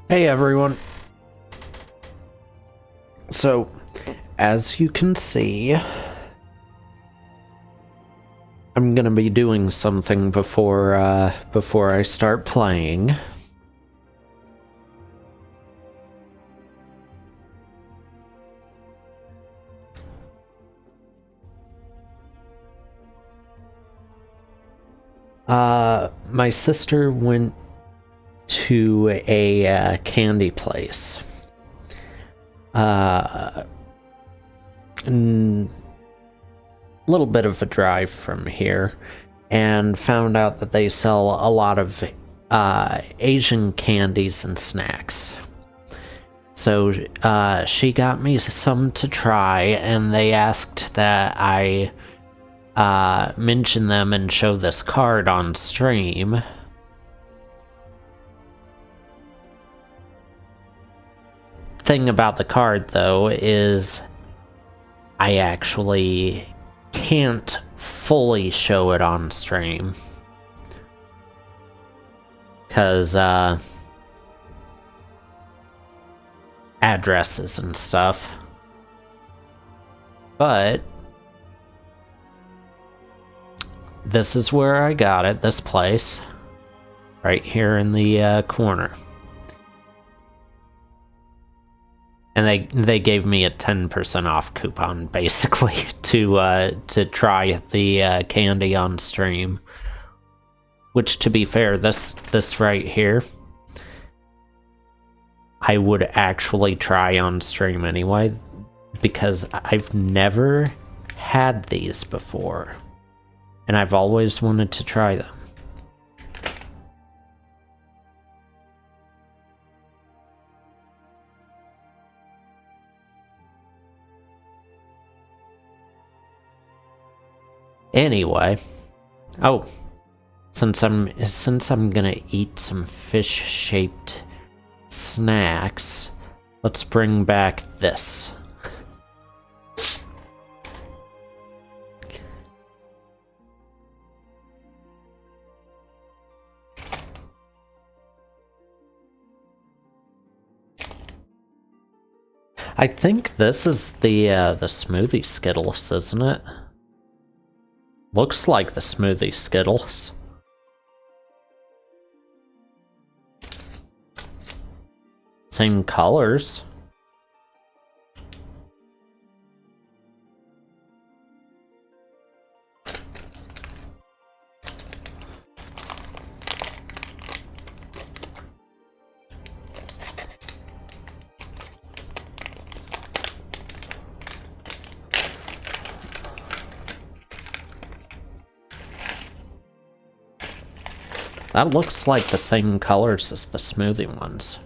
Hey everyone. So, as you can see, I'm gonna be doing something before I start playing. My sister went to a candy place. A little bit of a drive from here, and found out that they sell a lot of Asian candies and snacks. So she got me some to try, and they asked that I mention them and show this card on stream. Thing about the card, though, is I actually can't fully show it on stream. Because, addresses and stuff. But this is where I got it, this place. Right here in the corner. And they gave me a 10% off coupon, basically, to try the candy on stream. Which, to be fair, this right here, I would actually try on stream anyway, because I've never had these before, and I've always wanted to try them. Anyway, oh, since I'm gonna eat some fish-shaped snacks, let's bring back this. I think this is the smoothie Skittles, isn't it? Looks like the smoothie Skittles. Same colors. That looks like the same colors as the smoothie ones.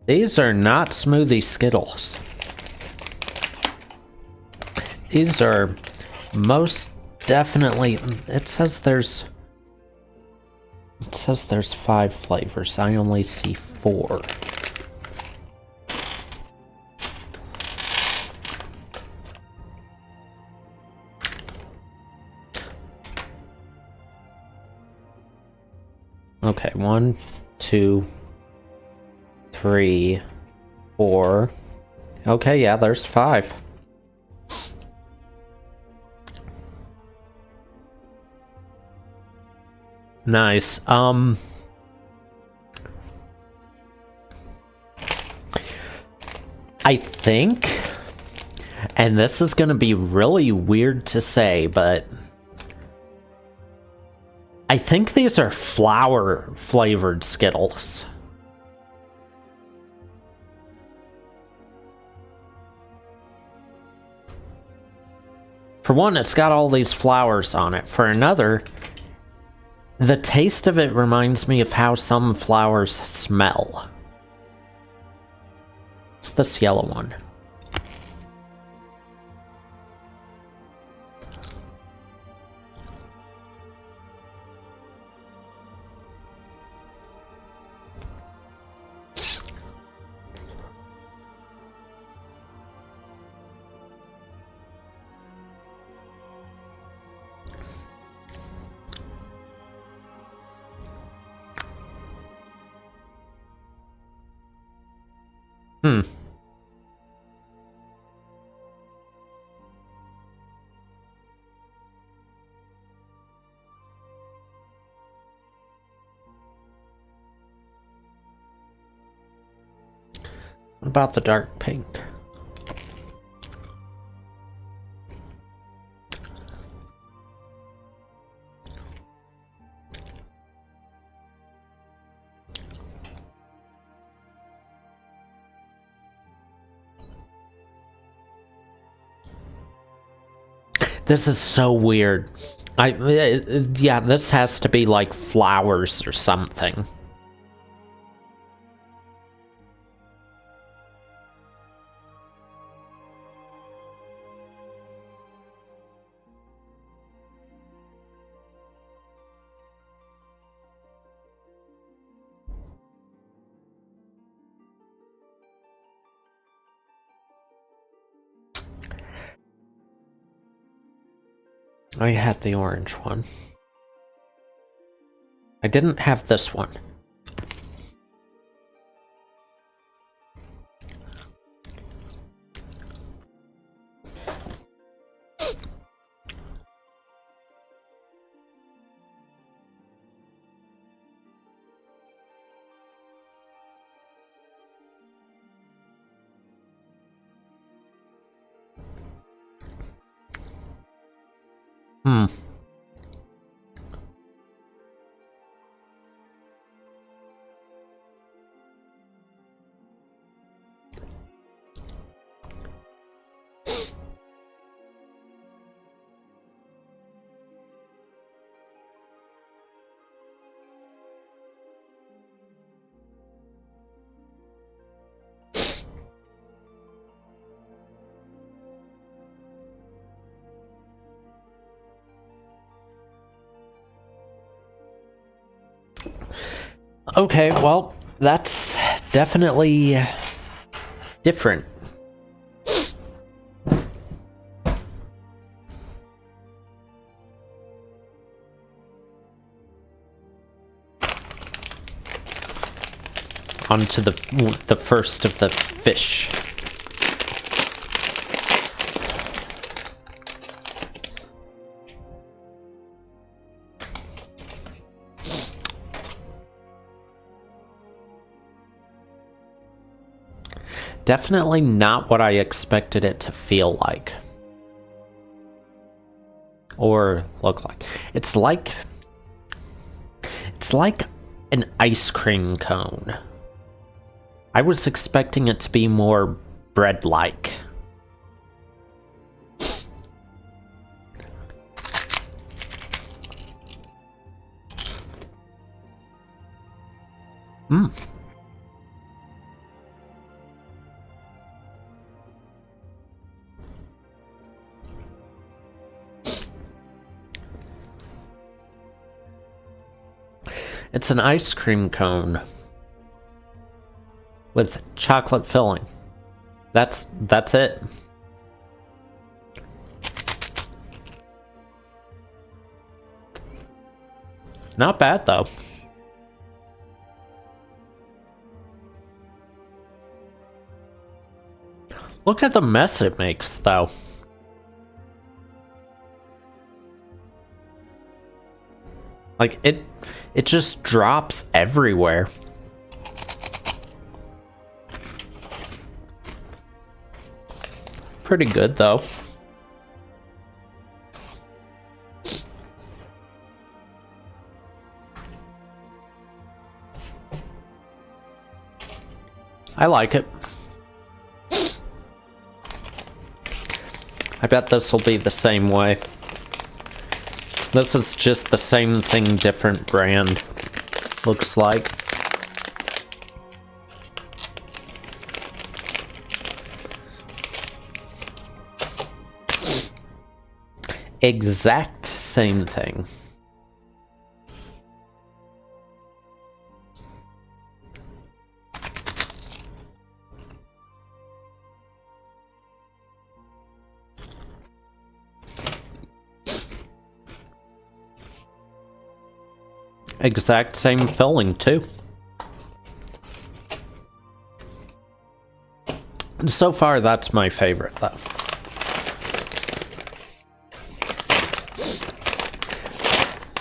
These are not smoothie Skittles. These are most definitely, it says there's 5 flavors. I only see 4. Okay, 1, 2, 3, 4. Okay, yeah, there's 5. Nice. I think, and this is gonna be really weird to say, but I think these are flower flavored Skittles. For one, it's got all these flowers on it. For another, the taste of it reminds me of how some flowers smell. It's this yellow one. What about the dark pink? This is so weird. Yeah, this has to be like flowers or something. I had the orange one. I didn't have this one. Okay, well, that's definitely different. Onto the first of the fish. Definitely not what I expected it to feel like. Or look like. It's like an ice cream cone. I was expecting it to be more bread-like. It's an ice cream cone with chocolate filling. That's it. Not bad though. Look at the mess it makes though. Like It just drops everywhere. Pretty good, though. I like it. I bet this will be the same way. This is just the same thing, different brand. Looks like. Exact same thing. Exact same filling, too. So far, that's my favorite, though.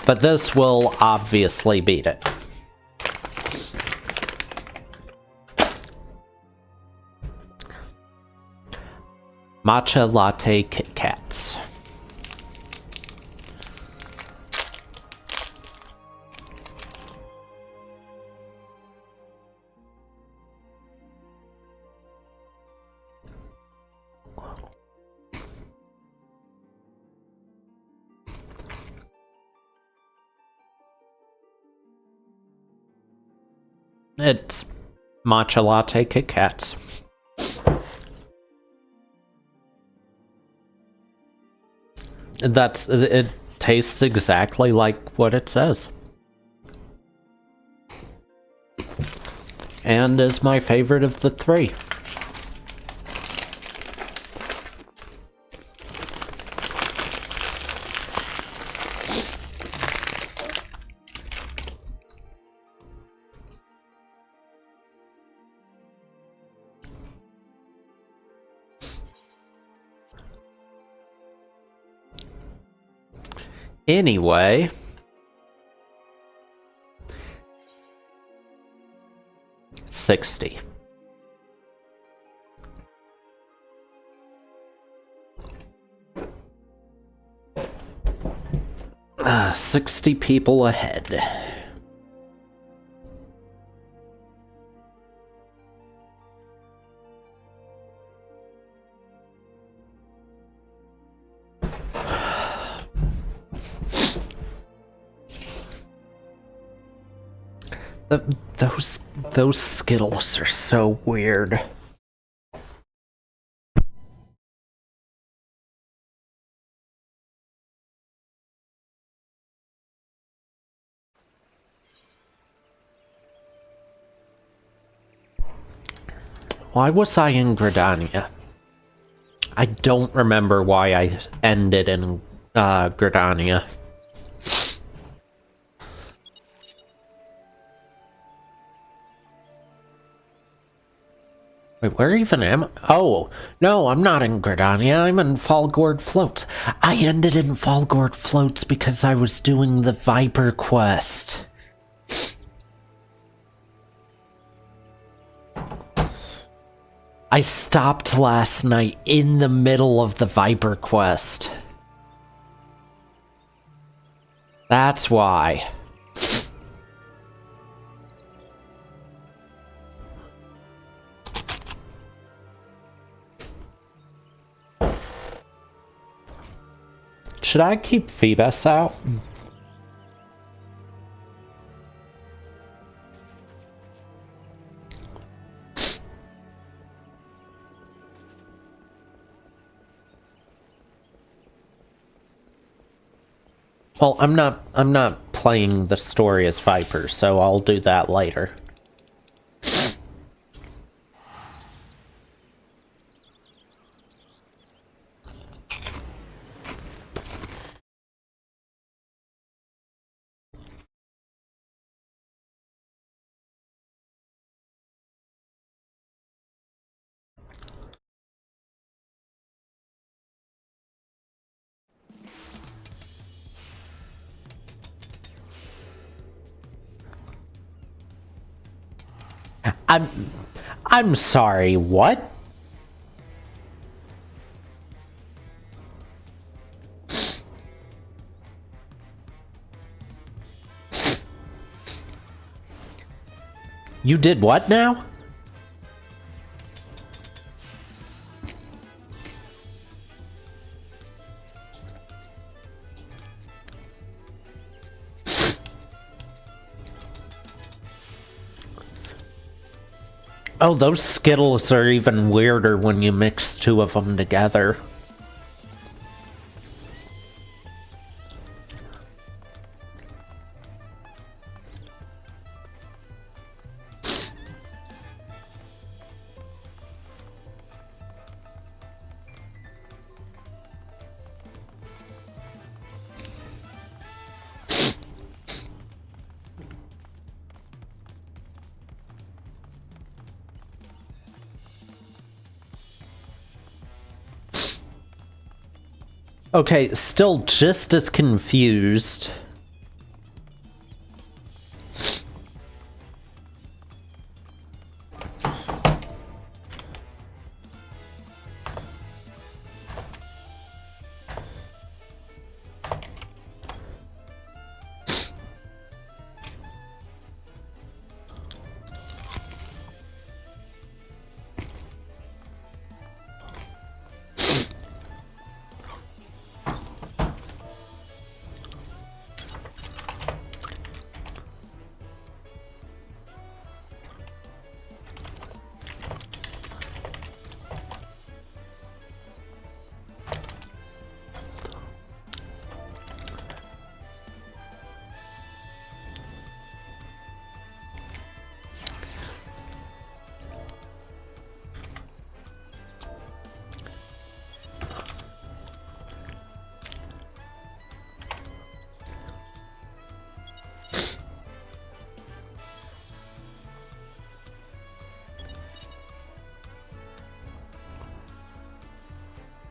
But this will obviously beat it. Matcha Latte Kit Kats. It's Matcha Latte Kit Kats. It tastes exactly like what it says. And is my favorite of the three. Anyway, $60. 60 people ahead. Those Skittles are so weird. Why was I in Gridania? I don't remember why I ended in Gridania. Wait, where even am I? Oh, no, I'm not in Gridania. I'm in Fallgourd Floats. I ended in Fallgourd Floats because I was doing the Viper quest. I stopped last night in the middle of the Viper quest. That's why. Should I keep Phoebus out? Well, I'm not playing the story as Viper, so I'll do that later. I'm sorry, what? You did what now? Oh, those Skittles are even weirder when you mix two of them together. Okay, still just as confused.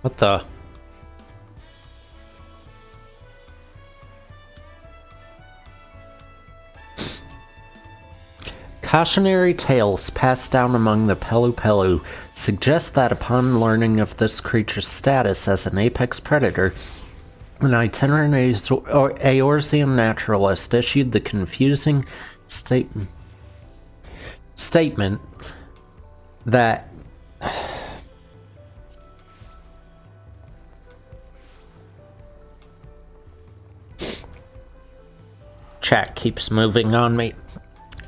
What the? Cautionary tales passed down among the Pelu Pelu suggest that upon learning of this creature's status as an apex predator, an itinerant Eorzean naturalist issued the confusing statement that chat keeps moving on me.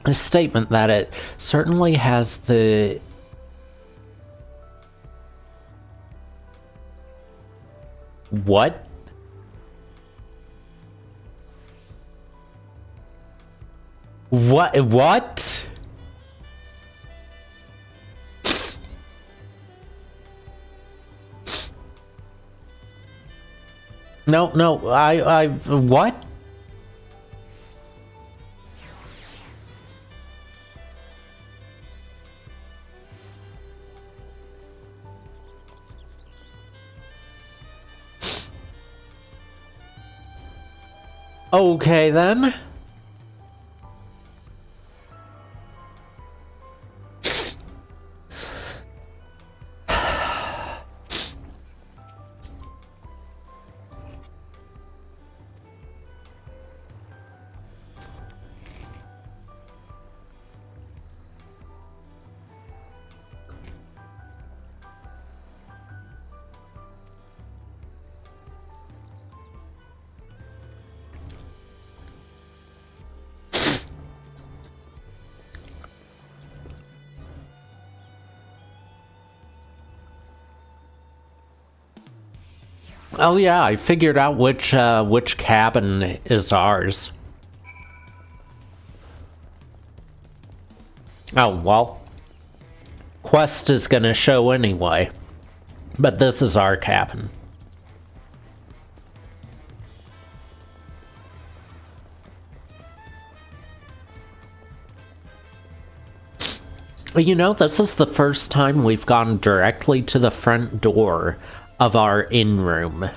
A statement that it certainly has the what? What? No, I what? Okay then. Oh yeah, I figured out which cabin is ours. Oh, well. Quest is gonna show anyway. But this is our cabin. You know, this is the first time we've gone directly to the front door of our in-room.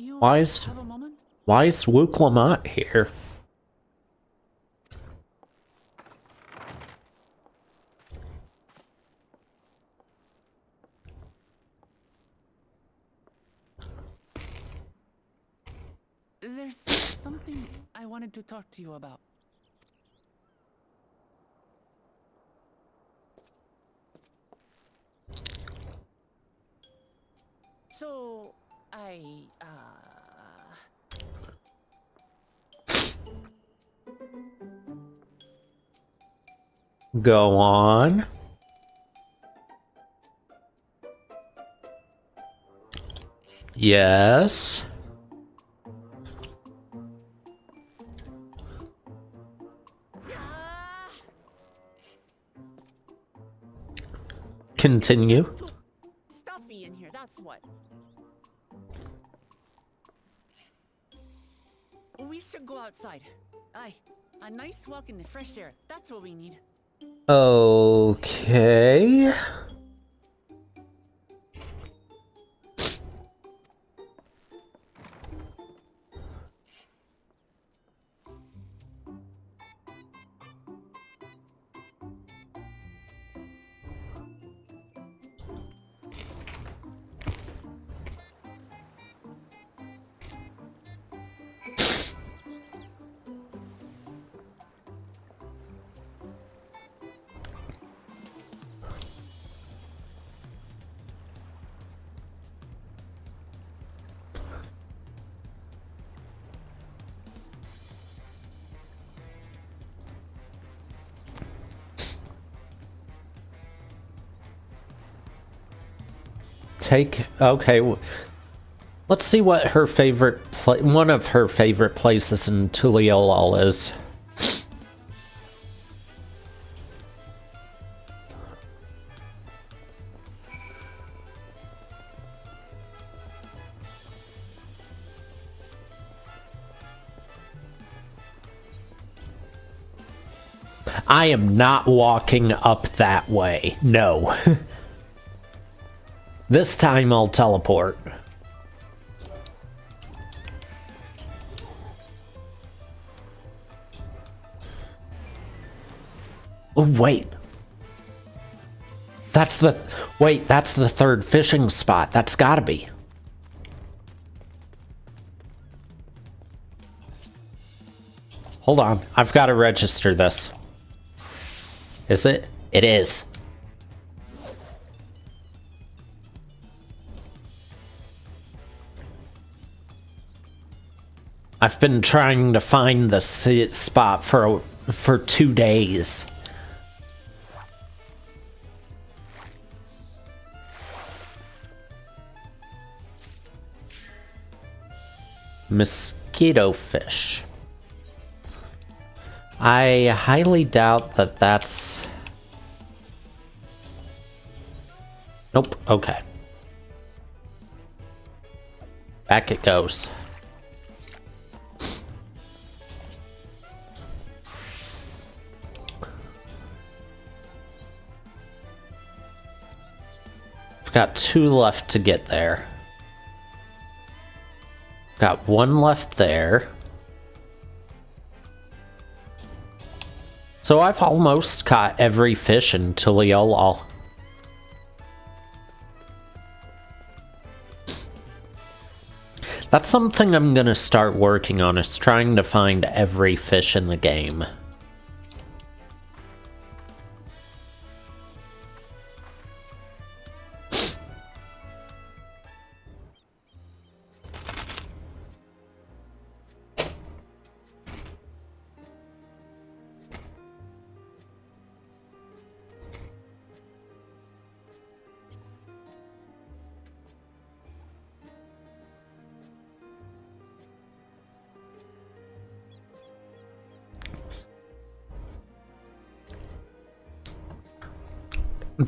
you Why is have a moment? Wook Lamont here? There's something I wanted to talk to you about. So, Go on. Yes. Continue. Too stuffy in here, that's what. We should go outside. Aye, a nice walk in the fresh air. That's what we need. Okay. Okay. Let's see what her favorite one of her favorite places in Tuliolal is. I am not walking up that way. No. This time I'll teleport. Oh, wait. That's the third fishing spot. That's gotta be. Hold on. I've got to register this. Is it? It is. I've been trying to find the spot for 2 days. Mosquito fish. I highly doubt that that's... Nope, okay. Back it goes. I've got 2 left to get there. Got 1 left there. So I've almost caught every fish in Tuliolal. That's something I'm gonna start working on, is trying to find every fish in the game.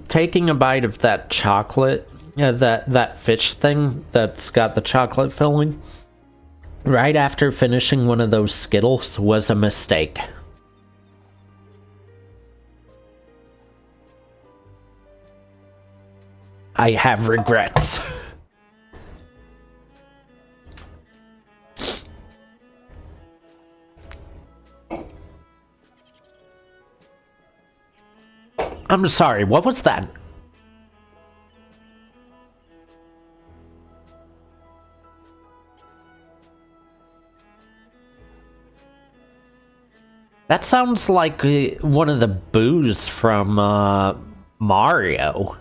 Taking a bite of that chocolate, that fish thing that's got the chocolate filling, right after finishing one of those Skittles was a mistake. I have regrets. I'm sorry, what was that? That sounds like one of the boos from Mario.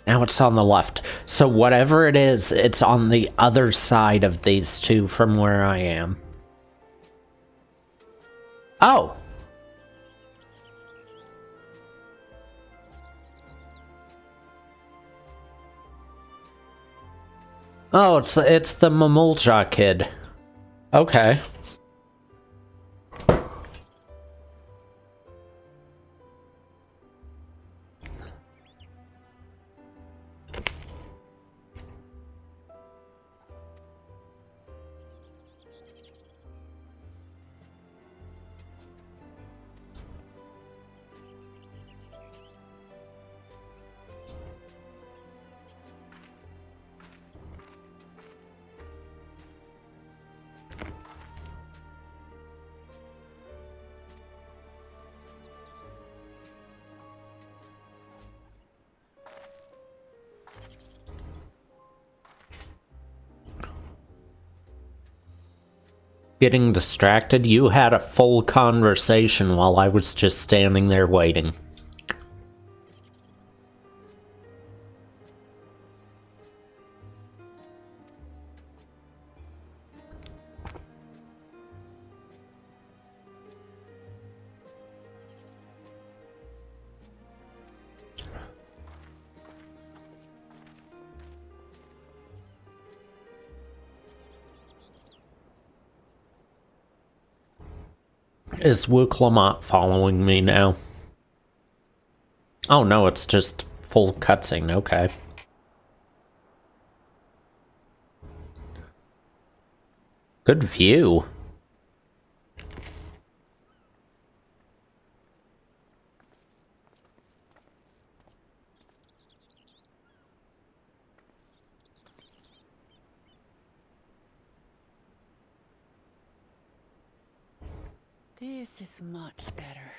Now it's on the left. So whatever it is, it's on the other side of these two from where I am. Oh! Oh, it's the Mamulja kid. Okay. Getting distracted? You had a full conversation while I was just standing there waiting. Is Wuklamot following me now? Oh no, it's just full cutscene, okay. Good view. This is much better.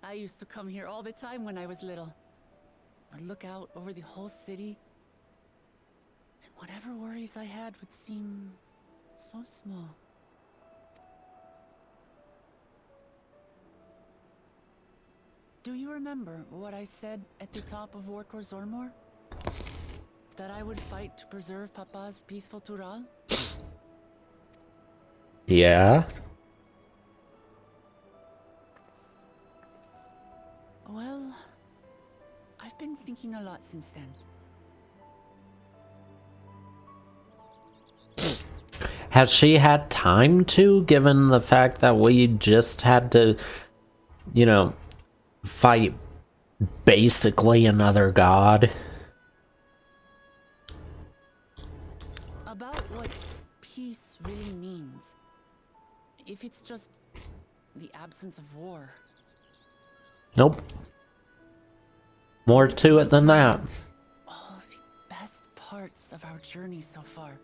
I used to come here all the time when I was little. I'd look out over the whole city, and whatever worries I had would seem so small. Do you remember what I said at the top of Workor Zormor? That I would fight to preserve Papa's peaceful Tural? Yeah? Well, I've been thinking a lot since then. Has she had time to, given the fact that we just had to, you know, fight basically another god? About what peace really means. If it's just the absence of war. Nope. More to it than that. All the best parts of our journey so far.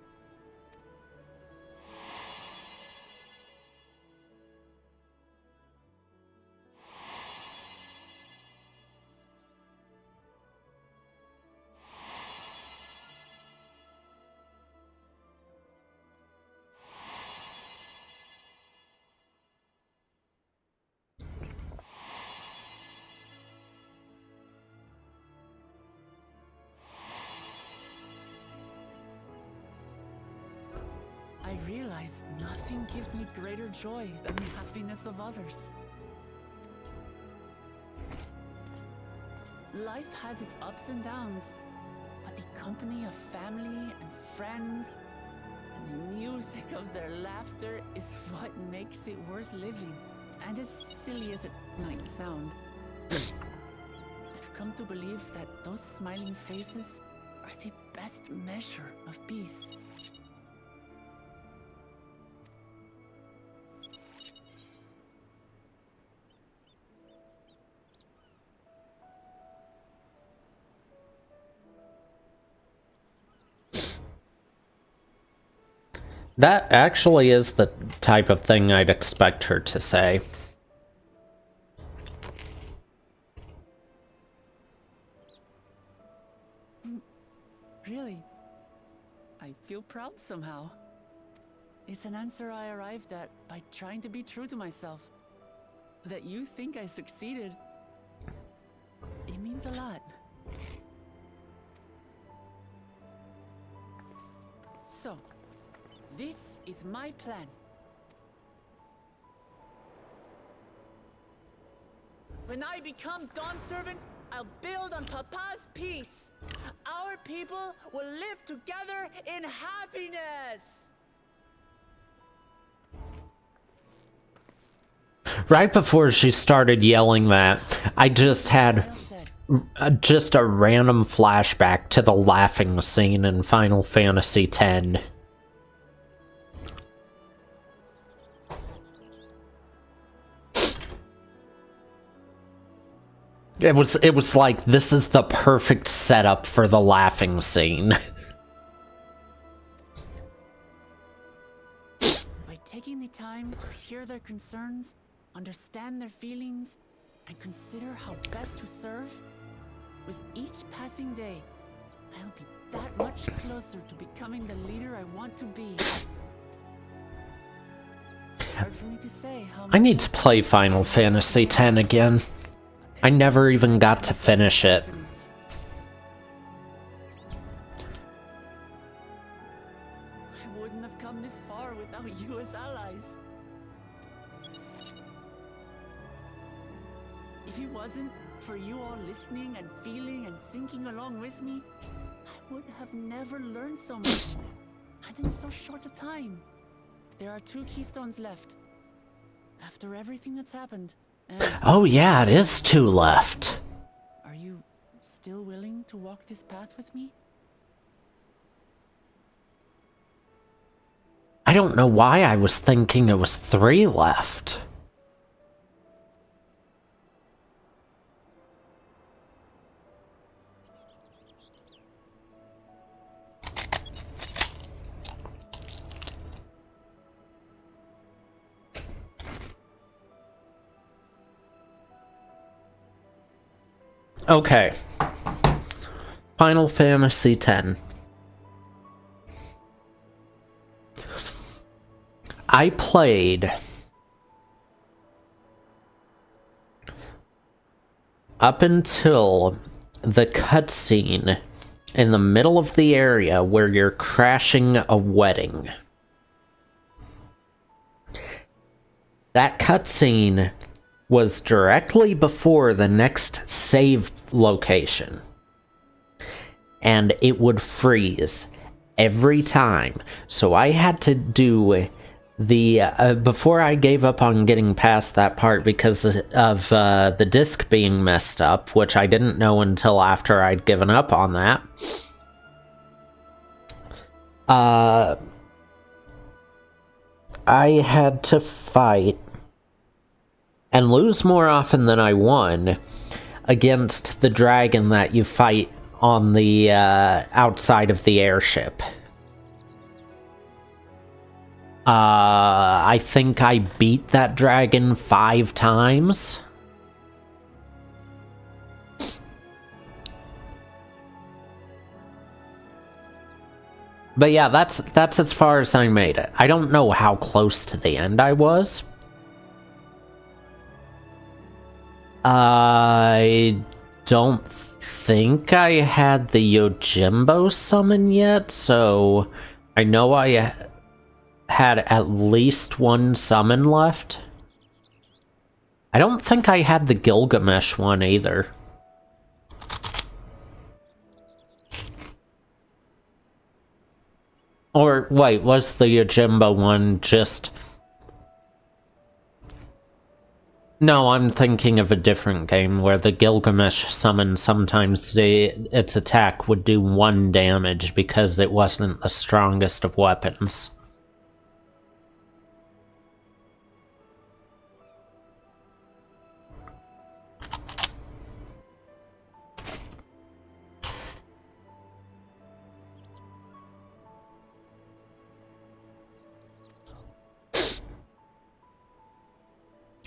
I realize nothing gives me greater joy than the happiness of others. Life has its ups and downs, but the company of family and friends, and The music of their laughter is what makes it worth living. And as silly as it might sound, I've come to believe that those smiling faces are the best measure of peace. That actually is the type of thing I'd expect her to say. Really? I feel proud somehow. It's an answer I arrived at by trying to be true to myself. That you think I succeeded, it means a lot. So, this is my plan. When I become Dawn Servant, I'll build on Papa's peace. Our people will live together in happiness. Right before she started yelling that, I just had just a random flashback to the laughing scene in Final Fantasy X. It was like, this is the perfect setup for the laughing scene. By taking the time to hear their concerns, understand their feelings, and consider how best to serve, with each passing day, I'll be that much closer to becoming the leader I want to be. It's hard for me to say how I much need to play Final Fantasy X again. I never even got to finish it. I wouldn't have come this far without you as allies. If it wasn't for you all listening and feeling and thinking along with me, I would have never learned so much, and in so short a time. There are 2 keystones left. After everything that's happened. And Oh yeah, it is 2 left. are you still willing to walk this path with me? I don't know why I was thinking it was 3 left. Okay. Final Fantasy X. I played up until the cutscene in the middle of the area where you're crashing a wedding. That cutscene was directly before the next save location. And it would freeze every time. So I had to do the before I gave up on getting past that part because of the disc being messed up, which I didn't know until after I'd given up on that. I had to fight and lose more often than I won against the dragon that you fight on the outside of the airship. I think I beat that dragon 5 times. But yeah, that's as far as I made it. I don't know how close to the end I was. I don't think I had the Yojimbo summon yet, so I know I had at least 1 summon left. I don't think I had the Gilgamesh one either. Or, wait, was the Yojimbo one just... No, I'm thinking of a different game where the Gilgamesh summon sometimes its attack would do 1 damage because it wasn't the strongest of weapons.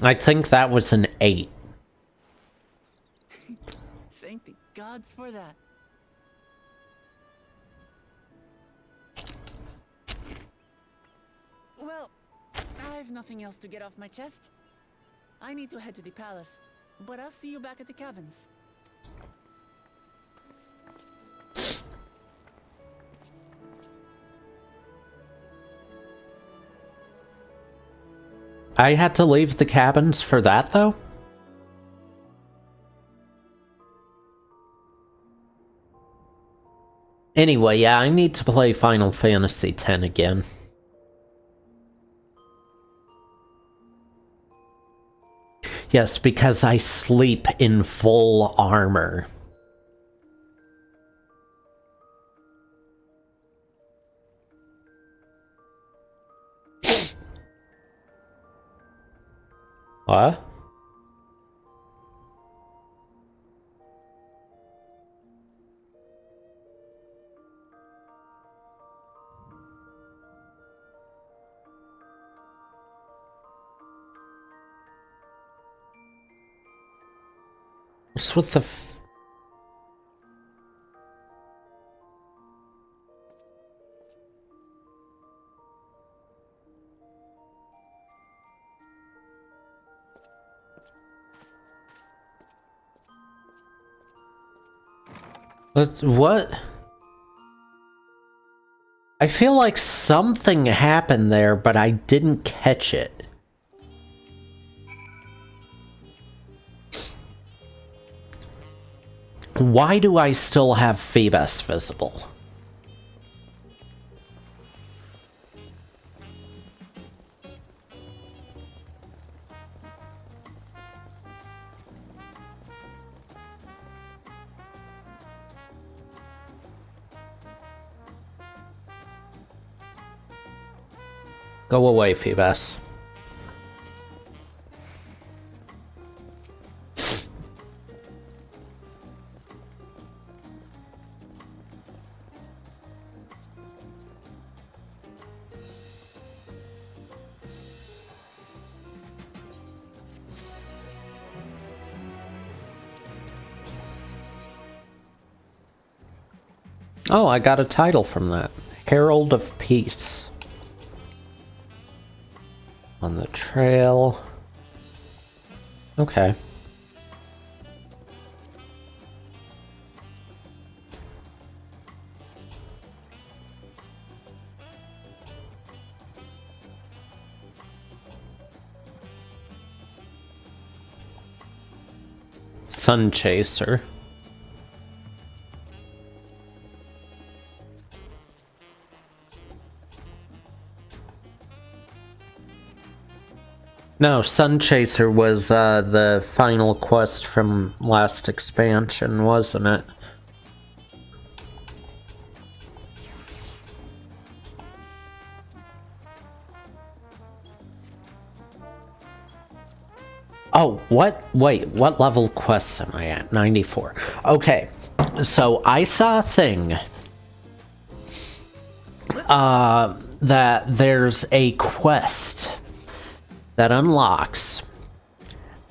I think that was an 8. Thank the gods for that. Well, I've nothing else to get off my chest. I need to head to the palace, but I'll see you back at the cabins. I had to leave the cabins for that, though? Anyway, yeah, I need to play Final Fantasy X again. Yes, because I sleep in full armor. What? What's with the what? I feel like something happened there, but I didn't catch it. Why do I still have Phoebus visible? Go away, Phoebus. Oh, I got a title from that. Herald of Peace. On the trail. Okay. Sun Chaser. No, Sun Chaser was the final quest from last expansion, wasn't it? Oh, what? Wait, what level quests am I at? 94. Okay, so I saw a thing that there's a quest that unlocks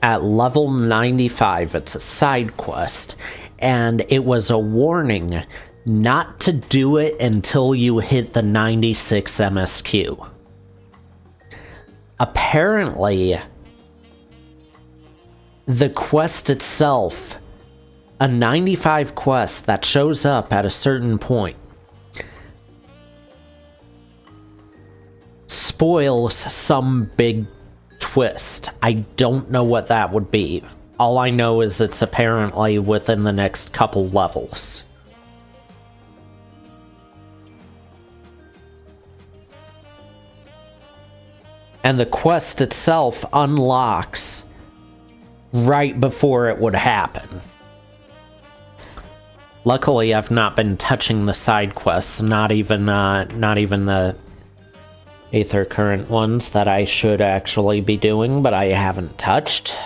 at level 95. It's a side quest, and it was a warning not to do it until you hit the 96 MSQ. Apparently, the quest itself, a 95 quest that shows up at a certain point, spoils some big twist. I don't know what that would be. All I know is it's apparently within the next couple levels. And the quest itself unlocks right before it would happen. Luckily, I've not been touching the side quests, not even the Aether Current ones that I should actually be doing, but I haven't touched.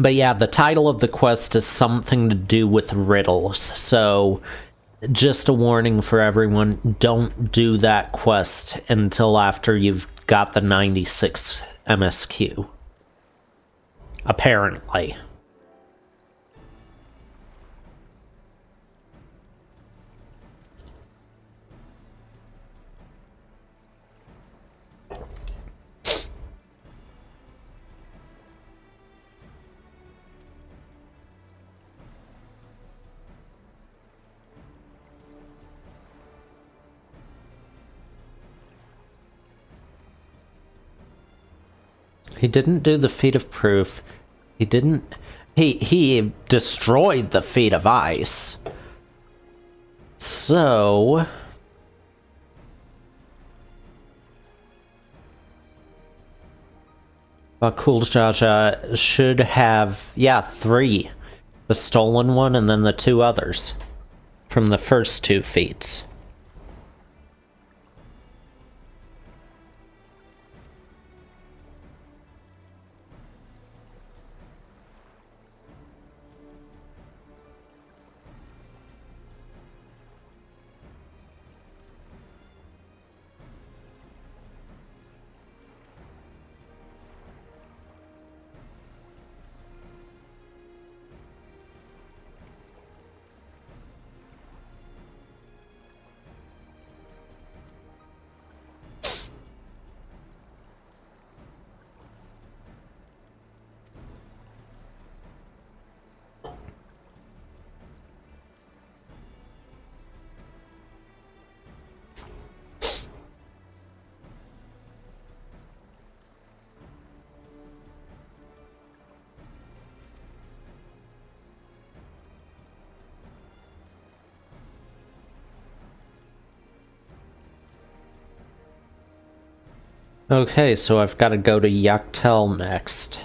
But yeah, the title of the quest is something to do with riddles, so just a warning for everyone, don't do that quest until after you've got the 96 MSQ. Apparently. He didn't do the feat of proof. He didn't... He destroyed the feat of ice. So... Cool Jaja should have... Yeah, 3. The stolen one and then the 2 others. From the first 2 feats. Okay, so I've got to go to Yaktel next.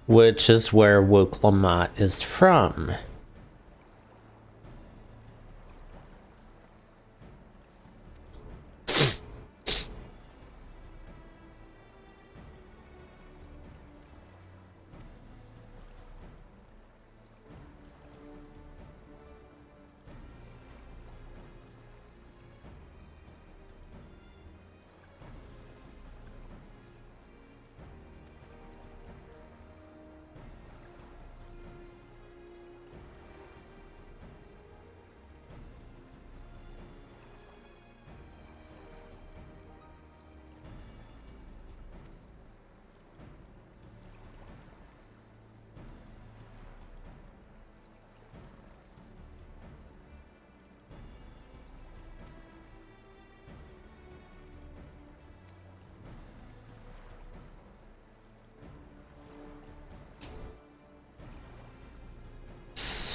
Which is where Wuk-Lamat is from.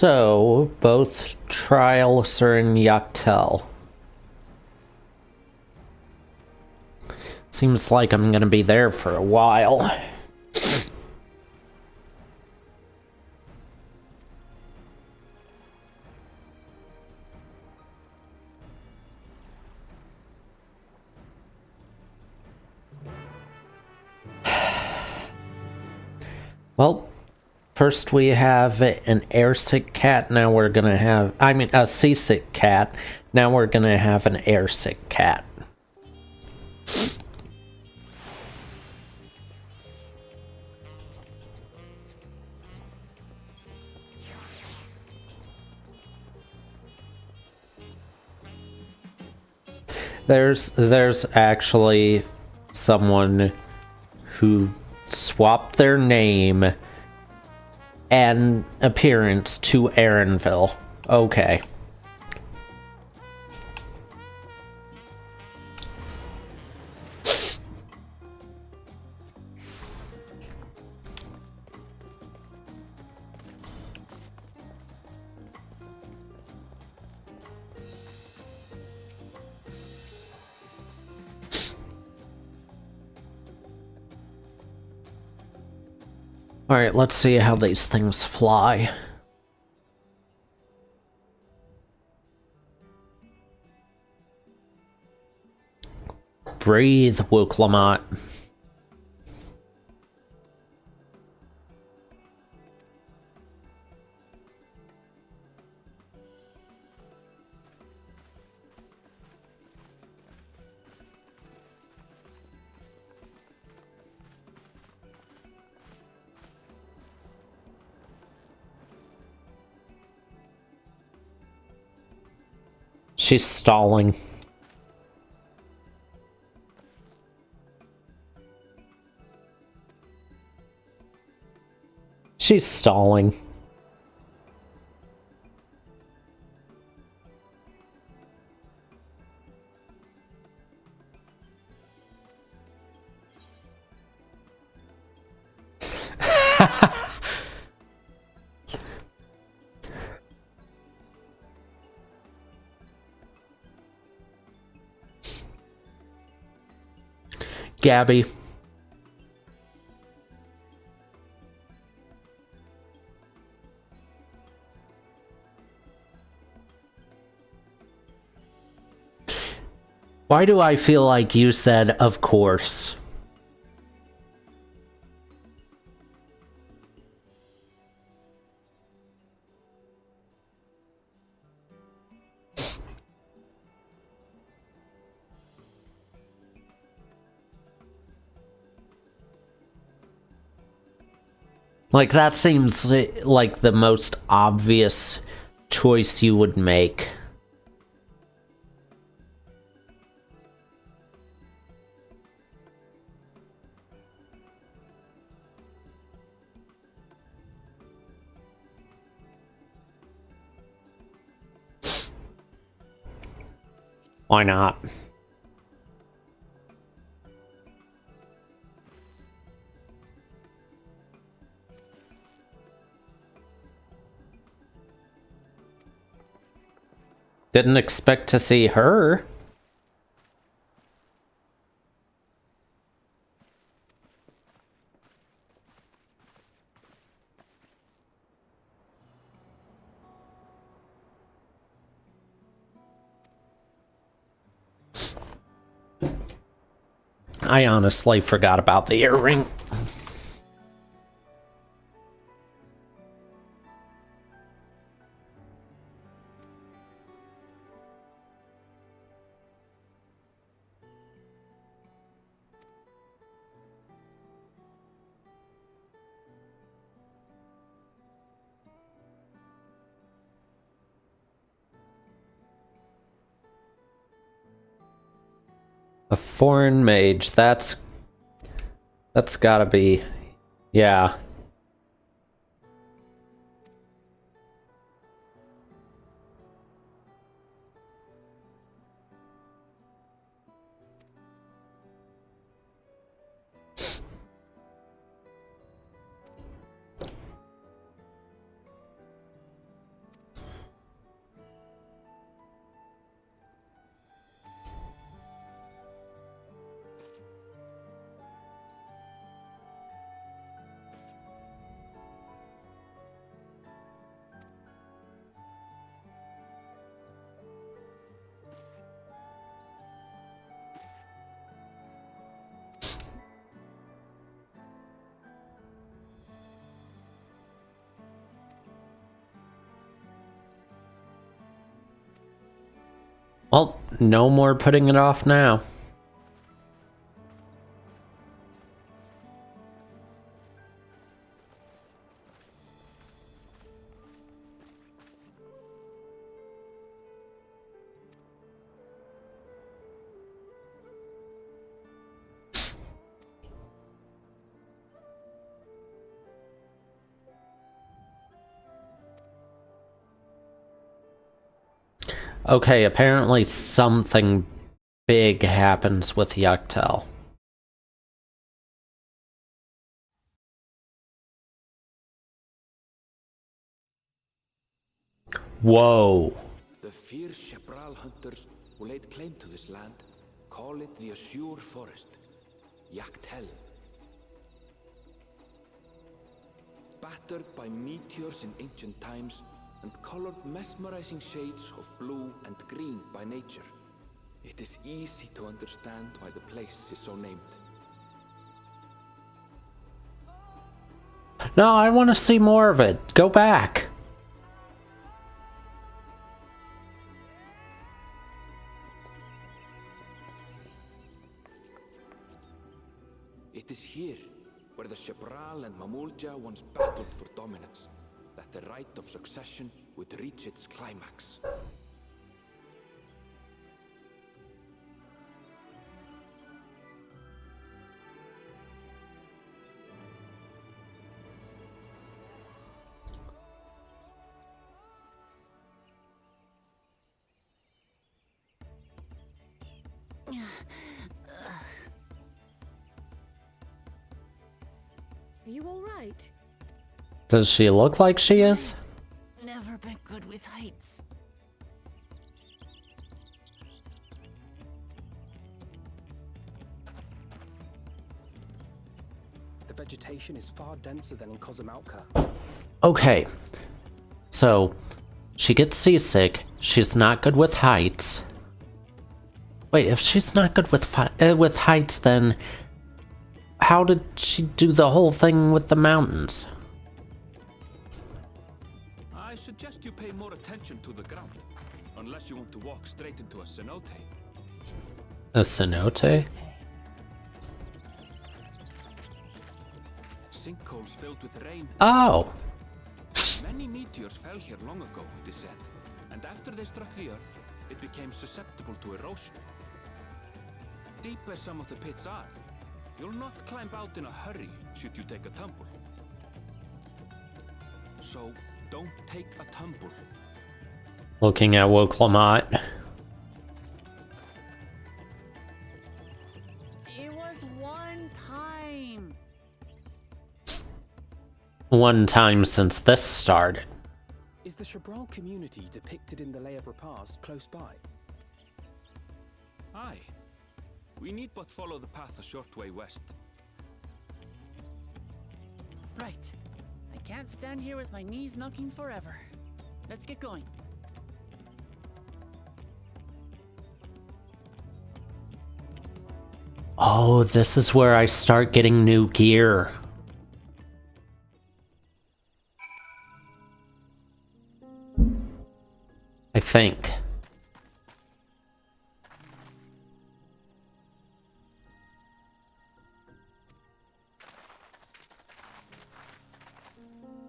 So, both trials are in Yaktel. Seems like I'm gonna be there for a while. Well, first we have an airsick cat, now we're gonna have... I mean, a seasick cat. Now we're gonna have an airsick cat. There's actually someone who swapped their name and appearance to Aaronville. Okay. Alright, let's see how these things fly. Breathe, Wooklamot. She's stalling. She's stalling. Gabby. Why do I feel like you said, of course? Like, that seems like the most obvious choice you would make. Why not? Didn't expect to see her. I honestly forgot about the earring. A foreign mage, that's gotta be, yeah. Well, no more putting it off now. Okay, apparently something big happens with Yucktail. Whoa. The fierce Chapral hunters who laid claim to this land call it the Azure Forest, Yaktel. battered by meteors in ancient times and colored mesmerizing shades of blue and green by nature. It is easy to understand why the place is so named. No, I want to see more of it. Go back. It is here where the Shebral and Mamulja once battled for dominance, that the right of succession would reach its climax. Are you all right? Does she look like she is? Never been good with heights. The vegetation is far denser than in Kozamauka. Okay. So, she gets seasick. She's not good with heights. Wait, if she's not good with heights, then how did she do the whole thing with the mountains? I suggest you pay more attention to the ground, unless you want to walk straight into a cenote. A cenote? Sinkholes filled with rain. Oh! Many meteors fell here long ago, it is said, and after they struck the earth, it became susceptible to erosion. Deep as some of the pits are, you'll not climb out in a hurry should you take a tumble. So, don't take a tumble. Looking at Woklamat. It was one time. One time since this started. Is the Shebral community depicted in the Lay of Repast close by? Aye. We need but follow the path a short way west. Right. I can't stand here with my knees knocking forever. Let's get going. Oh, this is where I start getting new gear. I think.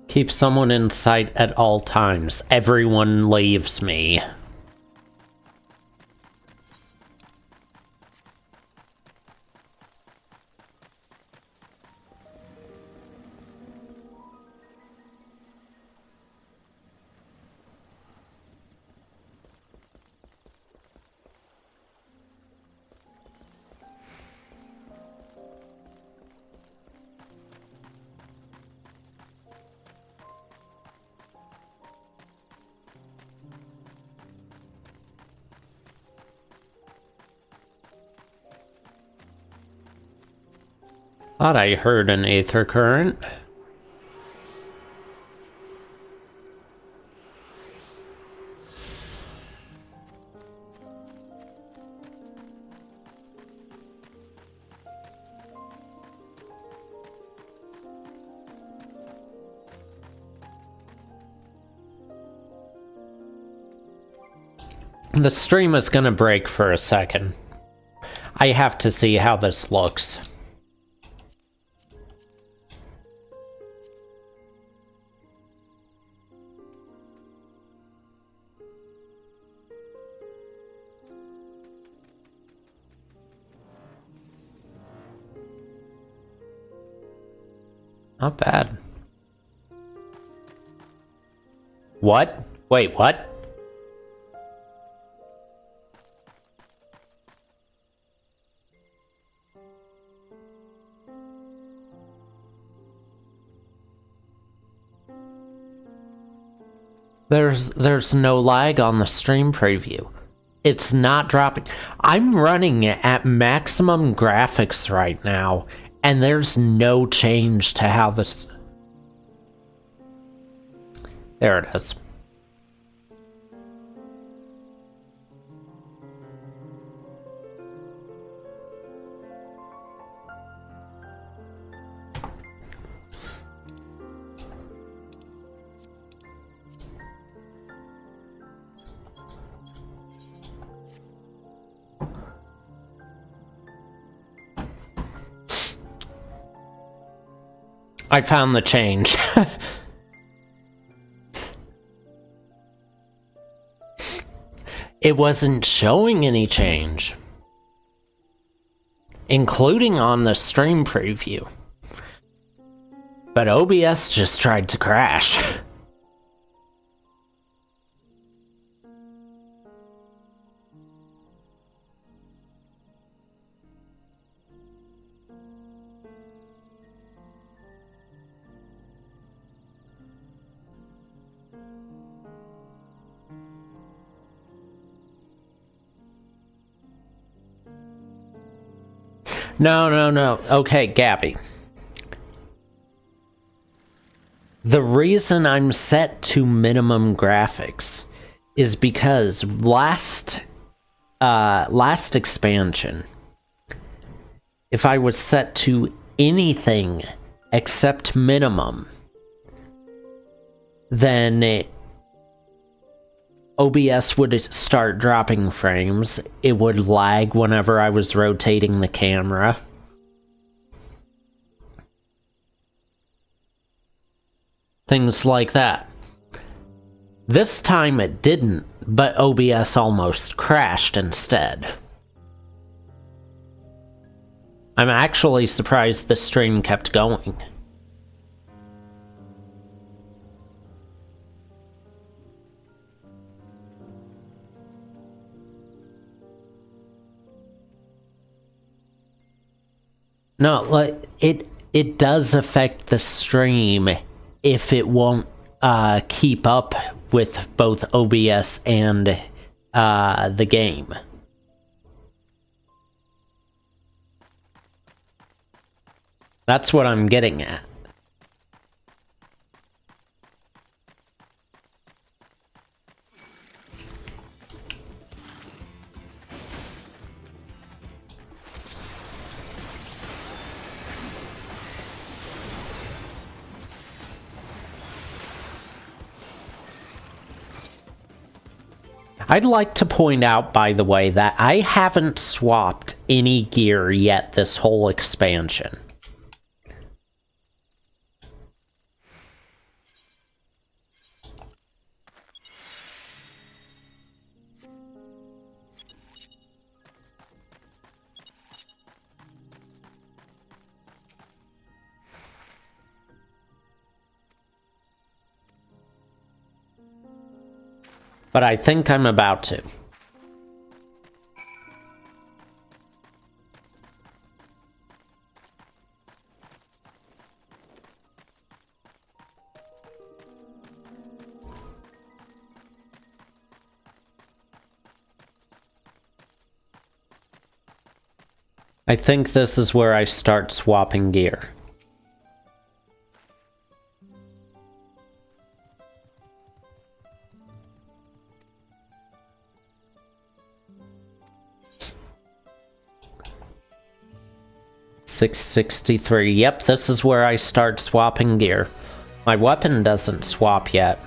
Keep someone in sight at all times. Everyone leaves me. Thought I heard an aether current. The stream is gonna break for a second. I have to see how this looks. Not bad. What? Wait, what? There's no lag on the stream preview. It's not dropping. I'm running at maximum graphics right now, and there's no change to how this... There it is. I found the change. It wasn't showing any change, including on the stream preview. But OBS just tried to crash. No. Okay, Gabby. The reason I'm set to minimum graphics is because last expansion, if I was set to anything except minimum, then OBS would start dropping frames. It would lag whenever I was rotating the camera. Things like that. This time it didn't, but OBS almost crashed instead. I'm actually surprised the stream kept going. No, like it does affect the stream if it won't keep up with both OBS and the game. That's what I'm getting at. I'd like to point out, by the way, that I haven't swapped any gear yet this whole expansion. But I think I'm about to. I think this is where I start swapping gear. $663. Yep, this is where I start swapping gear. My weapon doesn't swap yet.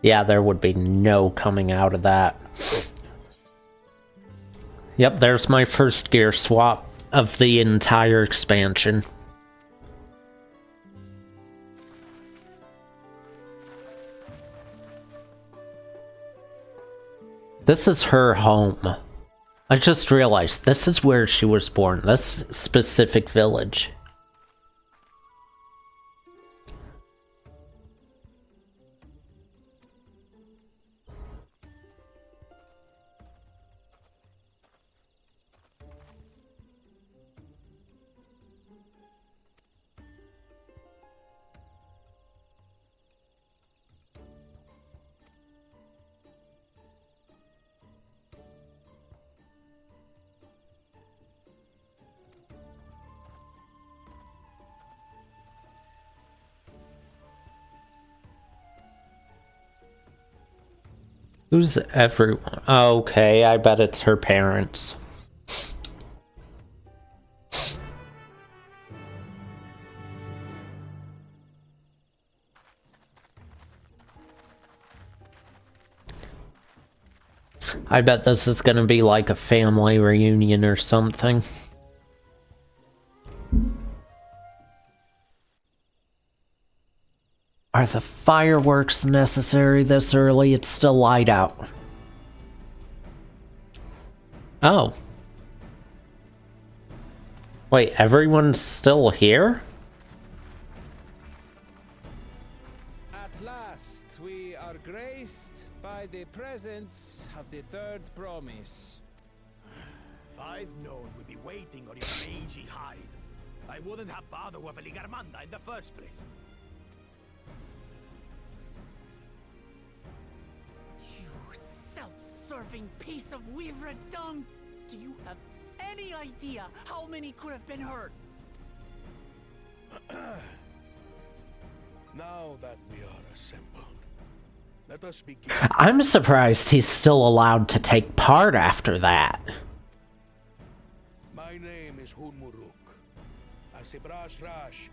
Yeah, there would be no coming out of that. Yep, there's my first gear swap of the entire expansion. This is her home. I just realized this is where she was born, this specific village. Who's everyone? Okay, I bet it's her parents. I bet this is gonna be like a family reunion or something. Are the fireworks necessary this early? It's still light out. Oh. Wait, everyone's still here? At last, we are graced by the presence of the third promise. If I'd known we'd be waiting on your mangy hide, I wouldn't have bothered with a Ligarmanda in the first place. You self-serving piece of weaver dung! Do you have any idea how many could have been hurt? Now that we are assembled, let us begin. I'm surprised he's still allowed to take part after that. My name is Hunmuruk. As a Brash Rash,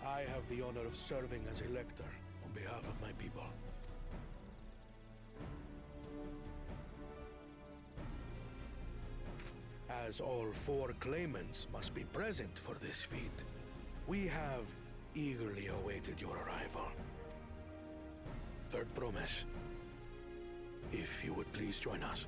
I have the honor of serving as a lector on behalf of my people. As all 4 claimants must be present for this feat, we have eagerly awaited your arrival. Third promise, if you would please join us.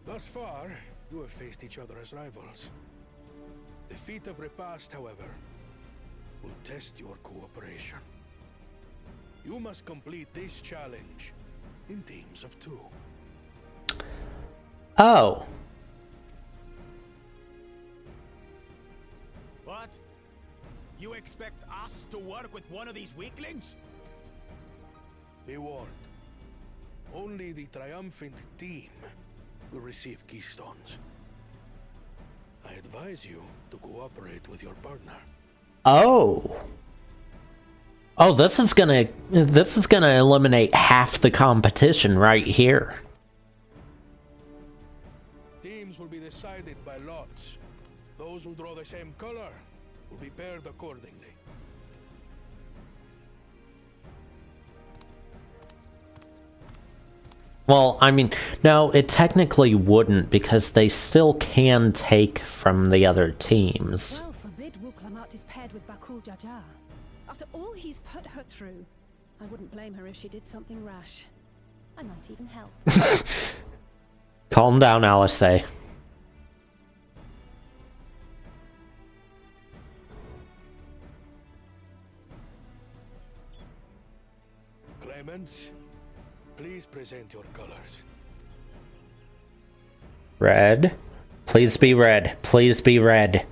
Thus far, you have faced each other as rivals. The feat of repast, however, will test your cooperation. You must complete this challenge in teams of 2. Oh. What? You expect us to work with one of these weaklings? Be warned. Only the triumphant team will receive keystones. I advise you to cooperate with your partner. Oh. Oh, this is gonna eliminate half the competition right here. Teams will be decided by lots. Those who draw the same color will be paired accordingly. Well, I mean, no, it technically wouldn't because they still can take from the other teams. Well forbid Wuklamat is paired with Bakul Jaja. After all he's put her through, I wouldn't blame her if she did something rash. I might even help. Calm down, Alice. Claimants, please present your colors. Red. Please be red. Please be red.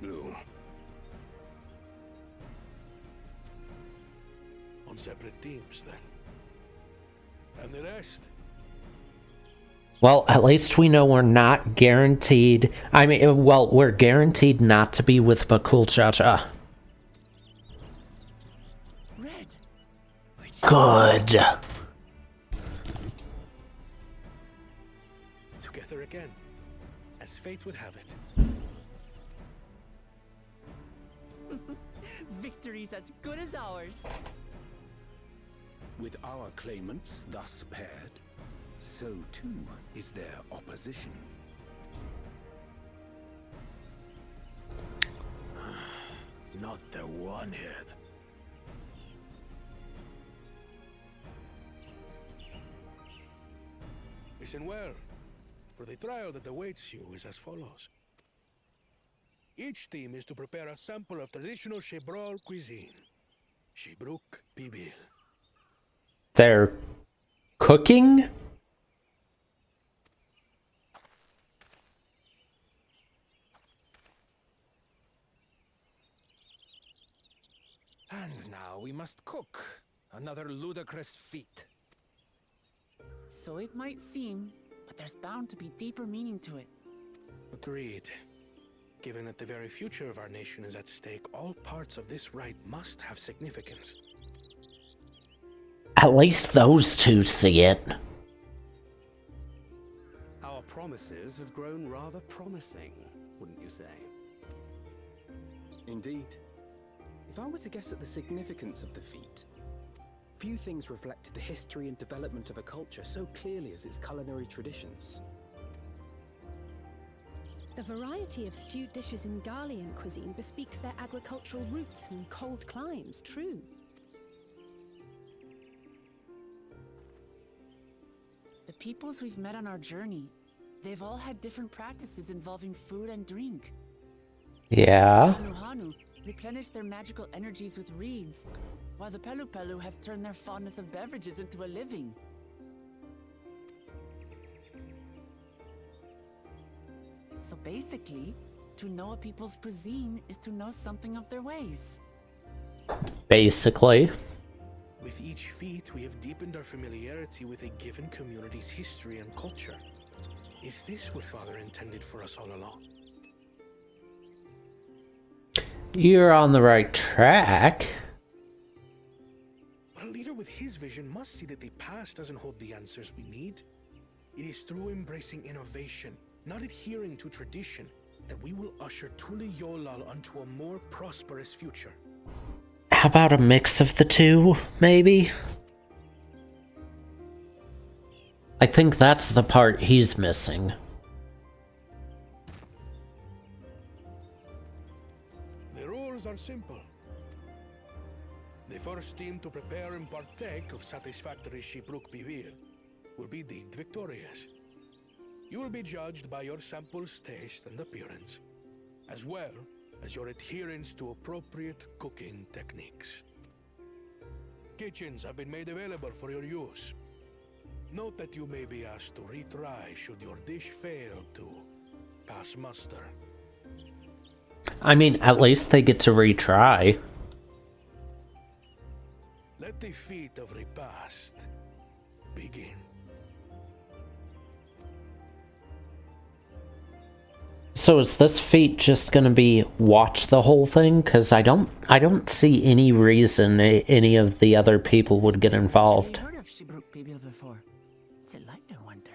Blue. On separate teams, then. And the rest? Well, at least we know we're not guaranteed. I mean, well, we're guaranteed not to be with Bakul Jaja. Red. Good. Together again, as fate would have it. Victory's as good as ours. With our claimants thus paired, so too is their opposition. Not the one-head. Listen well, for the trial that awaits you is as follows. Each team is to prepare a sample of traditional Shebrol cuisine. Shibruk Pibil. They're cooking? must cook. Another ludicrous feat. So it might seem, but there's bound to be deeper meaning to it. Agreed. Given that the very future of our nation is at stake, all parts of this rite must have significance. At least those two see it. Our promises have grown rather promising, wouldn't you say? Indeed. If I were to guess at the significance of the feat, few things reflect the history and development of a culture so clearly as its culinary traditions. The variety of stewed dishes in Garlean cuisine bespeaks their agricultural roots and cold climes, true. The peoples we've met on our journey, they've all had different practices involving food and drink. Yeah. Hanu replenish their magical energies with reeds, while the Pelu have turned their fondness of beverages into a living. So basically, to know a people's cuisine is to know something of their ways. Basically. With each feat, we have deepened our familiarity with a given community's history and culture. Is this what Father intended for us all along? You're on the right track. But a leader with his vision must see that the past doesn't hold the answers we need. It is through embracing innovation, not adhering to tradition, that we will usher Tule Yolal onto a more prosperous future. How about a mix of the two, maybe? I think that's the part he's missing. The rules are simple. The first team to prepare and partake of satisfactory Shibruk Bivir will be deemed victorious. You will be judged by your sample's taste and appearance, as well as your adherence to appropriate cooking techniques. Kitchens have been made available for your use. Note that you may be asked to retry should your dish fail to pass muster. I mean, at least they get to retry. Let the feat of repast begin. So is this feat just gonna be watch the whole thing? Because I don't see any reason any of the other people would get involved. Have you heard of Shibruk Bibil before? What's it like, I wonder?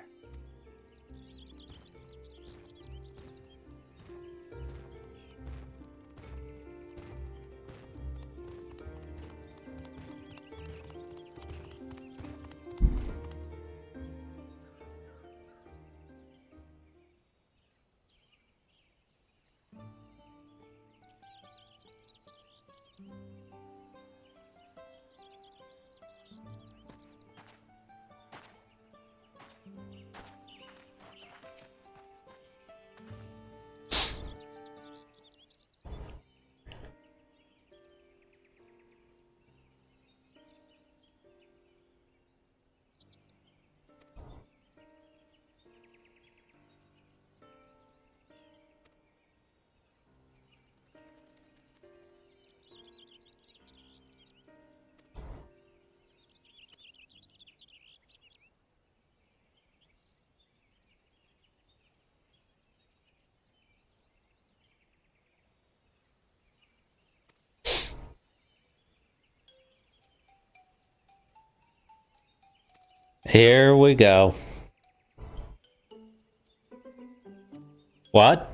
Here we go. What?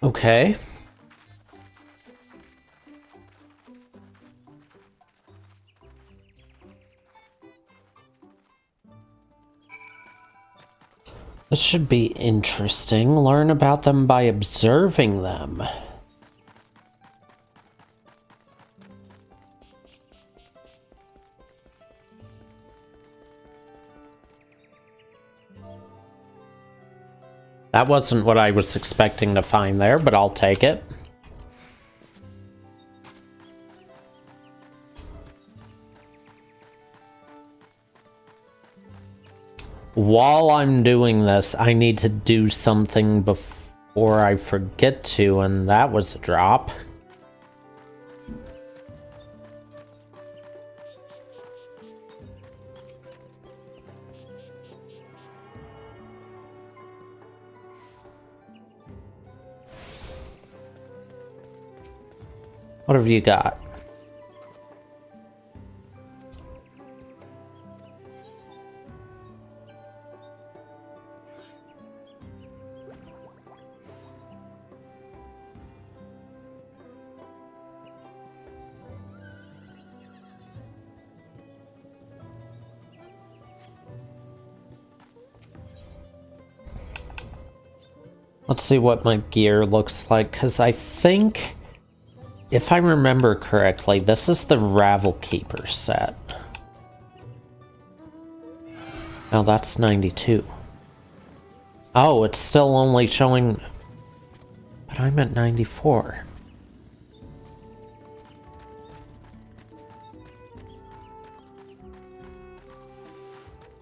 Okay. This should be interesting. Learn about them by observing them. That wasn't what I was expecting to find there, but I'll take it. While I'm doing this, I need to do something before I forget to, and that was a drop. What have you got? Let's see what my gear looks like, because I think, if I remember correctly, this is the Ravel Keeper set. Oh, that's 92. Oh, it's still only showing... But I'm at 94.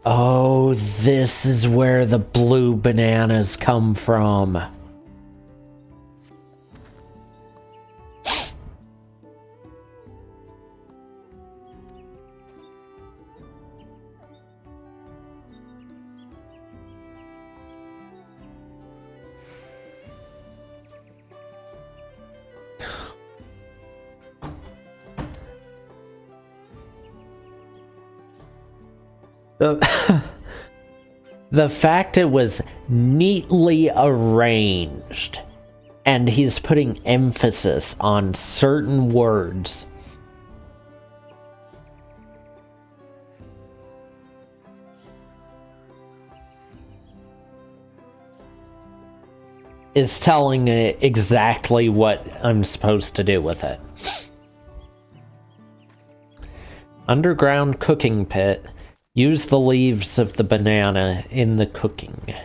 Oh, this is where the blue bananas come from. The fact it was neatly arranged and he's putting emphasis on certain words. Is telling it exactly what I'm supposed to do with it. Underground cooking pit. Use the leaves of the banana in the cooking.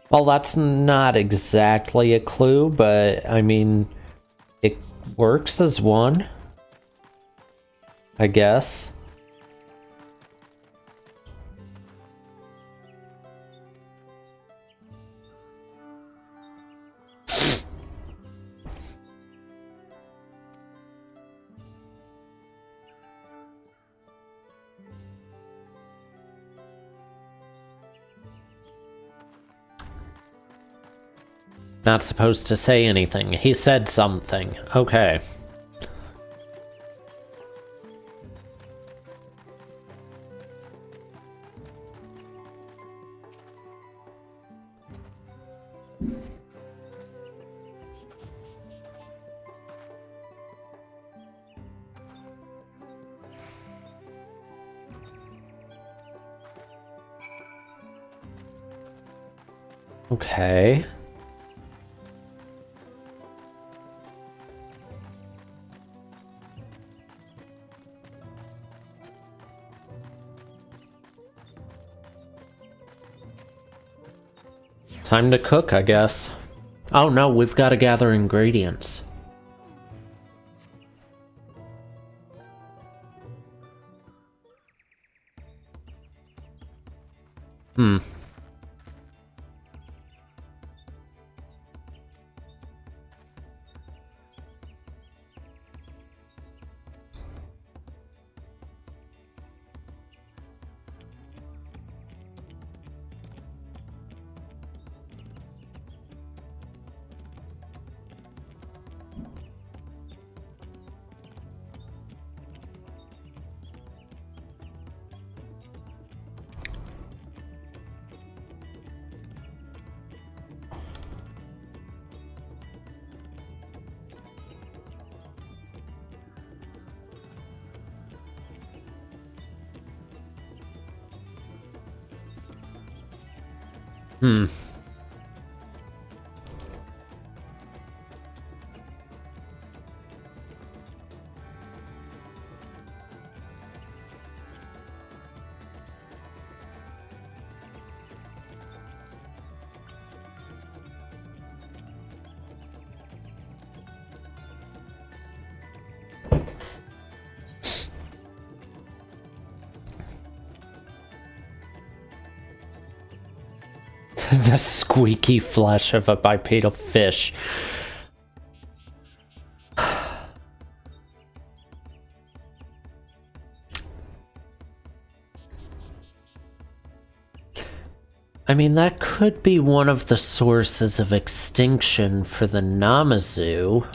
Well, that's not exactly a clue, but I mean, it works as one, I guess. Not supposed to say anything. He said something. Okay. Okay. Time to cook, I guess. Oh no, we've got to gather ingredients. The squeaky flesh of a bipedal fish. I mean, that could be one of the sources of extinction for the Namazu.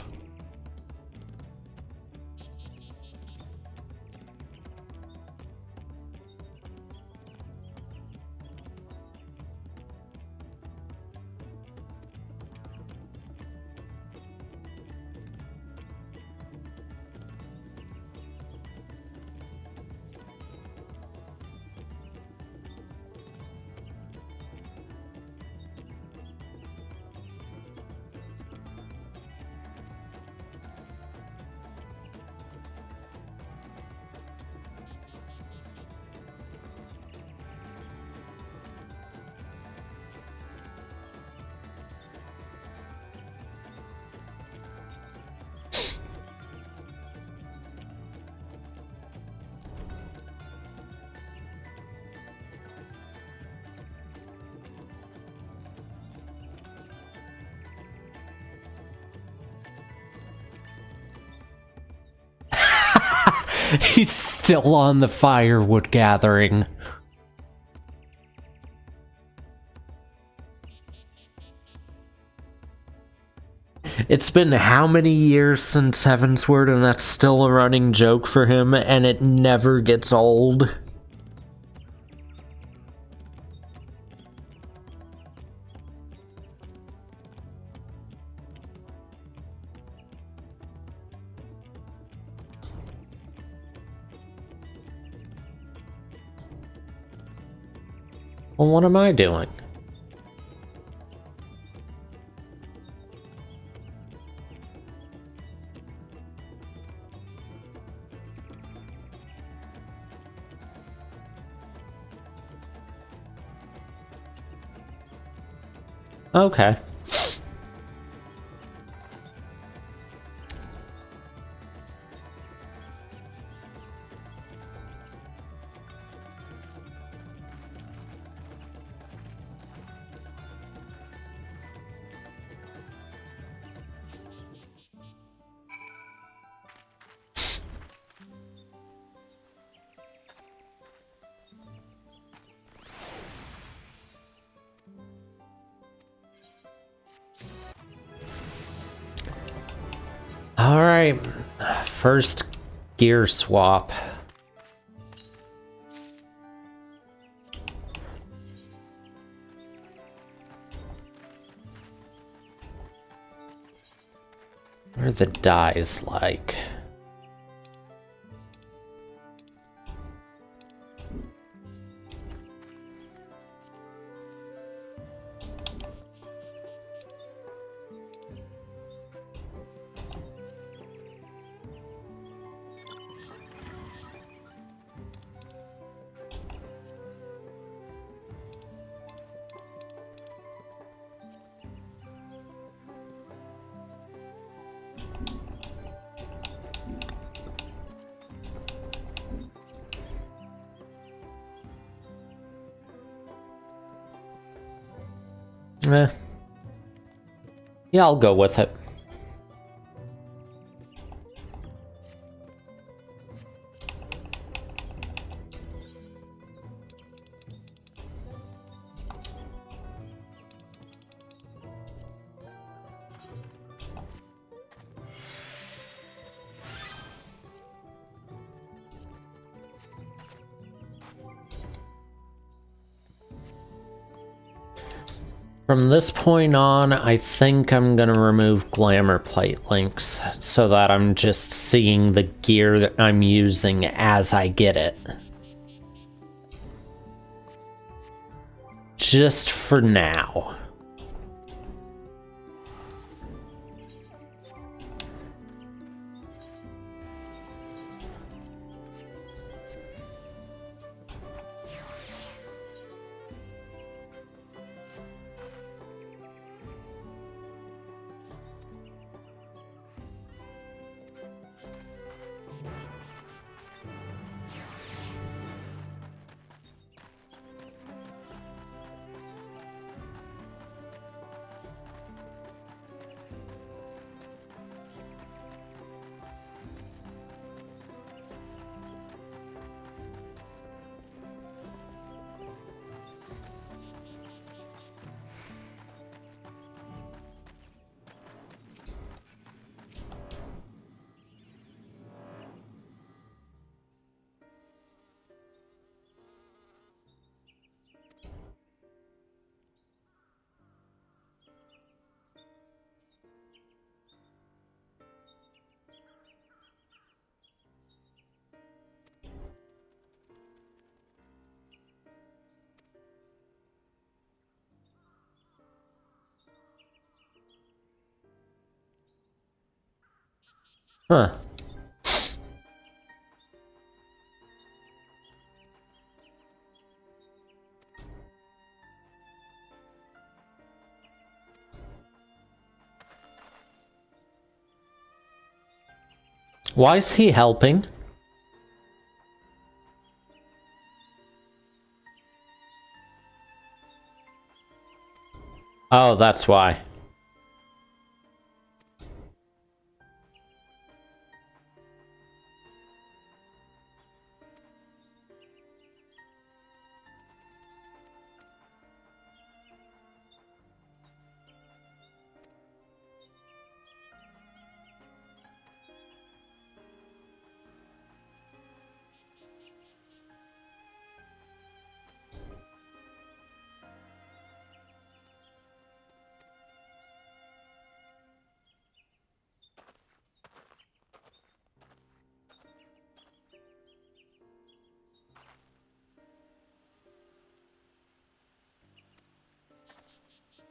He's still on the firewood gathering. It's been how many years since Heavensward, and that's still a running joke for him, and it never gets old. Well, what am I doing? Okay. Alright, first gear swap. What are the dyes like? Yeah, I'll go with it. From this point on, I think I'm gonna remove glamour plate links so that I'm just seeing the gear that I'm using as I get it. Just for now. Huh. Why is he helping? Oh, that's why.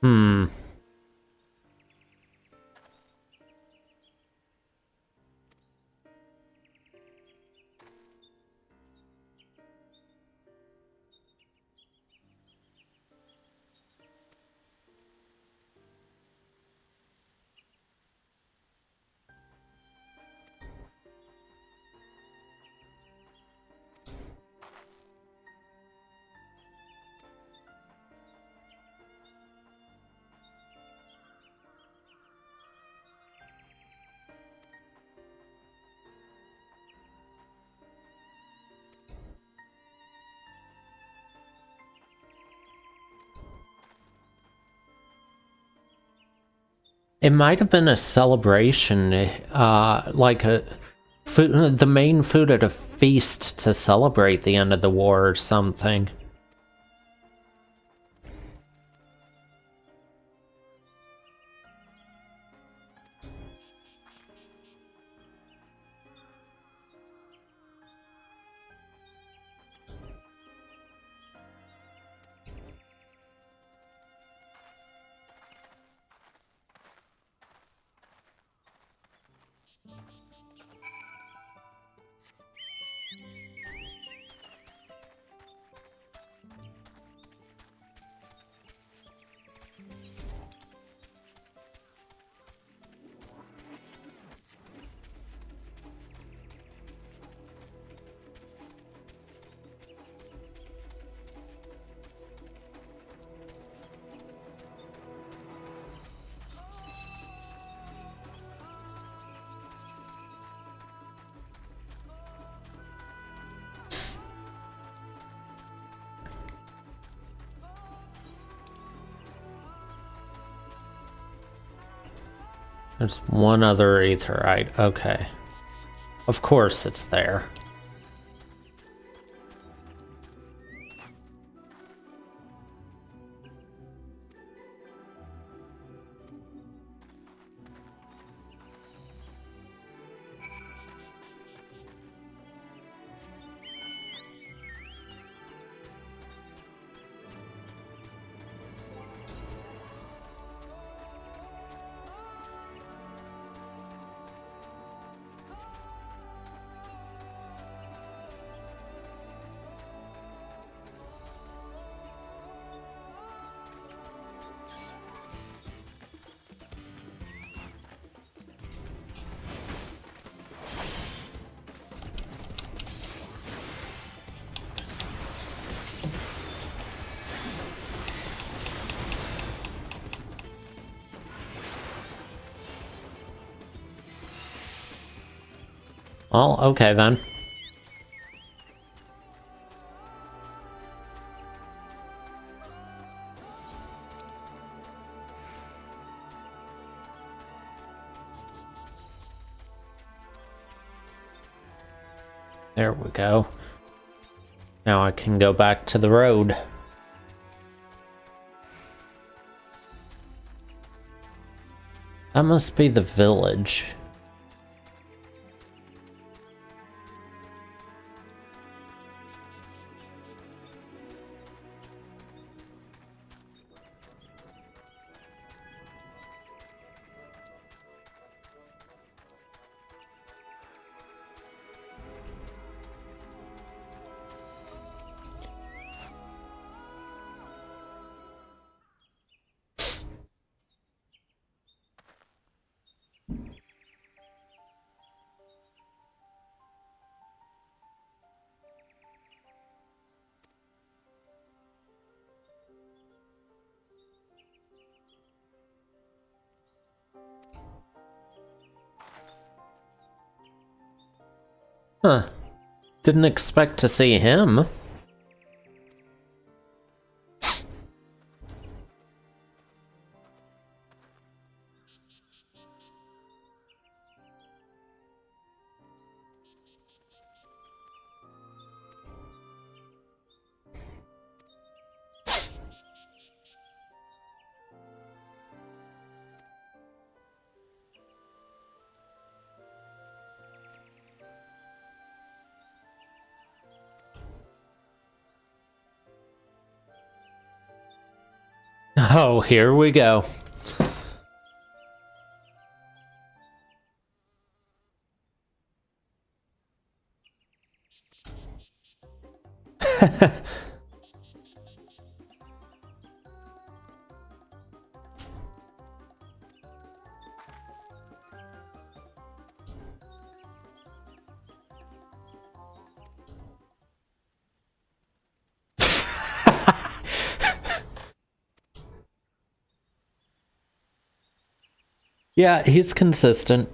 Hmm. It might have been a celebration, like a food, the main food at a feast to celebrate the end of the war or something. There's one other aetherite. Okay. Of course it's there. Well, okay then. There we go. Now I can go back to the road. That must be the village. Huh. Didn't expect to see him. Oh, here we go. Yeah, he's consistent.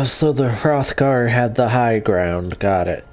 So the Hrothgar had the high ground. Got it.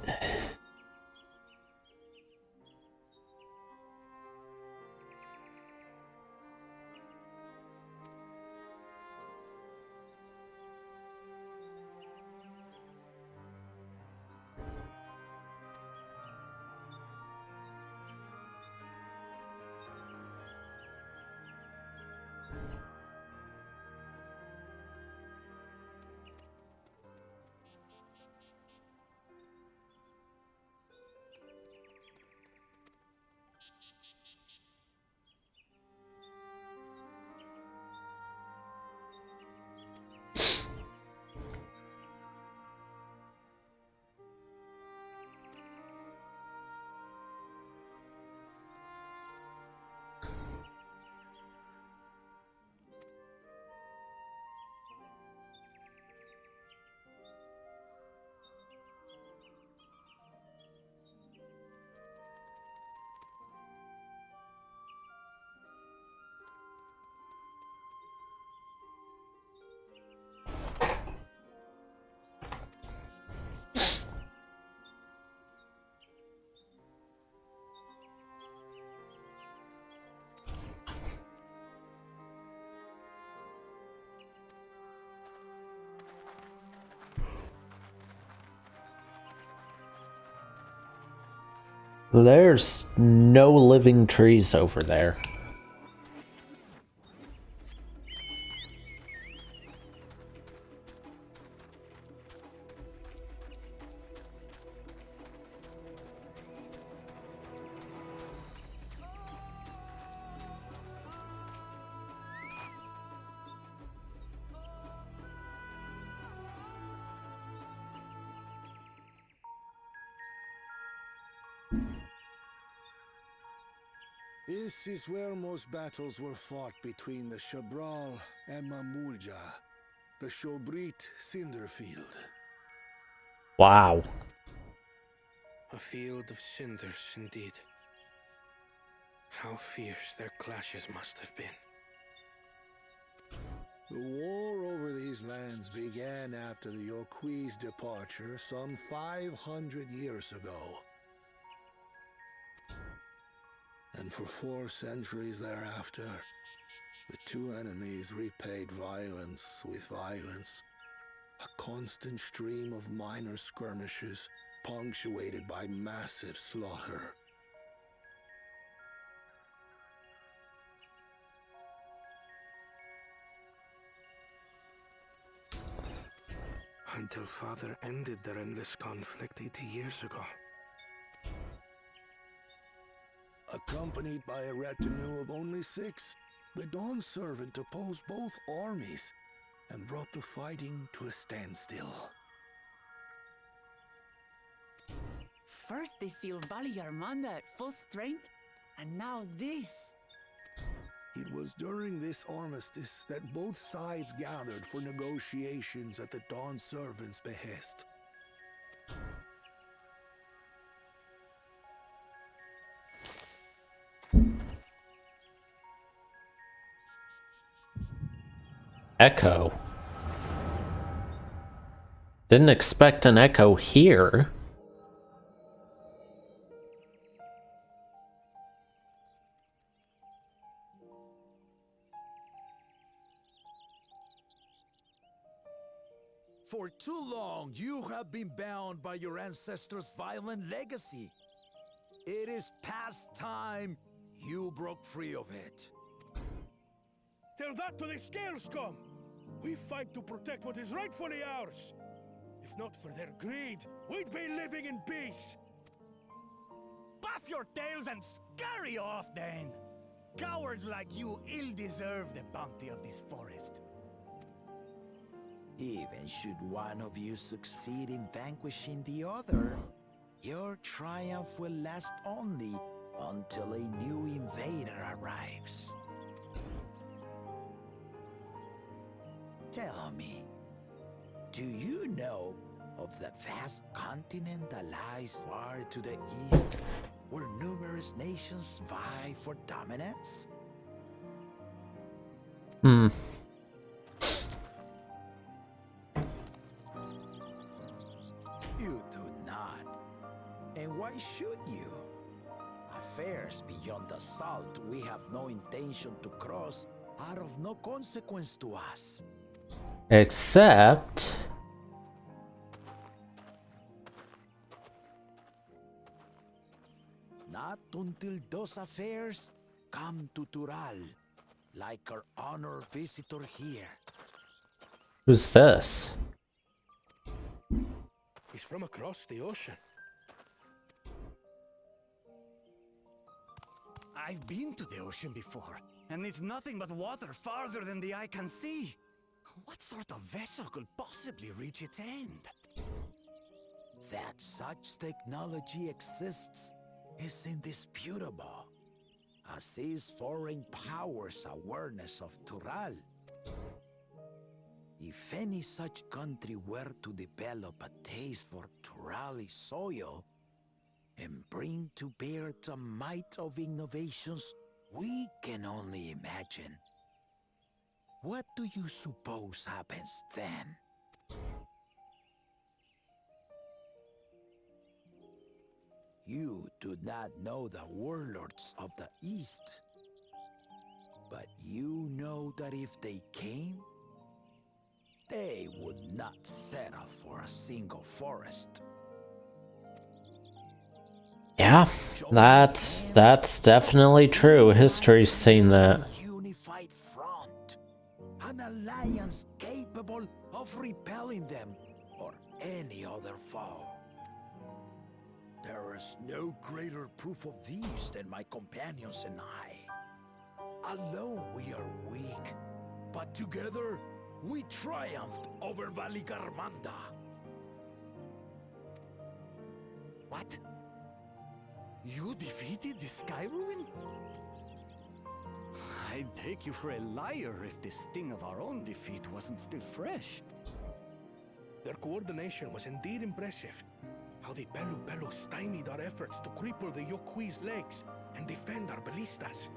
There's no living trees over there. This is where most battles were fought between the Shabral and Mamulja, the Shobrit Cinderfield. Wow. A field of cinders, indeed. How fierce their clashes must have been. The war over these lands began after the Yoqui's departure some 500 years ago. And for 4 centuries thereafter, the two enemies repaid violence with violence. A constant stream of minor skirmishes, punctuated by massive slaughter. Until Father ended their endless conflict 80 years ago. Accompanied by a retinue of only 6, the Dawn Servant opposed both armies and brought the fighting to a standstill. First they sealed Valley Armanda at full strength, and now this. It was during this armistice that both sides gathered for negotiations at the Dawn Servant's behest. Echo. Didn't expect an echo here. For too long, you have been bound by your ancestors' violent legacy. It is past time you broke free of it. Tell that to the Scale Scum! We fight to protect what is rightfully ours! If not for their greed, we'd be living in peace! Buff your tails and scurry off, then! Cowards like you ill-deserve the bounty of this forest. Even should one of you succeed in vanquishing the other, your triumph will last only until a new invader arrives. Tell me, do you know of the vast continent that lies far to the east, where numerous nations vie for dominance? You do not. And why should you? Affairs beyond the salt we have no intention to cross are of no consequence to us. Except... Not until those affairs come to Tural, like our honored visitor here. Who's this? He's from across the ocean. I've been to the ocean before, and it's nothing but water farther than the eye can see. What sort of vessel could possibly reach its end? That such technology exists is indisputable, as is foreign powers' awareness of Tural. If any such country were to develop a taste for Turali soil and bring to bear the might of innovations we can only imagine, what do you suppose happens then? You do not know the warlords of the East, but you know that if they came, they would not settle for a single forest. Yeah, that's definitely true. History's seen that. Unified front, an alliance capable of repelling them or any other foe. There is no greater proof of these than my companions and I. Alone we are weak, but together we triumphed over Valley Garmanda. What? You defeated the Sky Ruin? I'd take you for a liar if the sting of our own defeat wasn't still fresh. Their coordination was indeed impressive. How the Pelu stymied our efforts to cripple the Yokui's legs and defend our ballistas.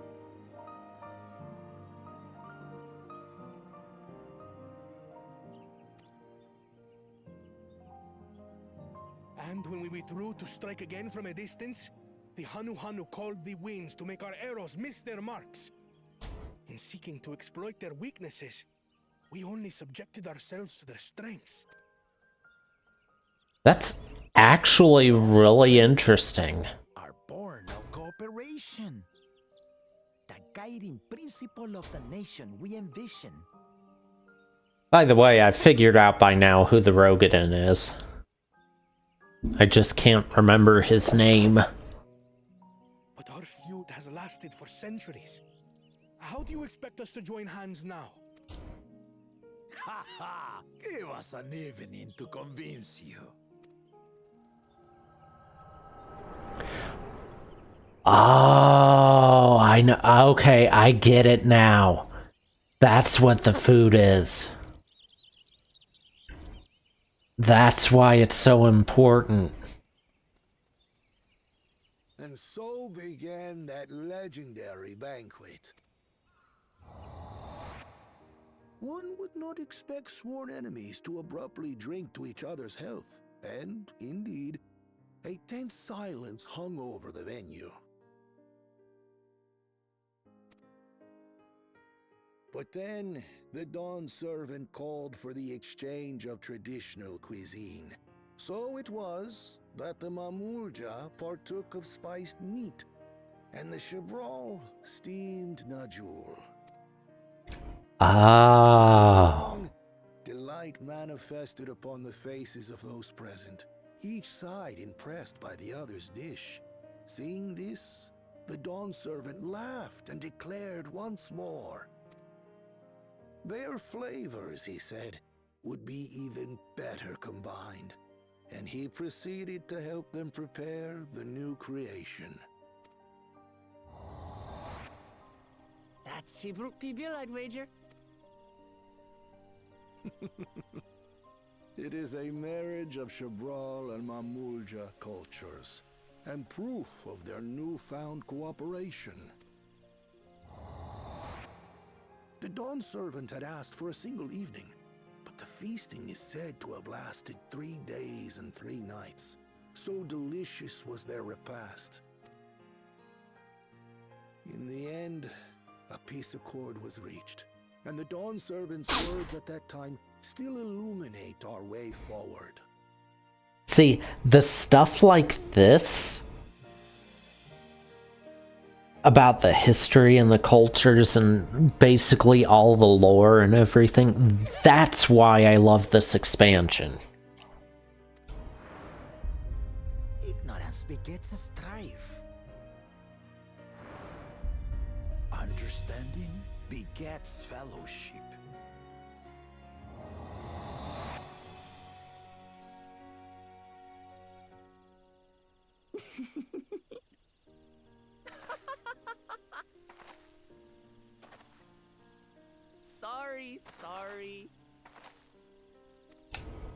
And when we withdrew to strike again from a distance, the Hanu called the winds to make our arrows miss their marks. In seeking to exploit their weaknesses, we only subjected ourselves to their strengths. That's actually really interesting. Are born of cooperation. The guiding principle of the nation we envision. By the way, I figured out by now who the Rogadin is. I just can't remember his name. But our feud has lasted for centuries. How do you expect us to join hands now? Ha ha! Give us an evening to convince you. Oh, I know. Okay, I get it now. That's what the food is. That's why it's so important. And so began that legendary banquet. One would not expect sworn enemies to abruptly drink to each other's health, and, indeed, a tense silence hung over the venue. But then, the Dawn servant called for the exchange of traditional cuisine. So it was that the Mamulja partook of spiced meat, and the Chebral steamed najul. Ah. Delight manifested upon the faces of those present, each side impressed by the other's dish. Seeing this, the Dawn servant laughed and declared once more, their flavors, he said, would be even better combined, and he proceeded to help them prepare the new creation. That's Shibruk Pibil, I'd wager. It is a marriage of Chebral and Mamulja cultures, and proof of their newfound cooperation. The Dawn servant had asked for a single evening, but the feasting is said to have lasted 3 days and 3 nights. So delicious was their repast. In the end, a peace accord was reached, and the Dawn servant's words at that time still illuminate our way forward. See, the stuff like this about the history and the cultures and basically all the lore and everything, that's why I love this expansion. Ignorance begets a strife. Understanding begets fellowship. Sorry.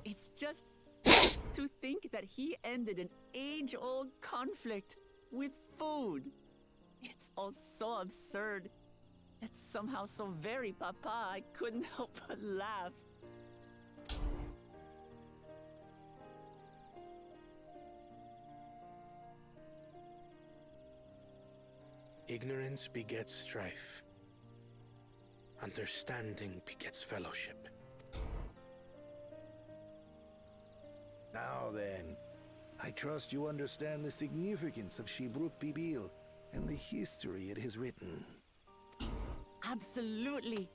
It's just to think that he ended an age-old conflict with food. It's all so absurd. It's somehow so very papa, I couldn't help but laugh. Ignorance begets strife. Understanding begets fellowship. Now then, I trust you understand the significance of Shibruk Pibil and the history it has written. Absolutely.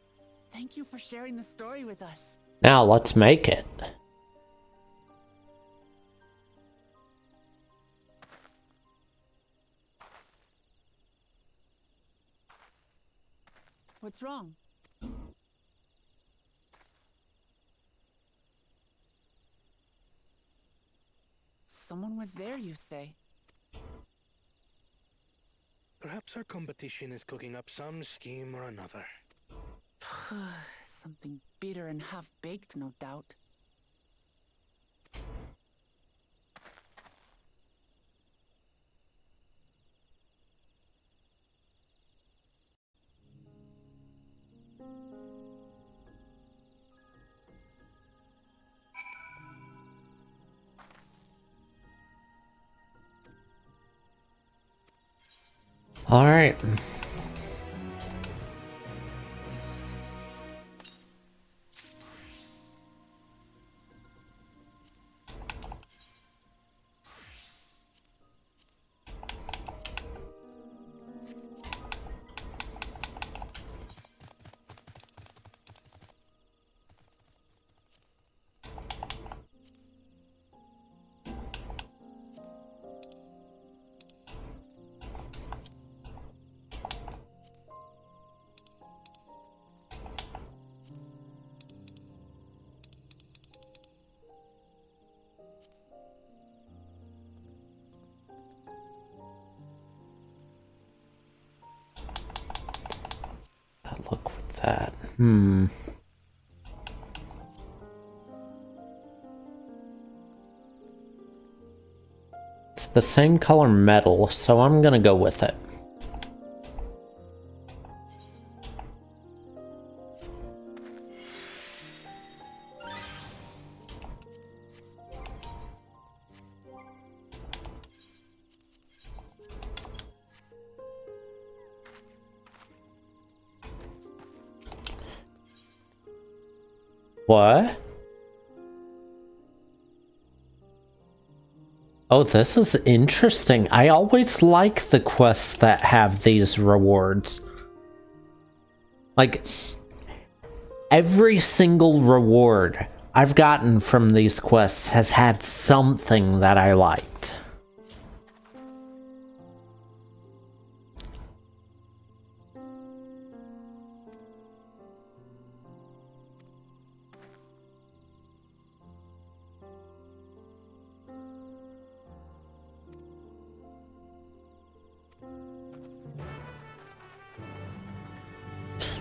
Thank you for sharing the story with us. Now let's make it. What's wrong? Someone was there, you say? Perhaps our competition is cooking up some scheme or another. Something bitter and half-baked, no doubt. All right. Look with that. It's the same color metal, so I'm gonna go with it. What? Oh, this is interesting. I always like the quests that have these rewards. Like, every single reward I've gotten from these quests has had something that I liked.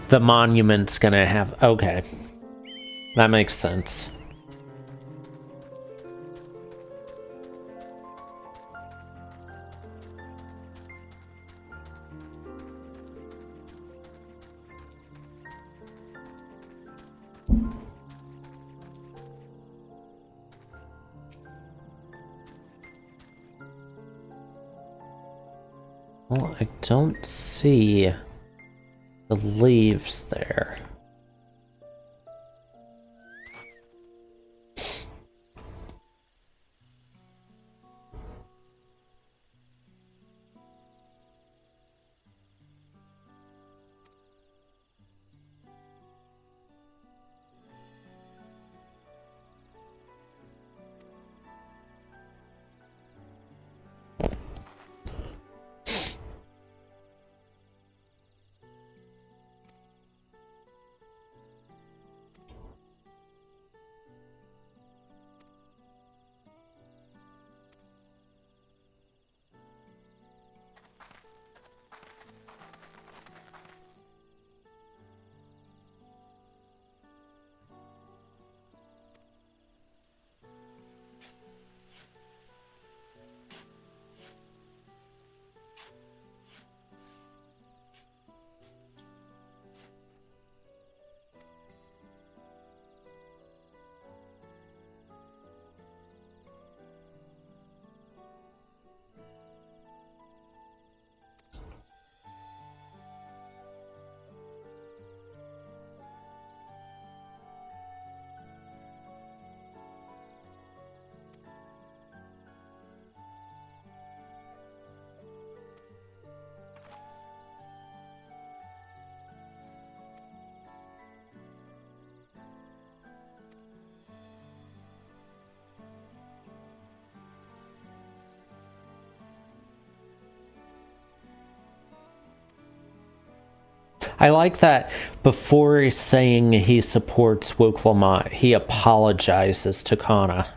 The monument's gonna have... Okay. That makes sense. Well, I don't see the leaves there. I like that before saying he supports Wuklamont, he apologizes to Kana.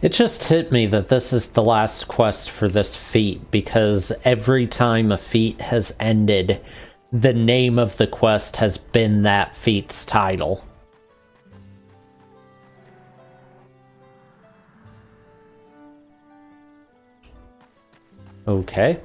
It just hit me that this is the last quest for this feat, because every time a feat has ended, the name of the quest has been that feat's title. Okay.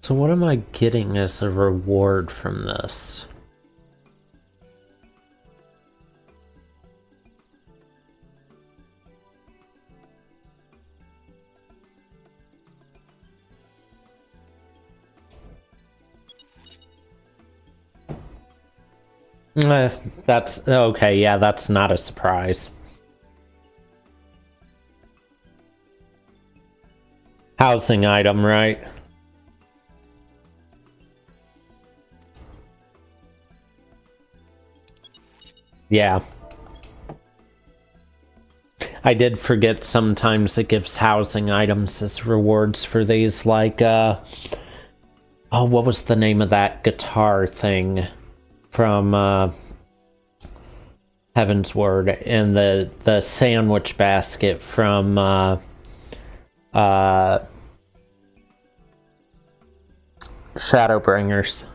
So what am I getting as a reward from this? That's okay, yeah, that's not a surprise. Housing item, right? Yeah. I did forget sometimes it gives housing items as rewards for these, like, oh, what was the name of that guitar thing from, Heaven's Word, and the sandwich basket from, Shadowbringers.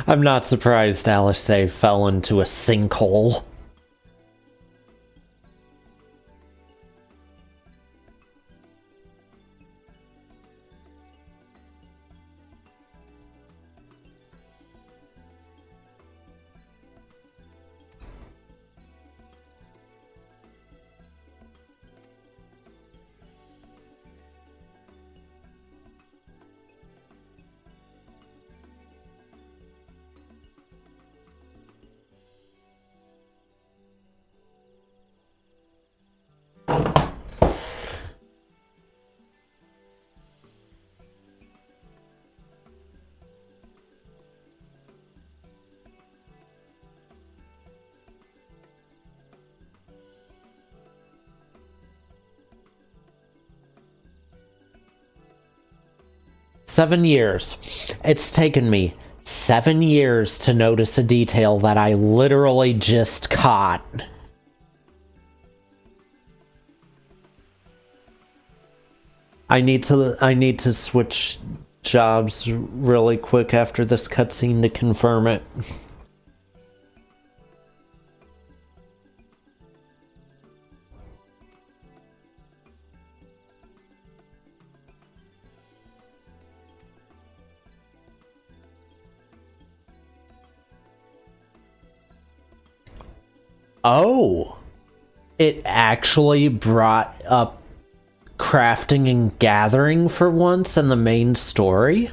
I'm not surprised Alisay fell into a sinkhole. Seven years. It's taken me 7 years to notice a detail that I literally just caught. I need to switch jobs really quick after this cutscene to confirm it. Oh, it actually brought up crafting and gathering for once in the main story?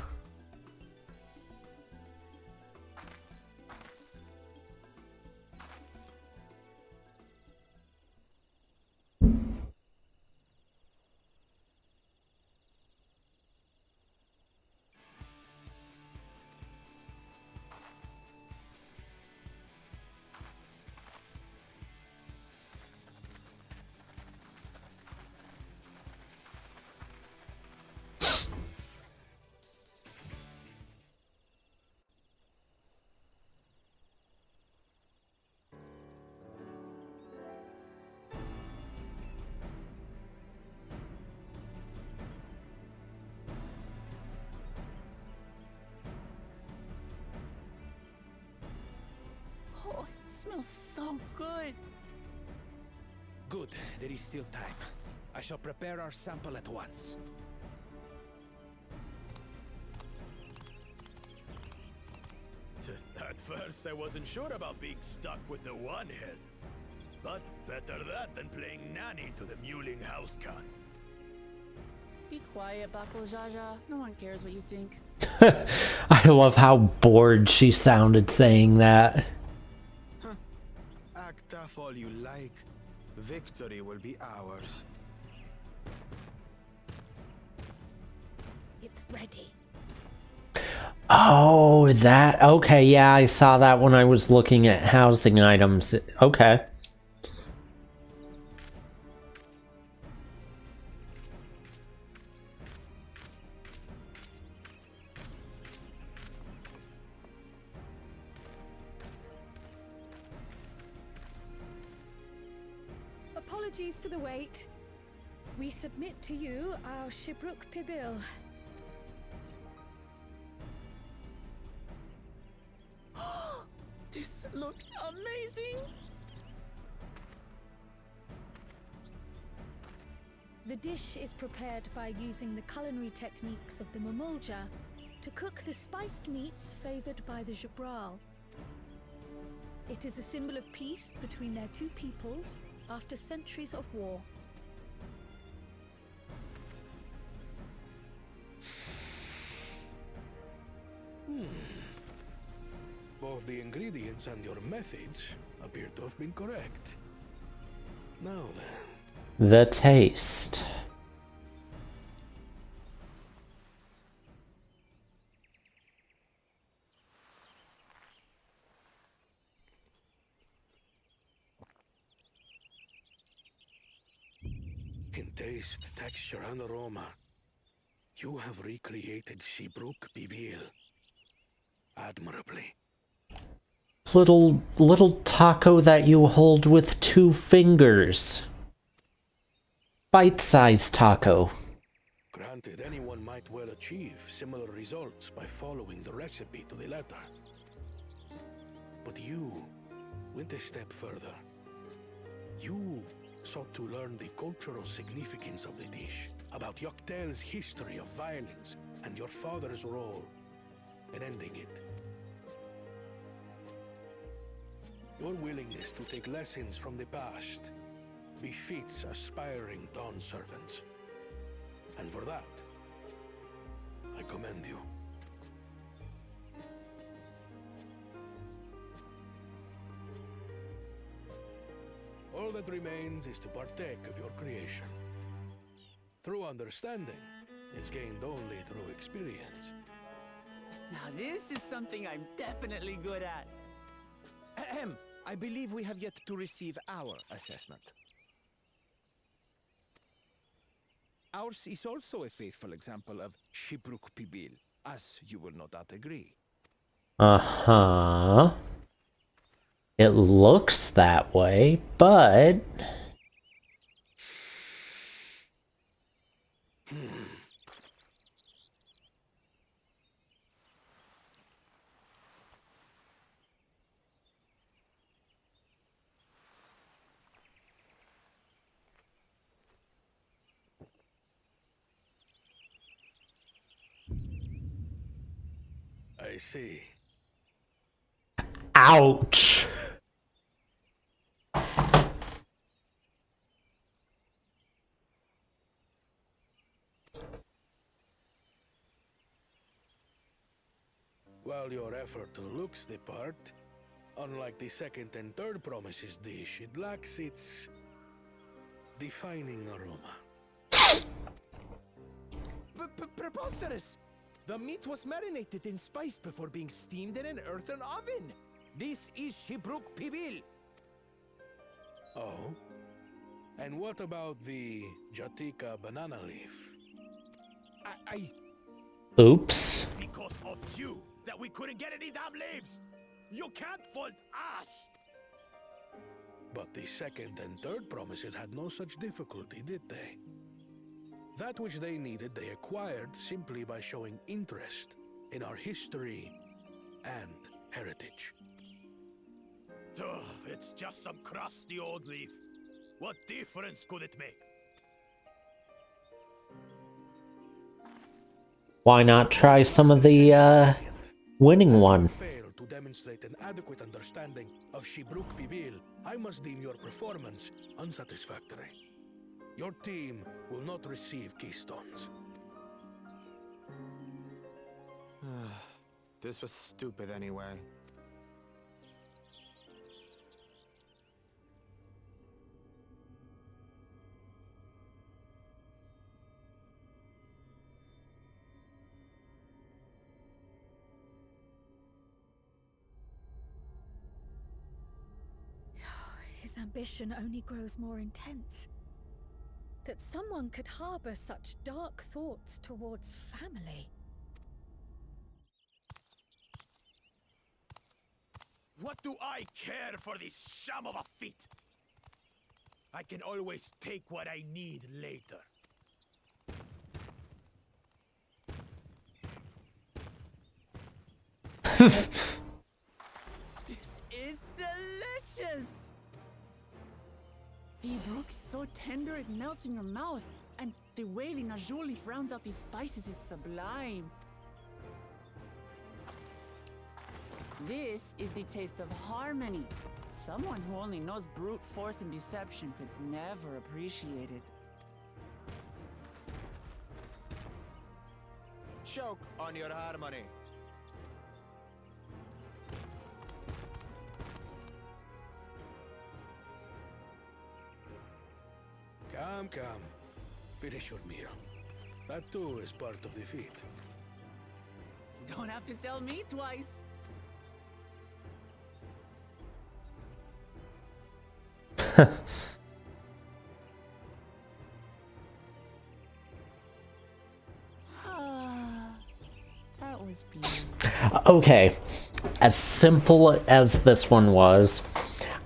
smells so good. Good, there is still time. I shall prepare our sample at once. At first, I wasn't sure about being stuck with the one head. But better that than playing nanny to the mewling house cat. Be quiet, Bakul Jaja. No one cares what you think. I love how bored she sounded saying that. Act tough all you like. Victory will be ours. It's ready. Oh, that... Okay, yeah, I saw that when I was looking at housing items. Okay. Apologies for the wait. We submit to you our Shibruk Pibil. This looks amazing. The dish is prepared by using the culinary techniques of the Mamulja to cook the spiced meats favored by the Jabral. It is a symbol of peace between their two peoples after centuries of war. Both the ingredients and your methods appear to have been correct. Now then. The taste. In taste, texture, and aroma, you have recreated Shibruk Bibil admirably. Little taco that you hold with 2 fingers. Bite-sized taco. Granted, anyone might well achieve similar results by following the recipe to the letter. But you went a step further. You sought to learn the cultural significance of the dish, about Yoktel's history of violence and your father's role in ending it. Your willingness to take lessons from the past befits aspiring Dawn servants. And for that, I commend you. All that remains is to partake of your creation. True understanding is gained only through experience. Now this is something I'm definitely good at. Ahem. I believe we have yet to receive our assessment. Ours is also a faithful example of Shibruk Pibil, as you will no doubt agree. Uh-huh. It looks that way, but... I see. Ouch! While your effort looks the part, unlike the second and third promises dish, it lacks its defining aroma. Preposterous! The meat was marinated and spiced before being steamed in an earthen oven. This is Shibruk Pibil. Oh? And what about the Jatika banana leaf? Oops. Because of you that we couldn't get any damn leaves. You can't fault us. But the second and third promises had no such difficulty, did they? That which they needed, they acquired simply by showing interest in our history and heritage. Ugh, it's just some crusty old leaf. What difference could it make? Why not try some of the winning one? Fail to demonstrate an adequate understanding of Shibruk Bibil, I must deem your performance unsatisfactory. Your team will not receive keystones. This was stupid anyway. His ambition only grows more intense. That someone could harbor such dark thoughts towards family. What do I care for this sham of a feat? I can always take what I need later. This is delicious! The brook is so tender it melts in your mouth, and the way the najou leaf rounds out these spices is sublime. This is the taste of harmony. Someone who only knows brute force and deception could never appreciate it. Choke on your harmony. Come. Finish your meal. That too is part of the feat. Don't have to tell me twice. That was beautiful. Okay, as simple as this one was,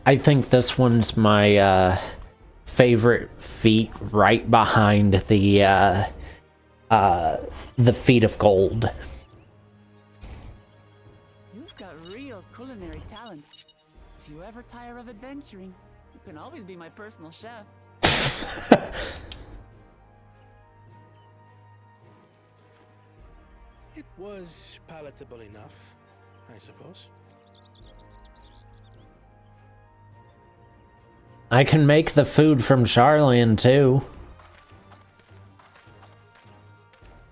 I think this one's my favorite feat, right behind the feat of gold. You've got real culinary talent. If you ever tire of adventuring, you can always be my personal chef. It was palatable enough, I suppose. I can make the food from Charlian too.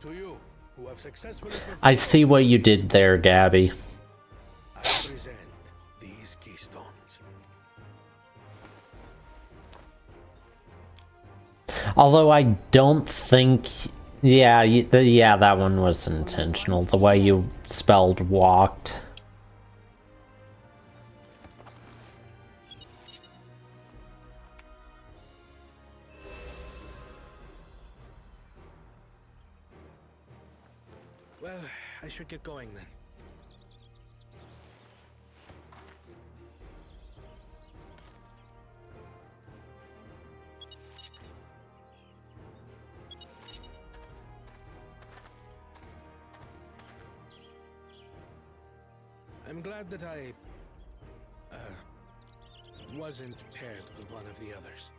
To you, who have successfully I see what you did there, Gabby. I present these keystones. Although I don't think... Yeah, yeah, that one was intentional. The way you spelled walked. Well, I should get going then. I'm glad that I wasn't paired with one of the others.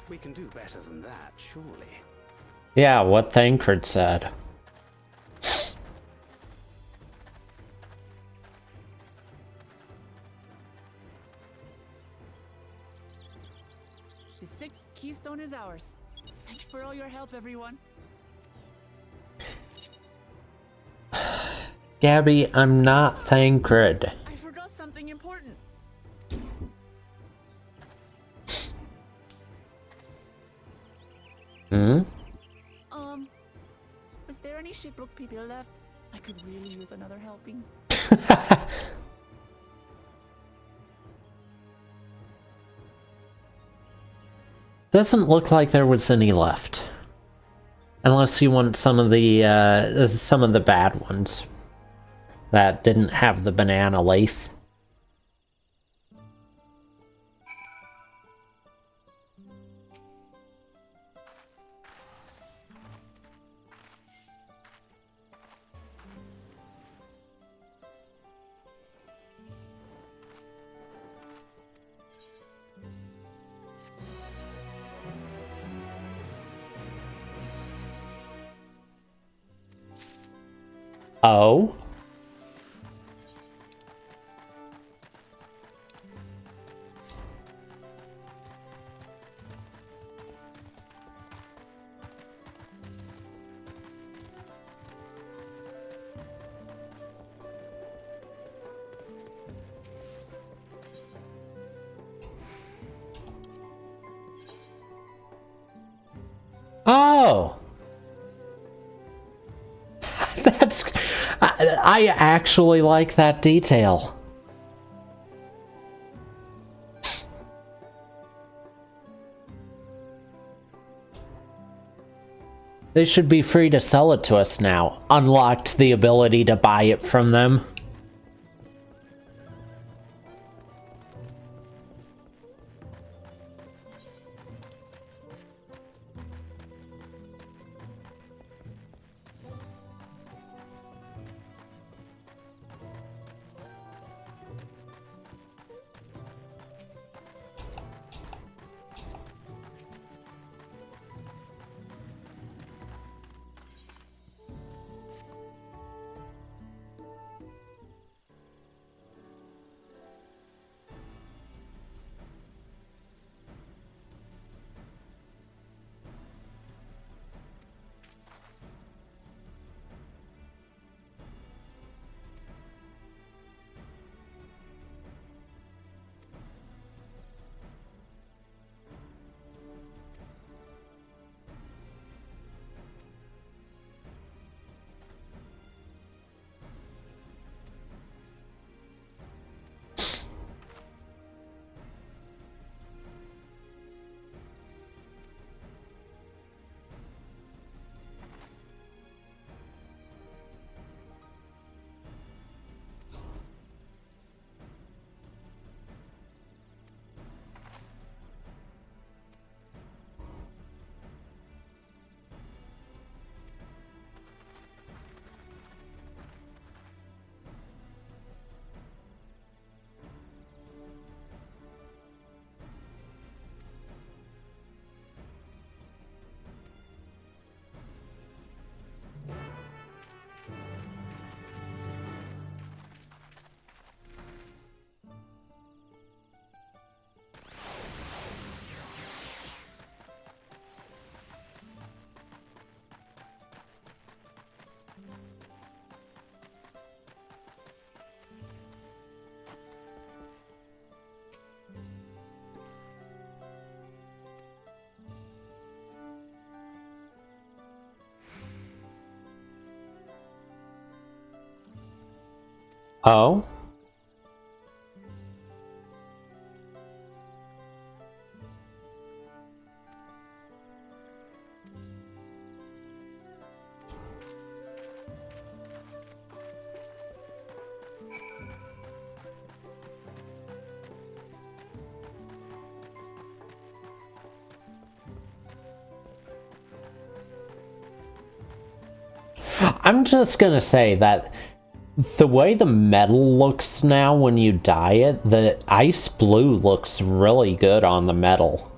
We can do better than that, surely. Yeah, what Thancred said. The 6th keystone is ours. Thanks for all your help, everyone. Gabby, I'm not Thancred. I forgot something important. Hmm? Was there any Shibruk people left? I could really use another helping. Doesn't look like there was any left. Unless you want some of the bad ones that didn't have the banana leaf. Oh? Oh! That's... I actually like that detail. They should be free to sell it to us now. Unlocked the ability to buy it from them. Oh? I'm just gonna say that the way the metal looks now when you dye it, the ice blue looks really good on the metal.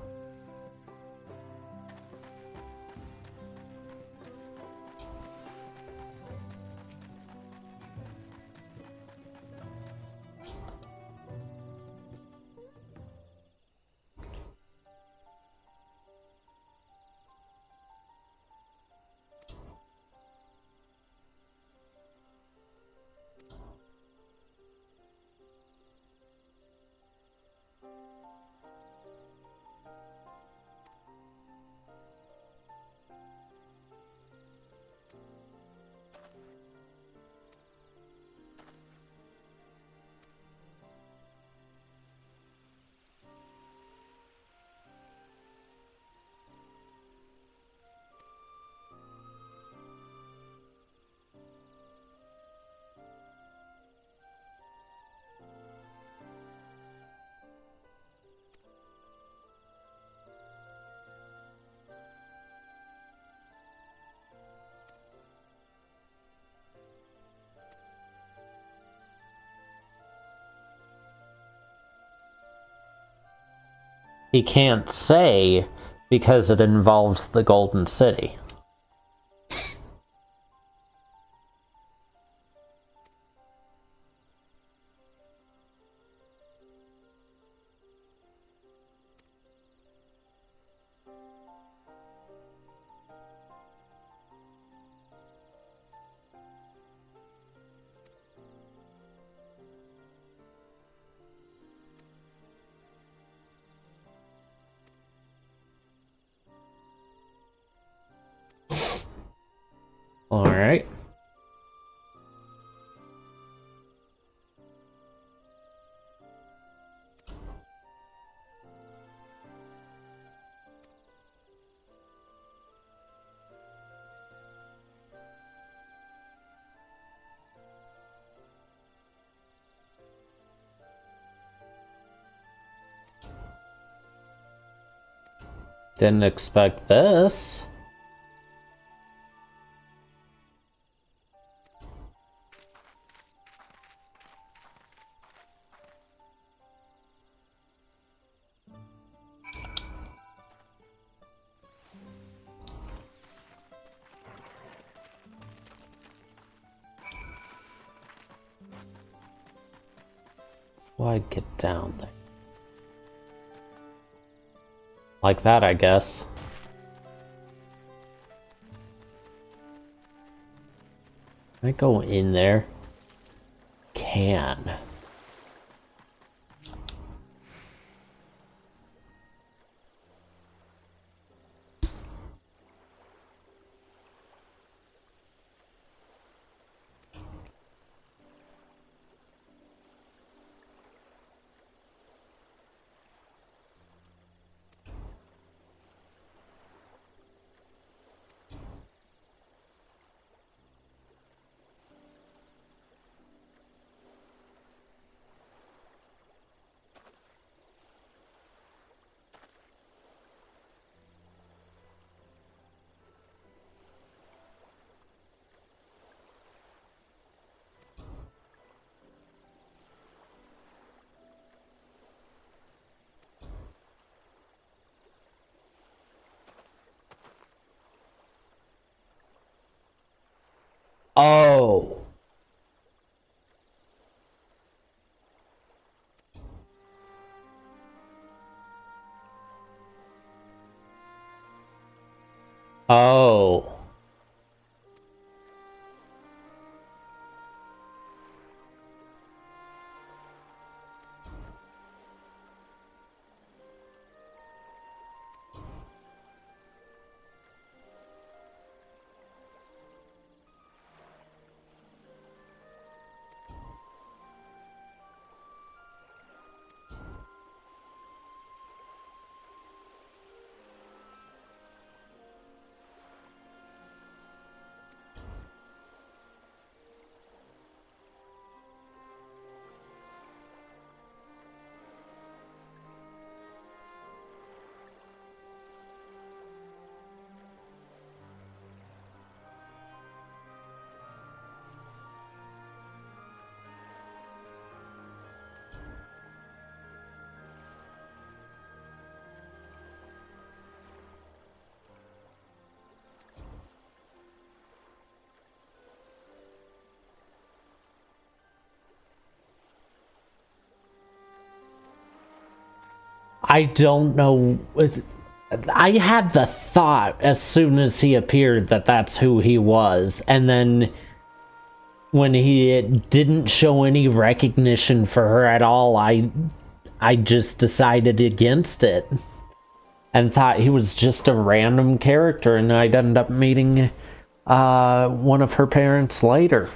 He can't say because it involves the Golden City. Alright. Didn't expect this. Why get down there? Like that, I guess. Can I go in there? Can. Oh. Oh. I don't know. I had the thought as soon as he appeared that that's who he was, and then when he didn't show any recognition for her at all, I just decided against it and thought he was just a random character, and I'd end up meeting one of her parents later.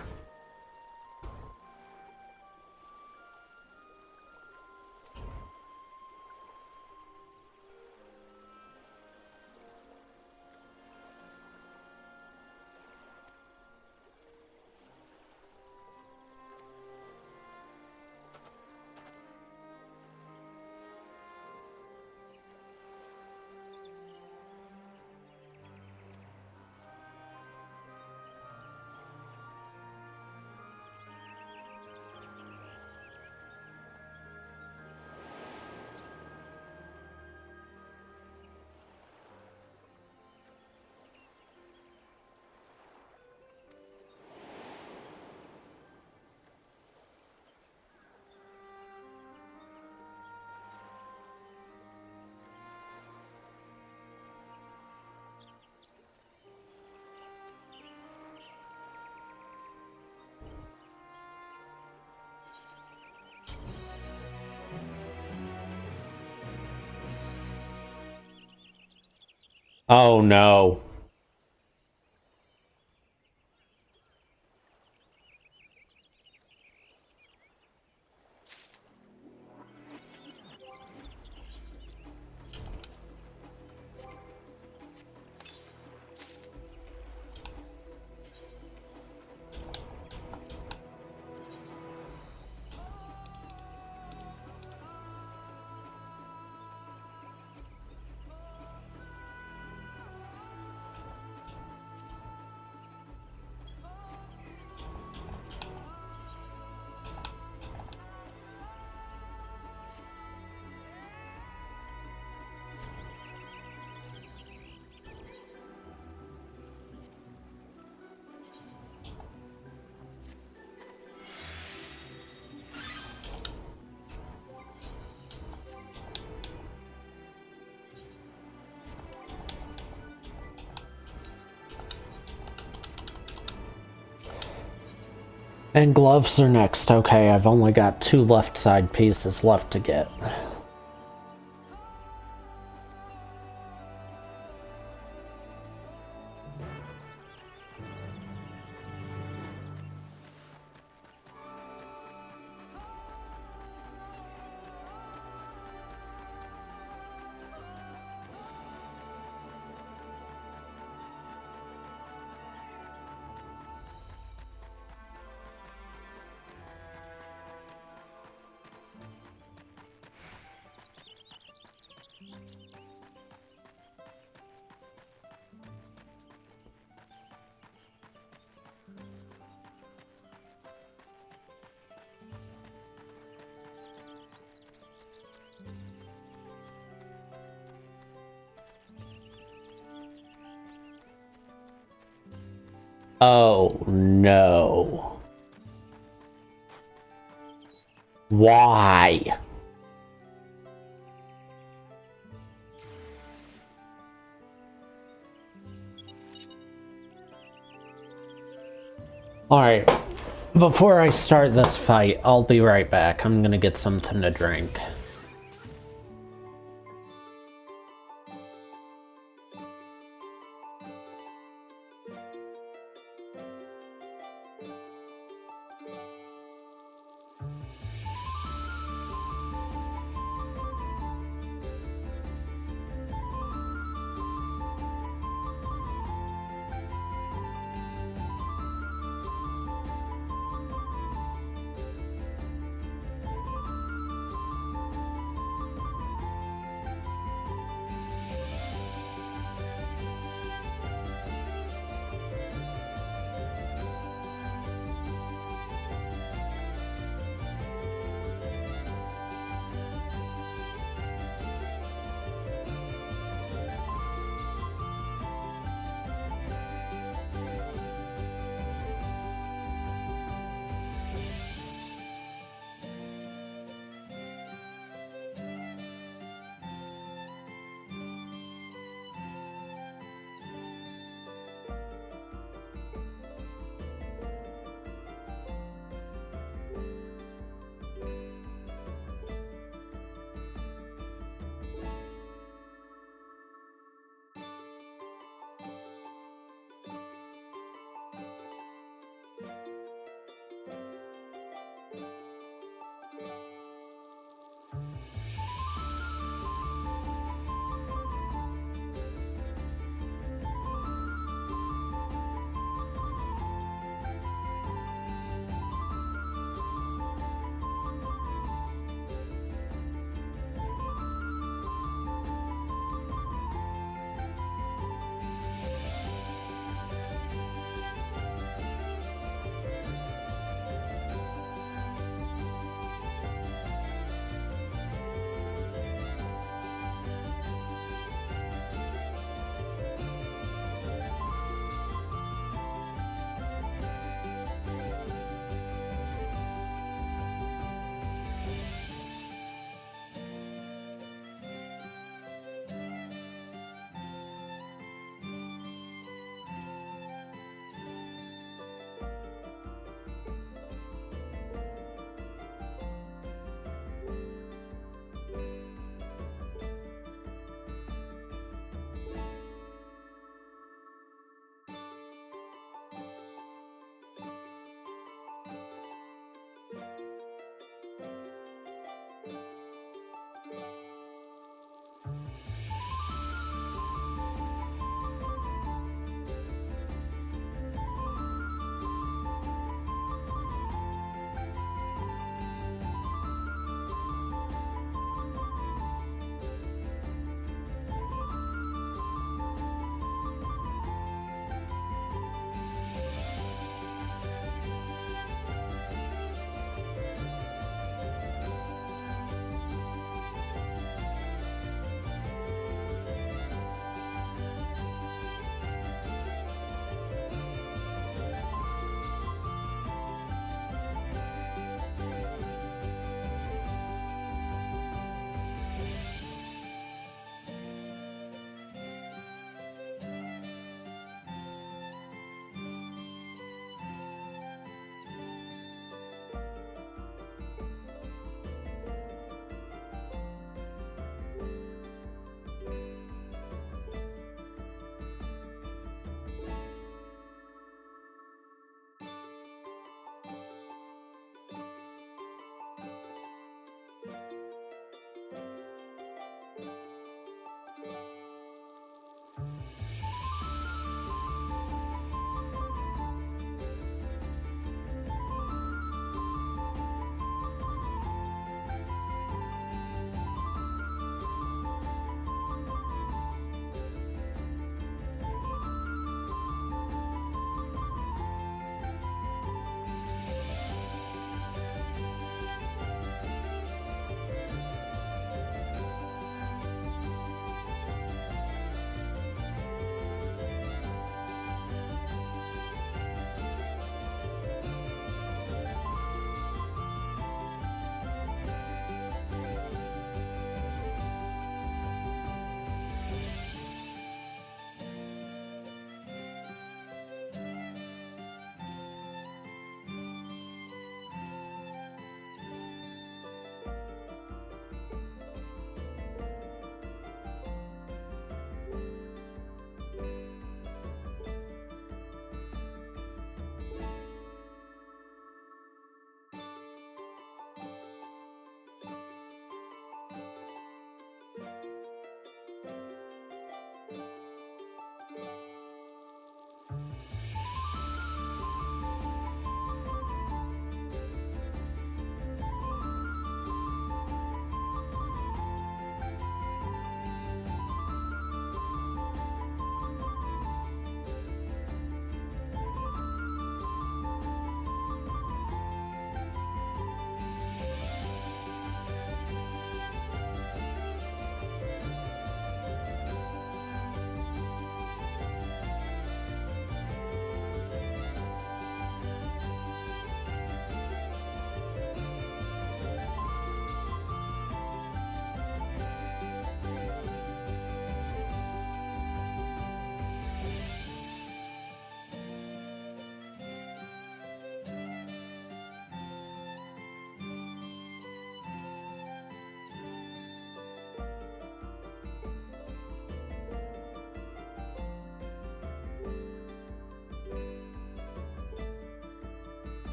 Oh no. And gloves are next. Okay, I've only got 2 left side pieces left to get. Oh no. Why? Alright, before I start this fight, I'll be right back. I'm gonna get something to drink.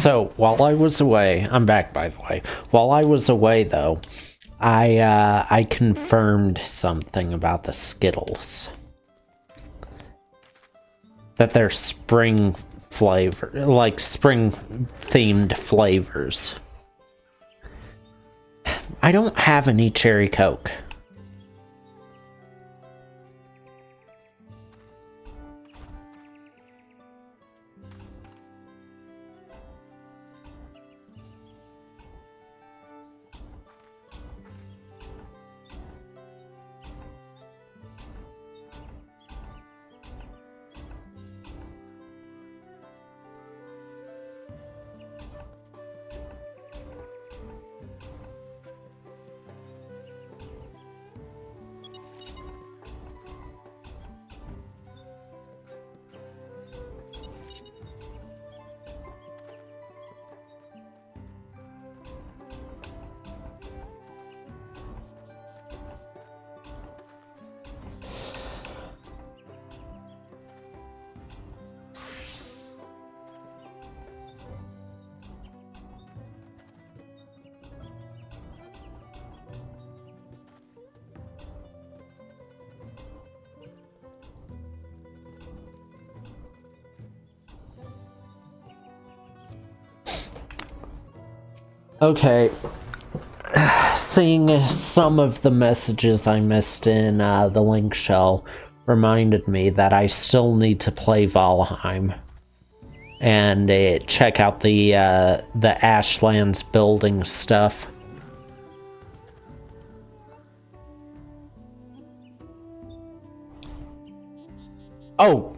So, while I was away, I'm back by the way. While I was away though, I confirmed something about the Skittles. That they're spring flavor, like spring themed flavors. I don't have any cherry Coke. Okay. Seeing some of the messages I missed in the link shell reminded me that I still need to play Valheim and check out the Ashlands building stuff. Oh!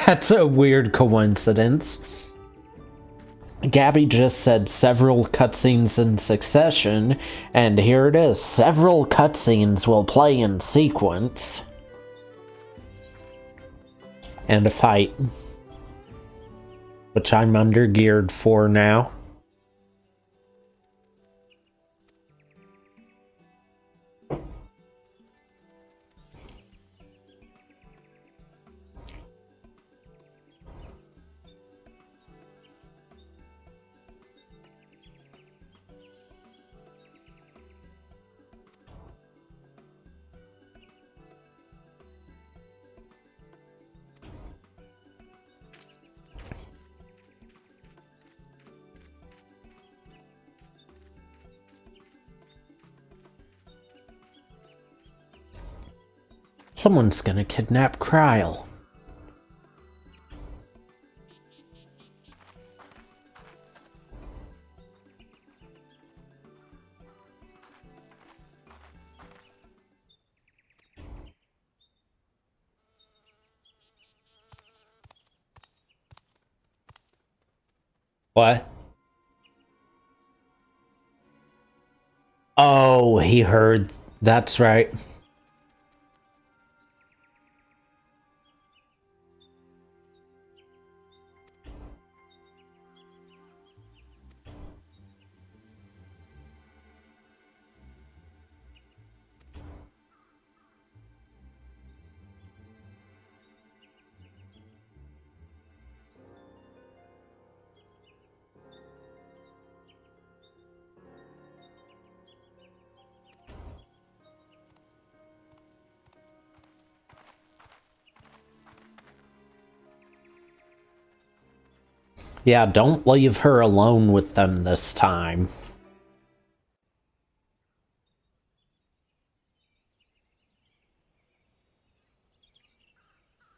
That's a weird coincidence. Gabby just said several cutscenes in succession, and here it is. Several cutscenes will play in sequence. And a fight. Which I'm under-geared for now. Someone's gonna kidnap Kryl. What? Oh, he heard. That's right. Yeah, don't leave her alone with them this time.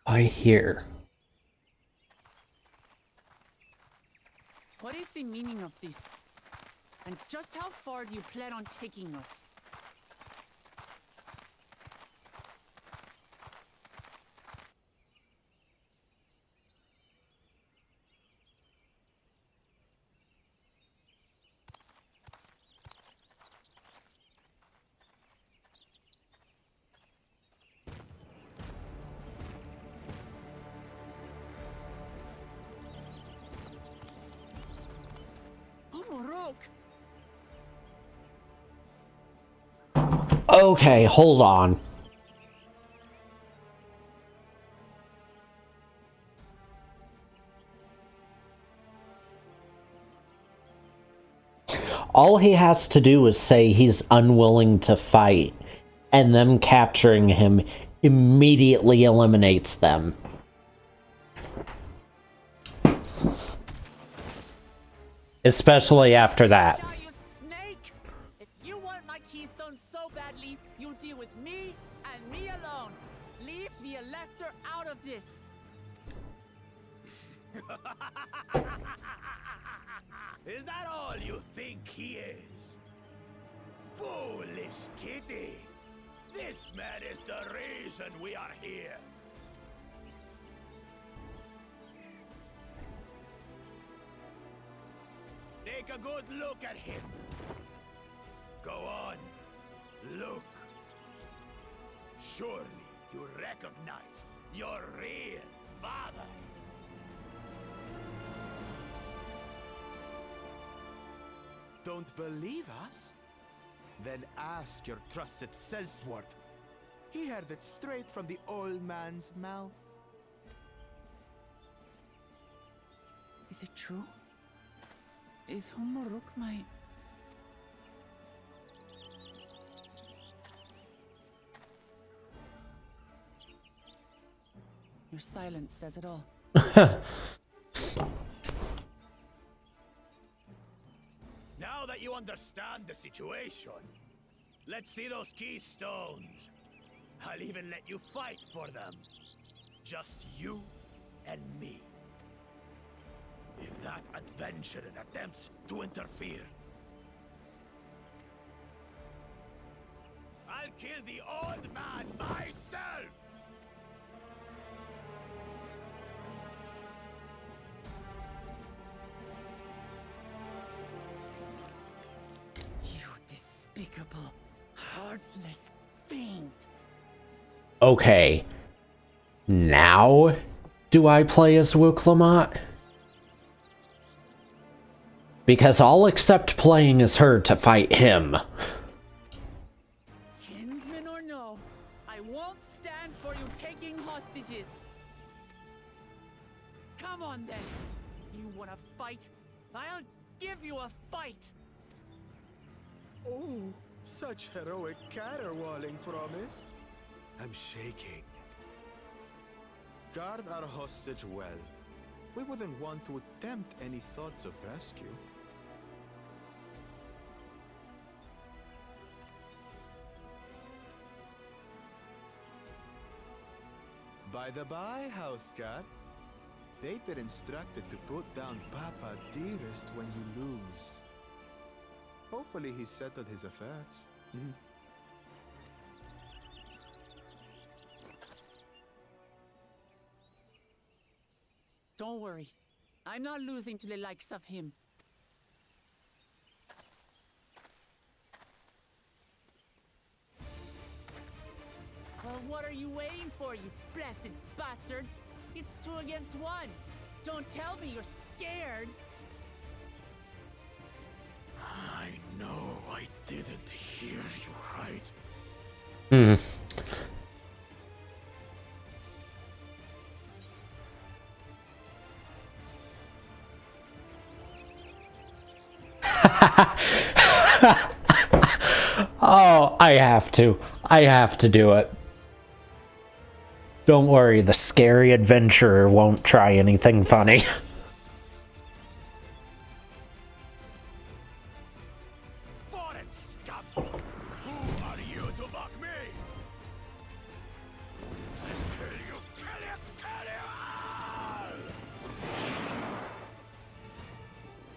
I hear. What is the meaning of this? And just how far do you plan on taking us? Okay, hold on. All he has to do is say he's unwilling to fight, and them capturing him immediately eliminates them. Especially after that. You snake! If you want my keystone so badly, you'll deal with me and me alone. Leave the Elector out of this. Is that all you think he is? Foolish kitty! This man is the reason we are here. Take a good look at him. Go on, look. Surely you recognize your real father. Don't believe us? Then ask your trusted Sellsworth. He heard it straight from the old man's mouth. Is it true? Is Humoruk my... Your silence says it all. Now that you understand the situation, let's see those keystones. I'll even let you fight for them. Just you and me. If that adventurer attempts to interfere, I'll kill the old man myself! You despicable, heartless fiend. Okay. Now, do I play as Wuklamot? Because I'll accept playing as her to fight him. Kinsman or no, I won't stand for you taking hostages. Come on then. You want to fight? I'll give you a fight. Oh, such heroic caterwauling promise. I'm shaking. Guard our hostage well. We wouldn't want to attempt any thoughts of rescue. By the by, house cat, they've been instructed to put down Papa Dearest when you lose. Hopefully he settled his affairs. Don't worry. I'm not losing to the likes of him. Well, what are you waiting for, you blessed bastards? It's 2 against 1. Don't tell me you're scared. I know I didn't hear you right. Oh, I have to. I have to do it. Don't worry, the scary adventurer won't try anything funny. Foreign scum! Who are you to mock me? I'll kill you, kill you, kill you all!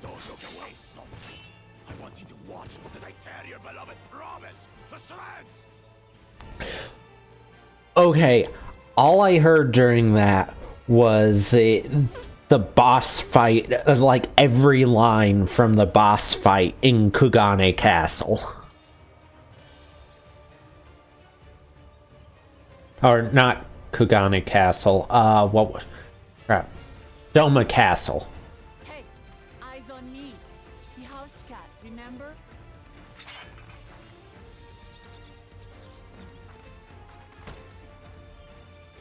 Don't look away, Salt. I want you to watch as I tear your beloved promise to shreds! Okay, all I heard during that was the boss fight, like every line from the boss fight in Kugane Castle. Or not Kugane Castle, what was... Crap. Doma Castle. Hey, eyes on me. The house cat, remember?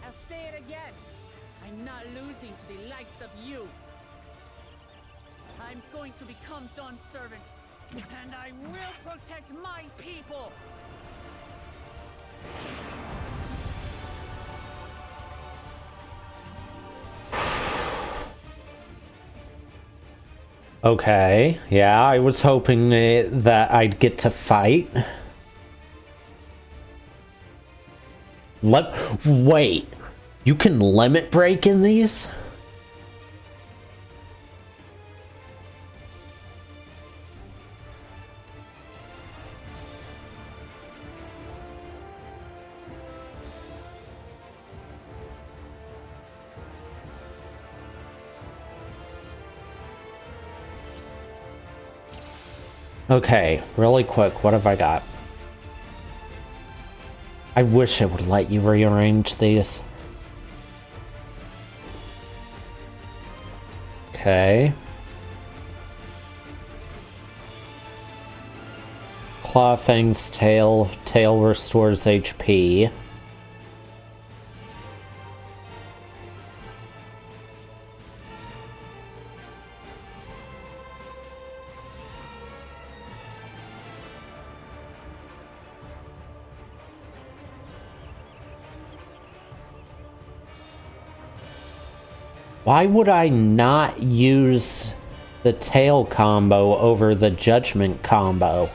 I'll say it again. I'm not losing to the likes of you. I'm going to become Dawn's servant, And I will protect my people! Okay, yeah, I was hoping that I'd get to fight. Wait, you can limit break in these? Okay, really quick, what have I got? I wish it would let you rearrange these. Okay. Claw Fang's tail. Tail restores HP. Why would I not use the tail combo over the judgment combo?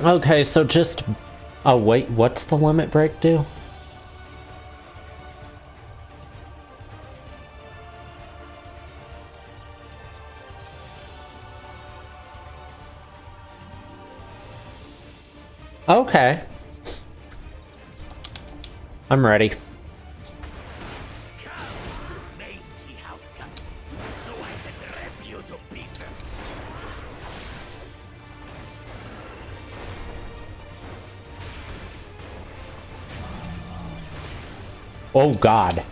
Okay, so just... Oh wait, what's the limit break do? Okay. I'm ready. Oh God.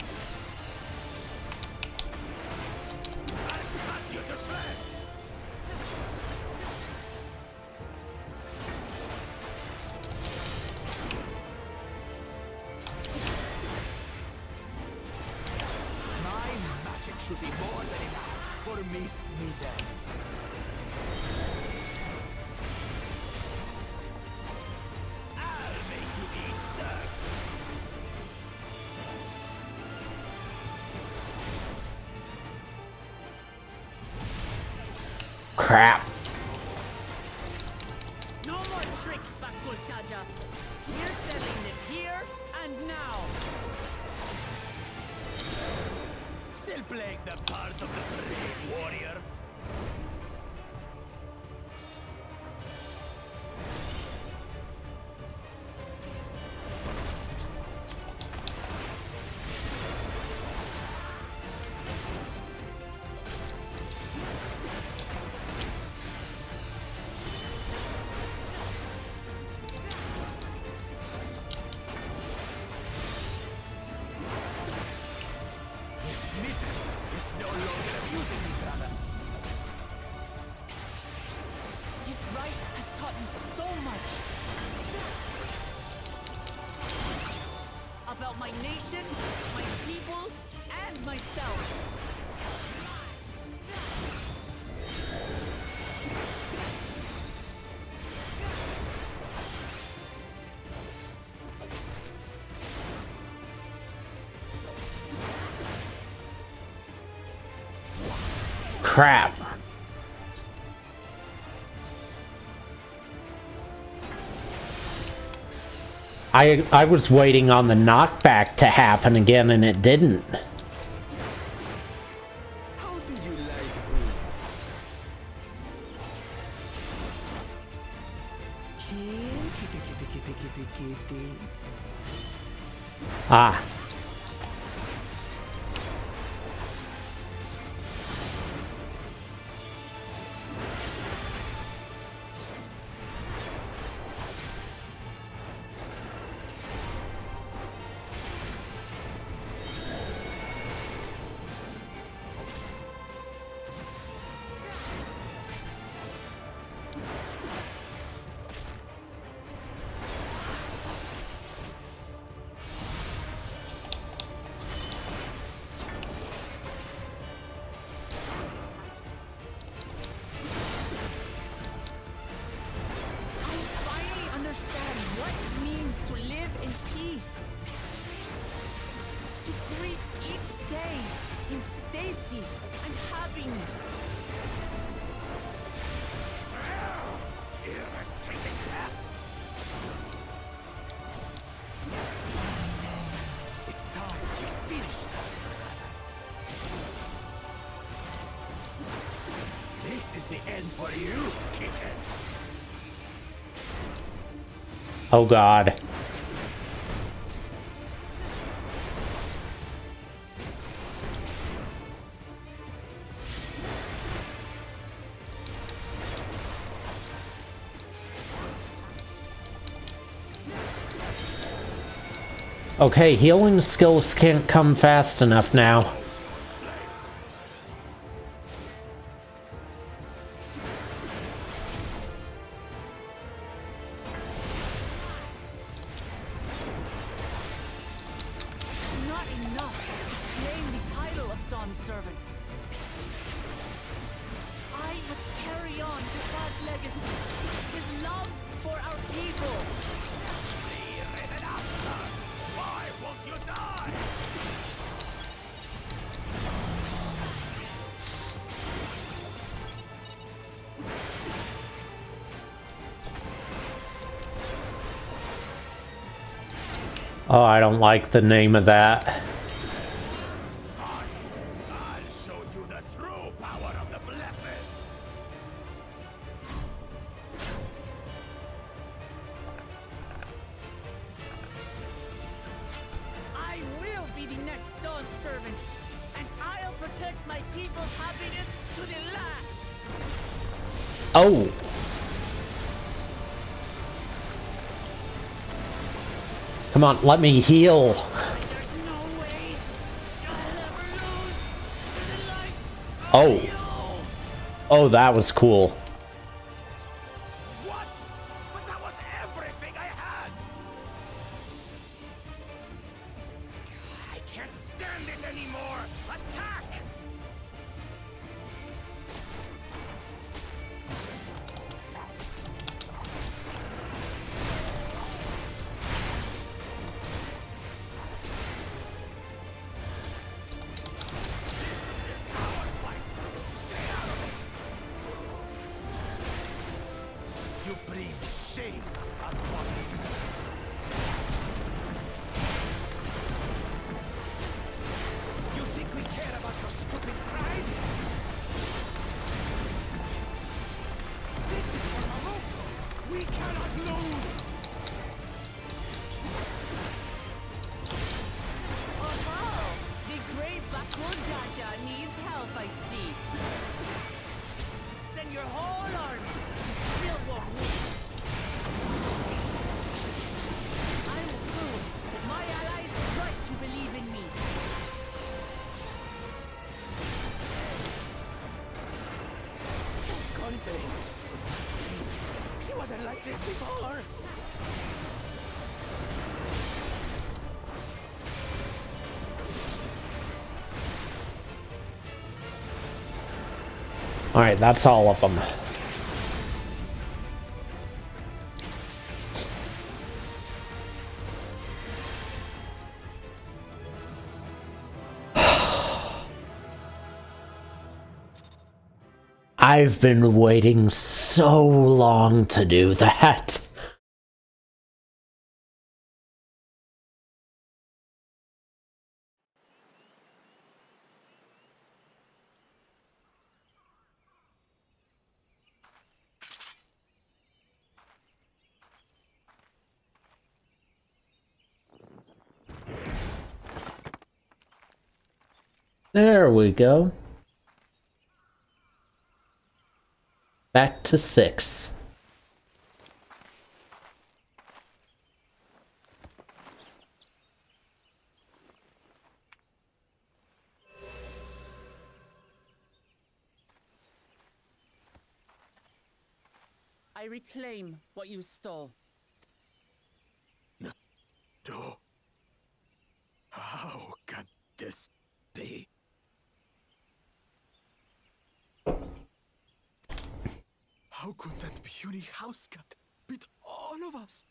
Should be more than enough for Miss Middens. I'll make you eat dirt. Crap. No more tricks, Bakulchaja. We're settling this here and now. Still playing the part of the brave warrior. About my nation, my people, and myself. Crap. I was waiting on the knockback to happen again and it didn't. How do you like this? Kitty. Ah. for you, kitten. Oh god. Okay, healing skills can't come fast enough now. Not enough to claim the title of Dawn's servant. I must carry on God's legacy, his love for our people. Why won't you die? Oh, I don't like the name of that. I'll show you the true power of the blessed. I will be the next Dawn servant, and I'll protect my people's happiness to the last. Oh. Come on, let me heal. There's no way I'll ever lose to the light of Oh. you. Oh, that was cool. What? But that was everything I had. I can't stand it anymore. Attack! You bring shame upon us. You think we care about your stupid pride? This is for Morocco. We cannot lose. Oh, the great Bakul Jaja needs help, I see. Send your whole army. Still won't win. I will prove that my allies are right to believe in me. She's confidence. She wasn't like this before. Alright, that's all of them. I've been waiting so long to do that. There we go. Back to 6. I reclaim what you stole. No. How can this be? How could that puny house cat beat all of us?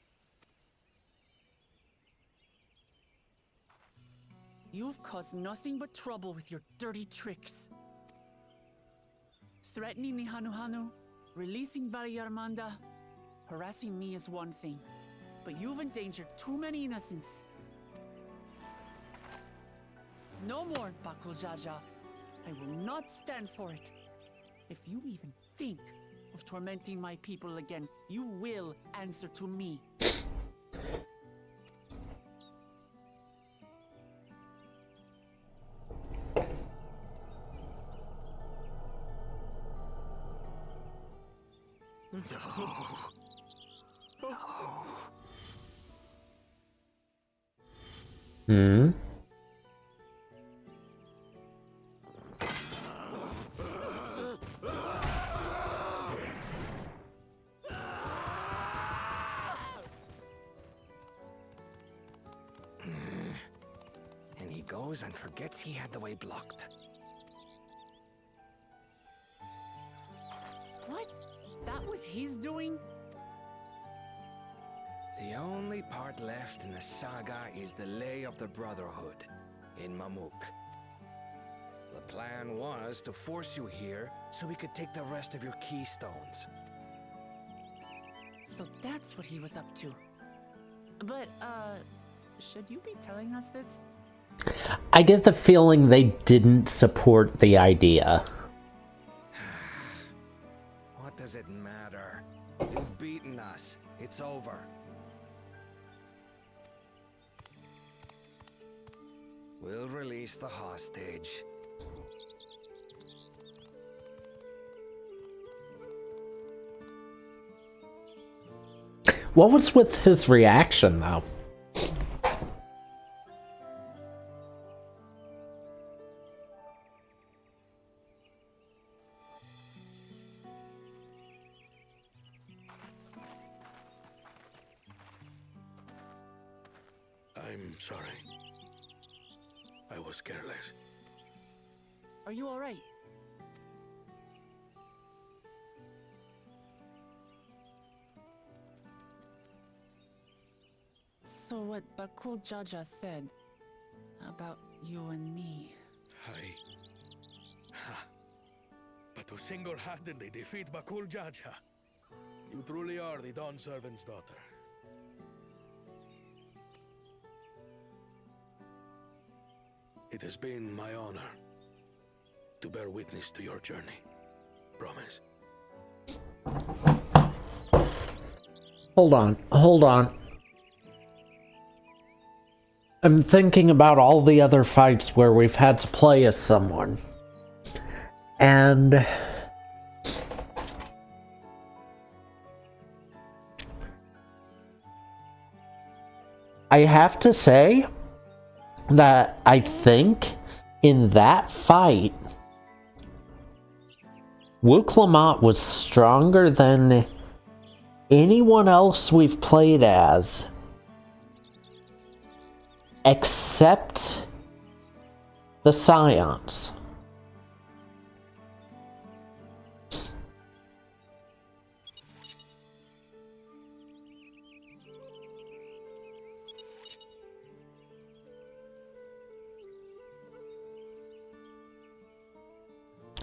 You've caused nothing but trouble with your dirty tricks. Threatening the Hanuhanu, releasing Valyarmanda, harassing me is one thing, but you've endangered too many innocents. No more, Bakul Jaja. I will not stand for it. If you even think of tormenting my people again, you will answer to me. Hmm? And he goes and forgets he had the way blocked. What? That was his doing? The only part left in the saga is the Lay of the Brotherhood in Mamuk. The plan was to force you here so we could take the rest of your keystones. So that's what he was up to. But, should you be telling us this? I get the feeling they didn't support the idea. What does it matter? You've beaten us. It's over. We'll release the hostage. What was with his reaction, though? I'm sorry. I was careless. Are you alright? So what Bakul Jaja said about you and me. But to single-handedly defeat Bakul Jaja, you truly are the Dawn Servant's daughter. It has been my honor to bear witness to your journey. Promise. Hold on. I'm thinking about all the other fights where we've had to play as someone. And I have to say that I think in that fight, Wuklamat was stronger than anyone else we've played as, except the Scions.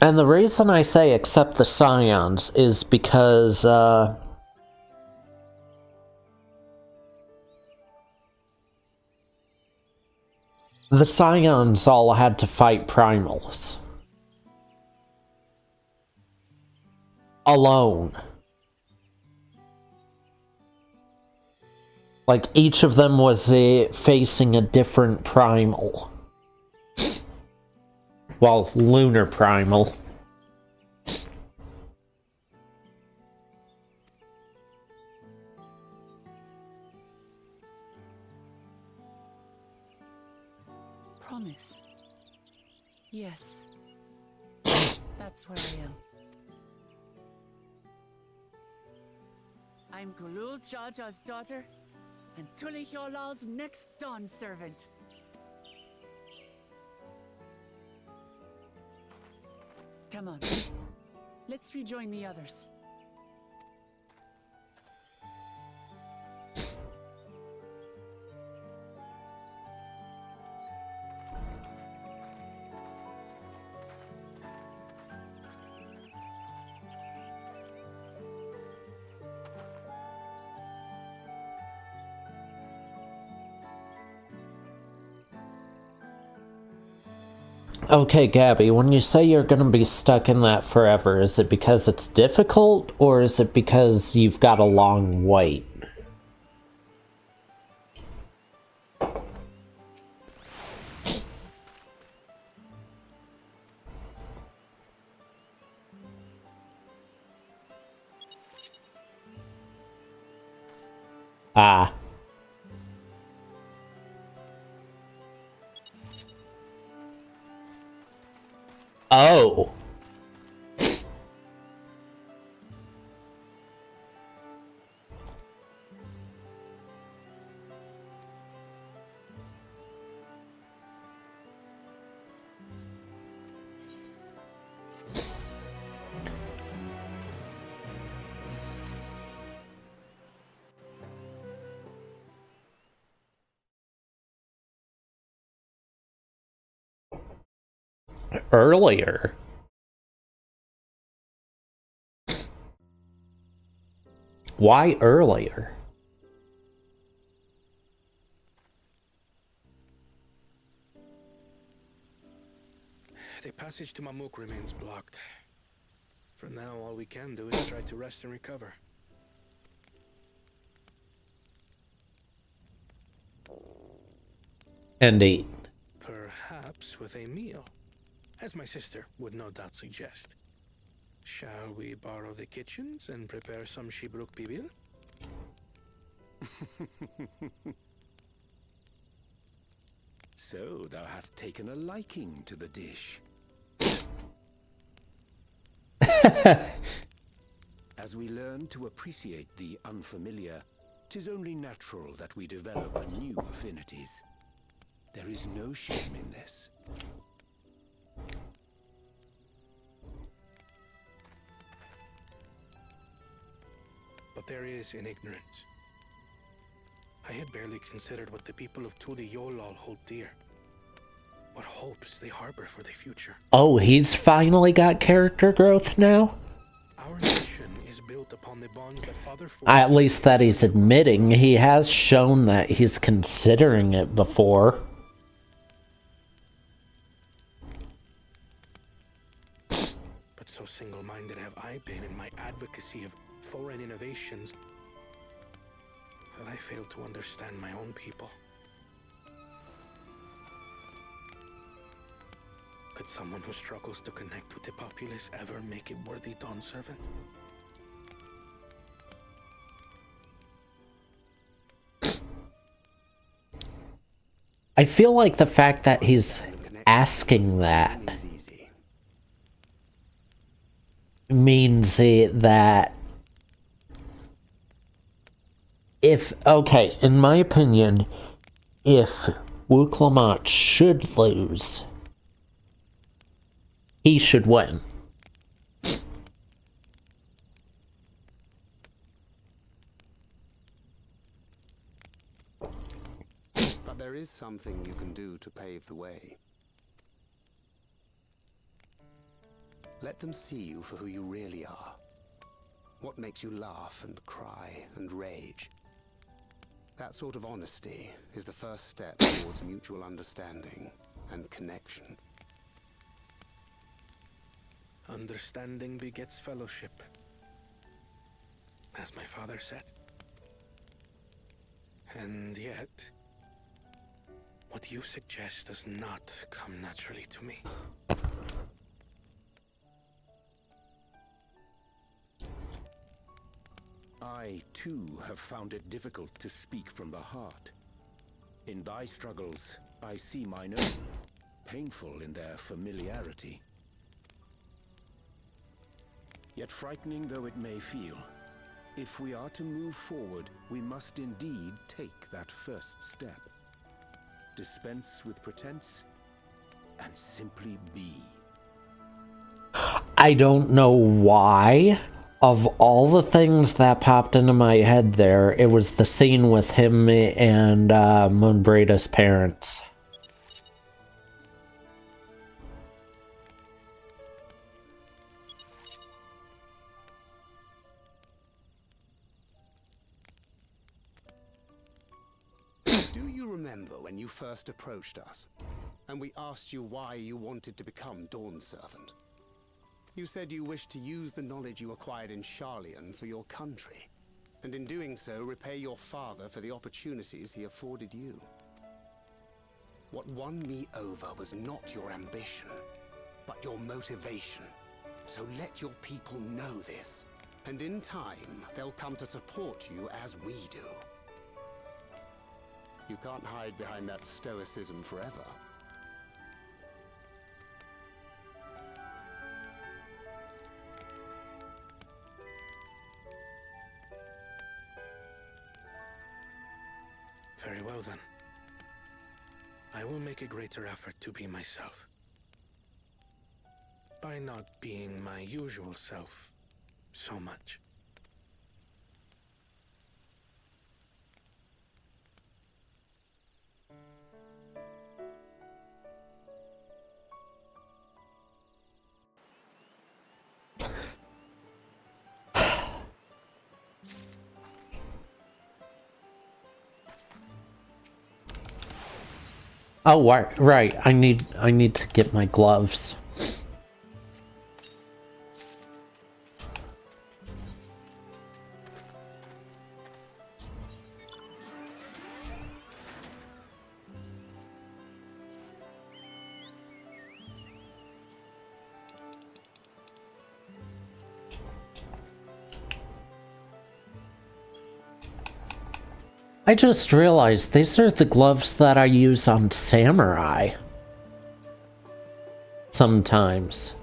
And the reason I say except the Scions is because, the Scions all had to fight Primals. Alone. Like, each of them was facing a different Primal. Well, Lunar Primal. Promise. Yes. That's where I am. I'm Gulul Jaja's daughter, and Tulihyolal's next Dawn servant. Come on. Let's rejoin the others. Okay, Gabby, when you say you're gonna be stuck in that forever, is it because it's difficult, or is it because you've got a long wait? Ah. Oh. Earlier. Why earlier? The passage to Mamuk remains blocked. For now, all we can do is try to rest and recover. And eat. Perhaps with a meal, as my sister would no doubt suggest. Shall we borrow the kitchens and prepare some Shibruk Bibil? So thou hast taken a liking to the dish. As we learn to appreciate the unfamiliar, 'tis only natural that we develop new affinities. There is no shame in this. But there is in ignorance. I had barely considered what the people of Tuli Yolal hold dear. What hopes they harbor for the future. Oh, he's finally got character growth now? Our nation is built upon the bonds that Father forged. At least that he's admitting. He has shown that he's considering it before. But so single-minded have I been in my advocacy of foreign innovations that I fail to understand my own people. Could someone who struggles to connect with the populace ever make a worthy Dawn servant? I feel like the fact that he's asking that means that if, okay, in my opinion, if Wuklamot should lose, he should win. But there is something you can do to pave the way. Let them see you for who you really are. What makes you laugh and cry and rage. That sort of honesty is the first step towards mutual understanding and connection. Understanding begets fellowship, as my father said. And yet, what you suggest does not come naturally to me. I, too, have found it difficult to speak from the heart. In thy struggles, I see mine own, painful in their familiarity. Yet frightening though it may feel, if we are to move forward, we must indeed take that first step. Dispense with pretense, and simply be. I don't know why. Of all the things that popped into my head there, it was the scene with him and Moonbraid's parents. Do you remember when you first approached us? and we asked you why you wanted to become Dawn Servant. You said you wished to use the knowledge you acquired in Sharlayan for your country, and in doing so repay your father for the opportunities he afforded you. What won me over was not your ambition, but your motivation. So let your people know this, and in time, they'll come to support you as we do. You can't hide behind that stoicism forever. Very well then. I will make a greater effort to be myself. By not being my usual self so much. Oh, right. I need to get my gloves. I just realized these are the gloves that I use on samurai. Sometimes.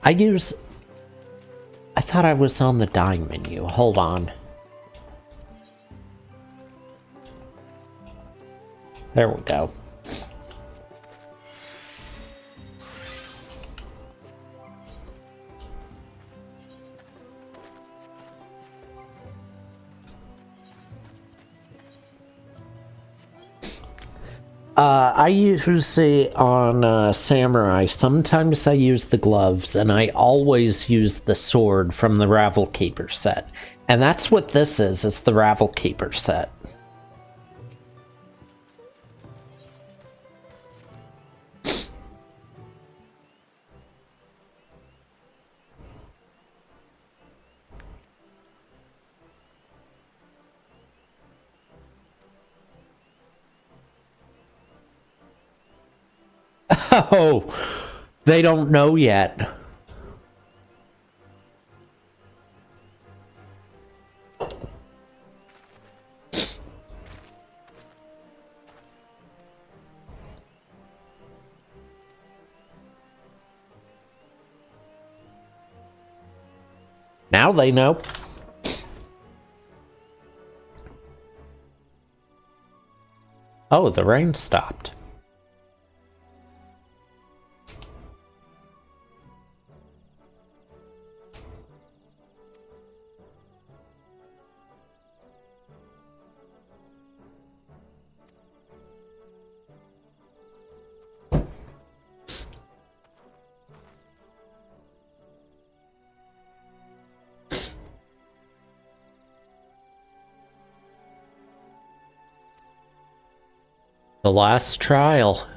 I thought I was on the dine menu. Hold on. There we go. I usually on Samurai, sometimes I use the gloves, and I always use the sword from the Ravel Keeper set. And that's what this is, it's the Ravel Keeper set. Oh, they don't know yet. Now they know. Oh, the rain stopped. The last trial.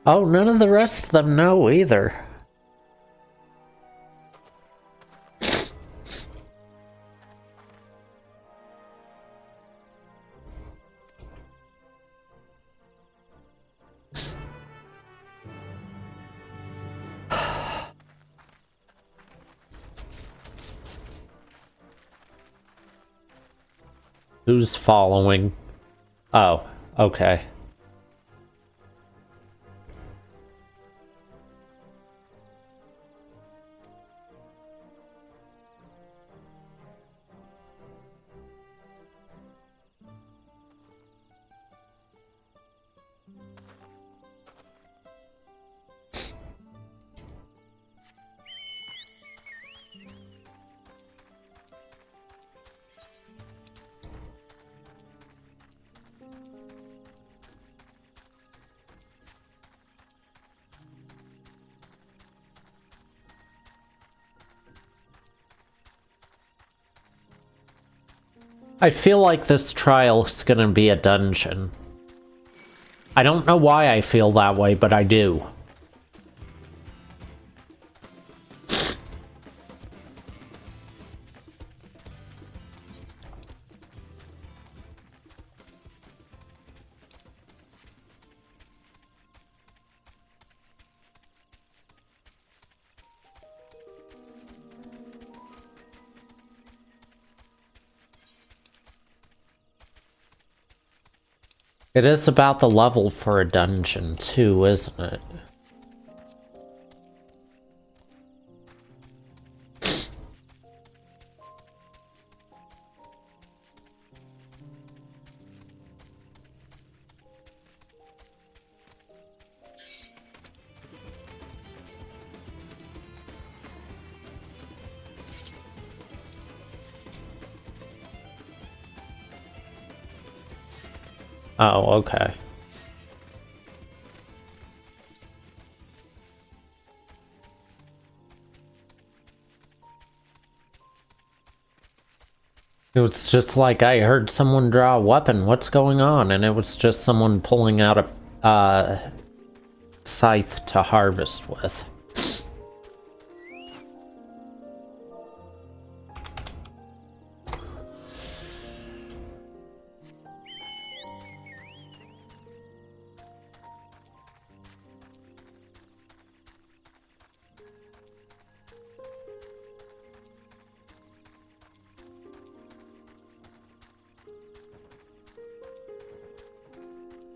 Oh, none of the rest of them know either. Who's following? Oh, okay. I feel like this trial is gonna be a dungeon. I don't know why I feel that way, but I do. It is about the level for a dungeon too, isn't it? Oh, okay. It was just like I heard someone draw a weapon. What's going on? And it was just someone pulling out a scythe to harvest with.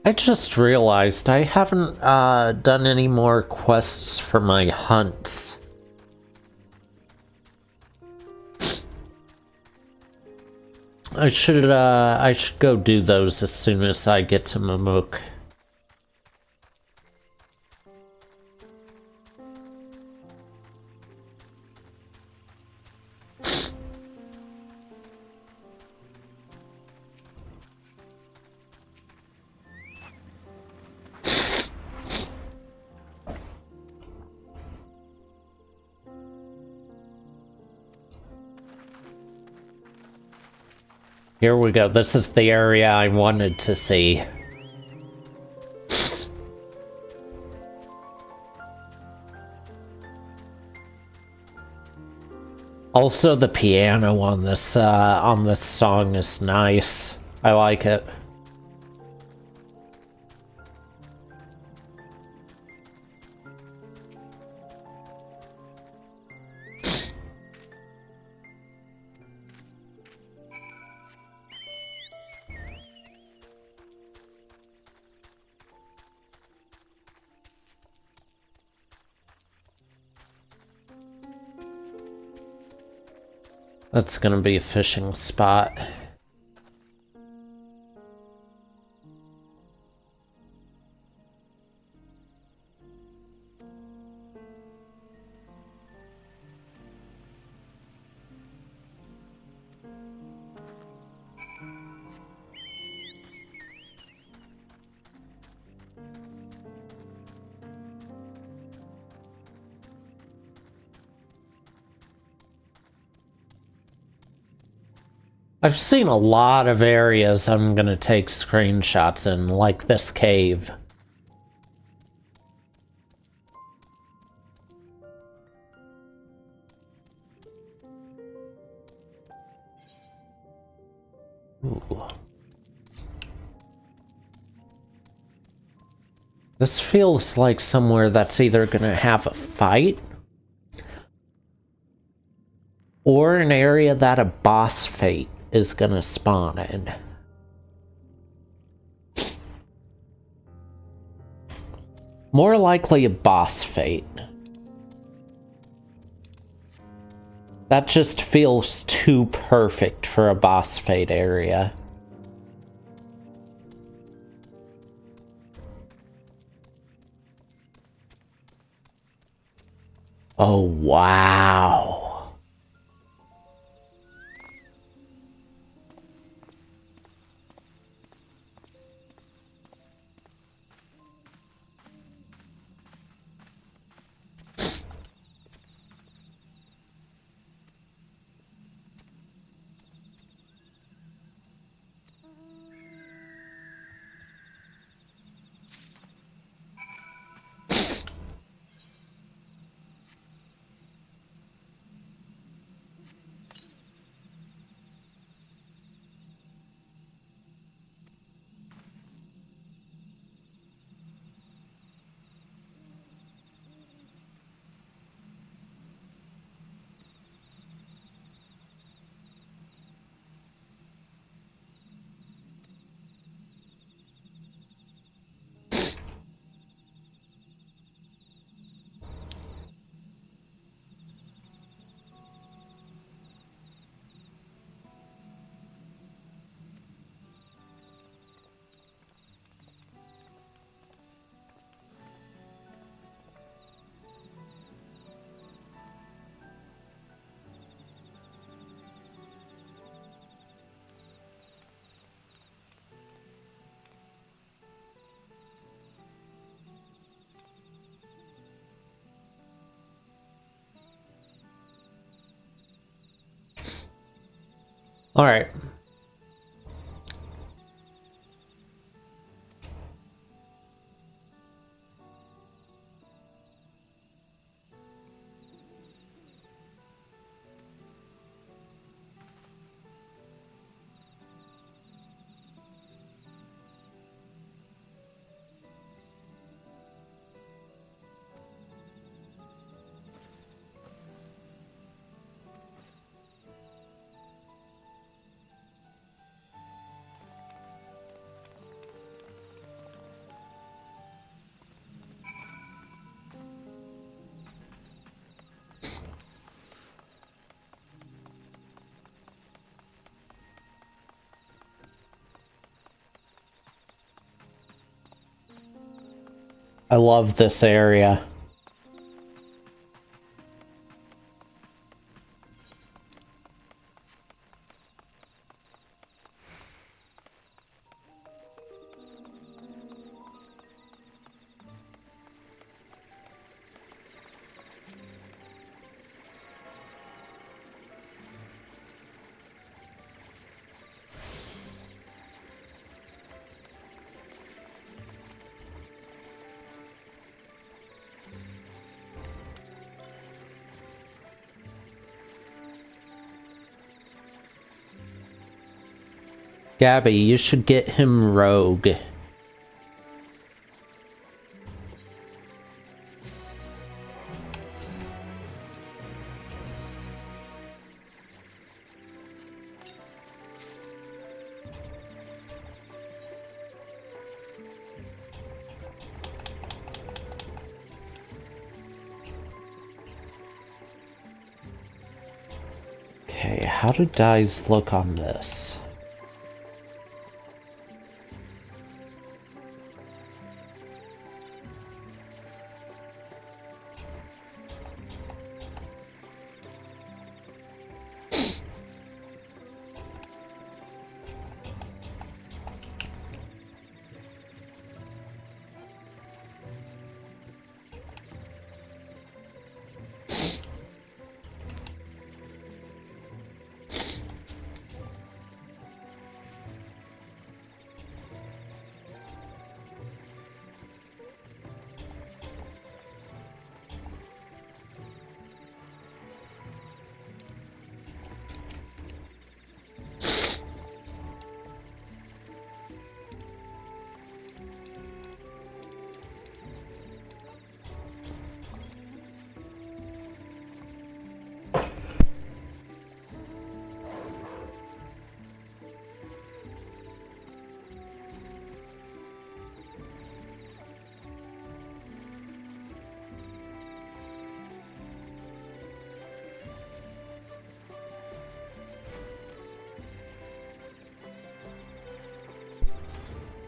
I just realized I haven't done any more quests for my hunts. I should go do those as soon as I get to Mamuk. Here we go. This is the area I wanted to see. Also, the piano on this song is nice. I like it. That's gonna be a fishing spot. I've seen a lot of areas I'm gonna take screenshots in, like this cave. Ooh. This feels like somewhere that's either gonna have a fight or an area that a boss fight is gonna spawn in. More likely a boss fight. That just feels too perfect for a boss fight area. Oh, wow. All right. I love this area. Gabby, you should get him rogue. Okay, how do dyes look on this?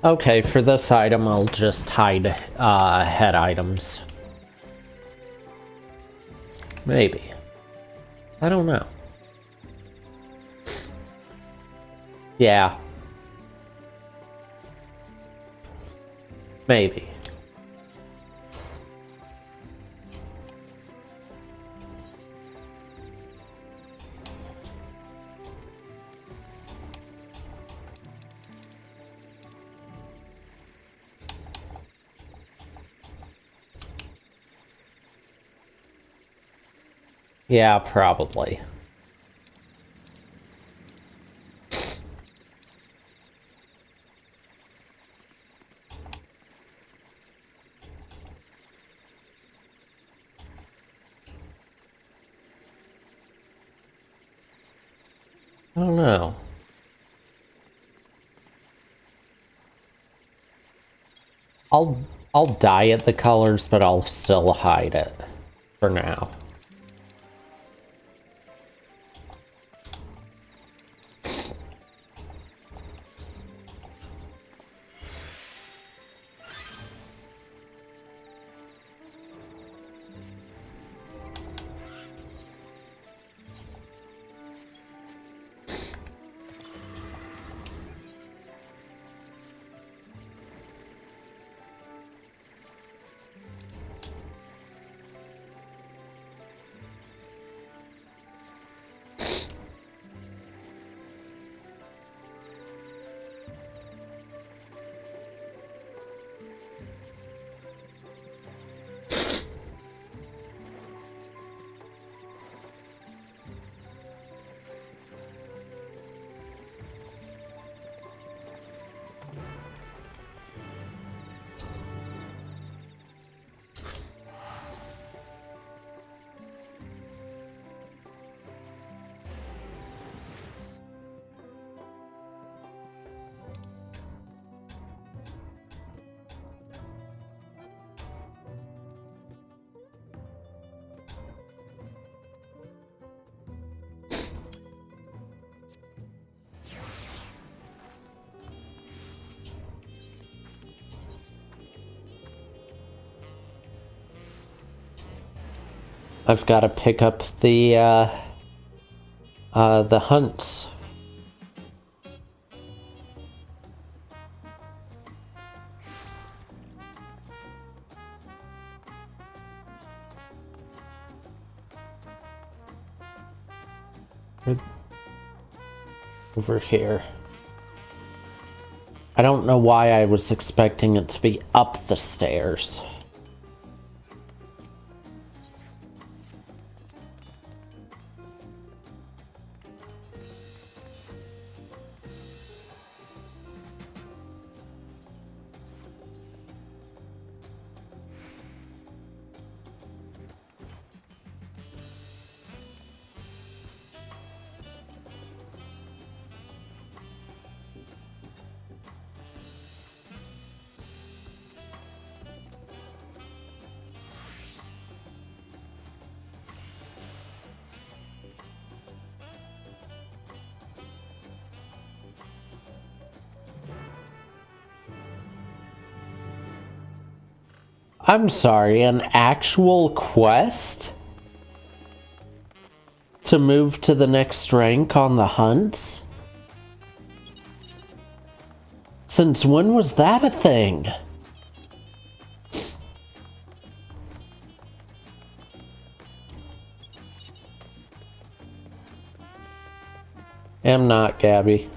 Okay, for this item, I'll just hide head items. Maybe. I don't know. Yeah. Maybe. Yeah, probably. I don't know. I'll dye it the colors, but I'll still hide it for now. I've got to pick up the hunts. Over here. I don't know why I was expecting it to be up the stairs. I'm sorry, an actual quest? To move to the next rank on the hunts? Since when was that a thing? I'm not, Gabby.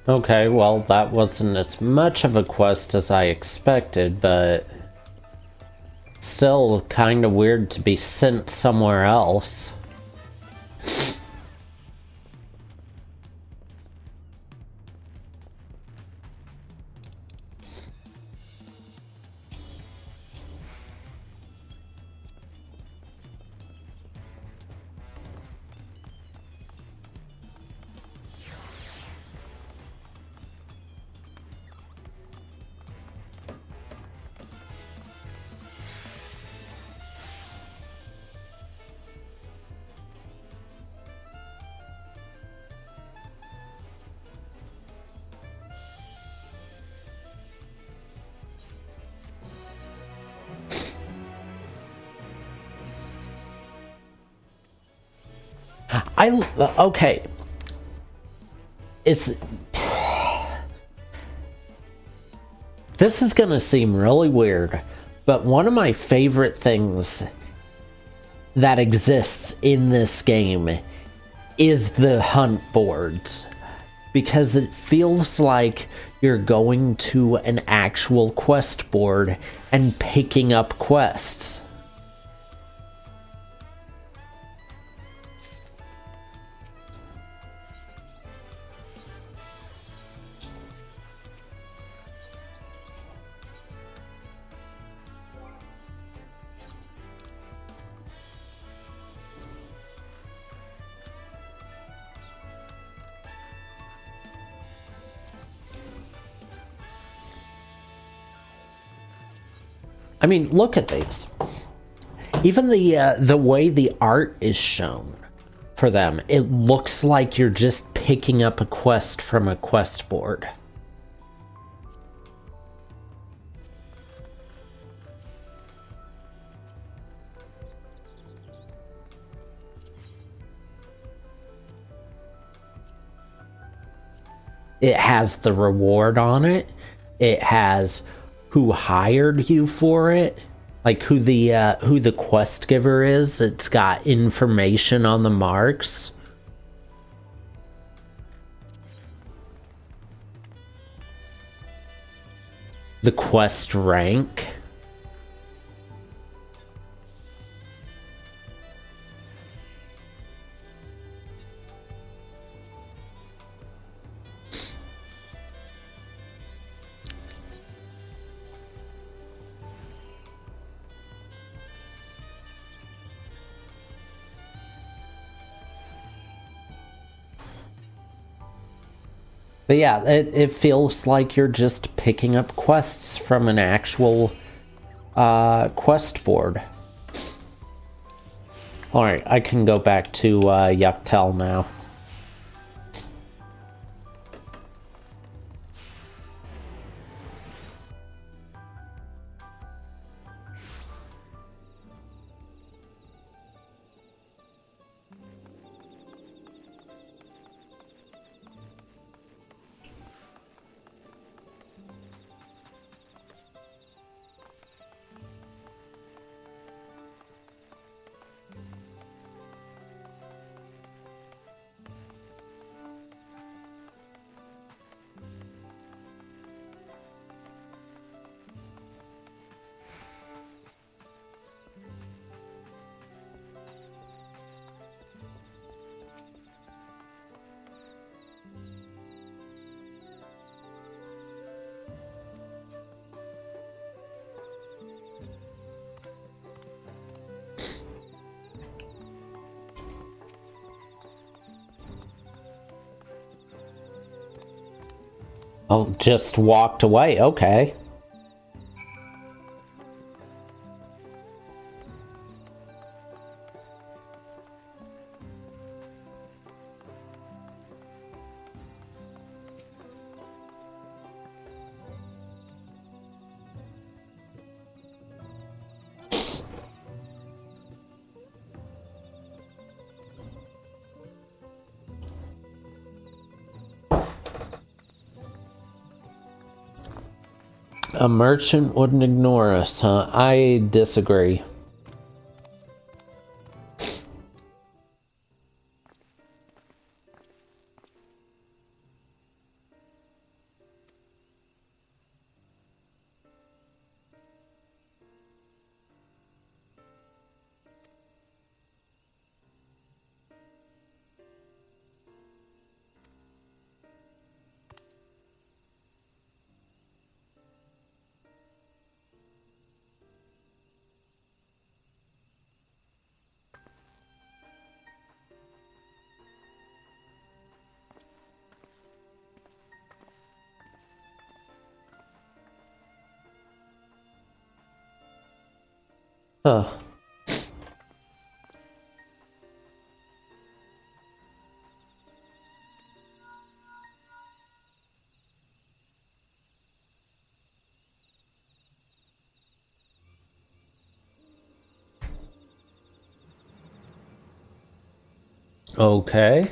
Okay, well, that wasn't as much of a quest as I expected, but still kind of weird to be sent somewhere else. Okay. This is gonna seem really weird, but one of my favorite things that exists in this game is the hunt boards, because it feels like you're going to an actual quest board and picking up quests. I mean, look at these. Even the way the art is shown for them, it looks like you're just picking up a quest from a quest board. It has the reward on it. It has who hired you for it, like who the quest giver is. It's got information on the marks. The quest rank. But yeah, it feels like you're just picking up quests from an actual quest board. Alright, I can go back to Yucktel now. Oh, just walked away. Okay. A merchant wouldn't ignore us, huh? I disagree. Huh. Okay.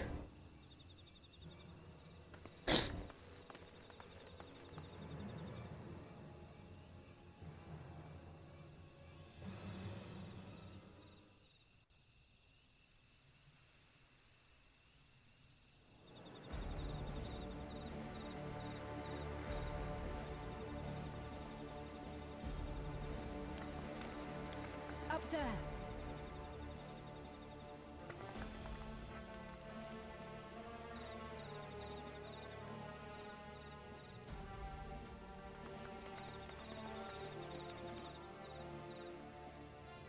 Up there.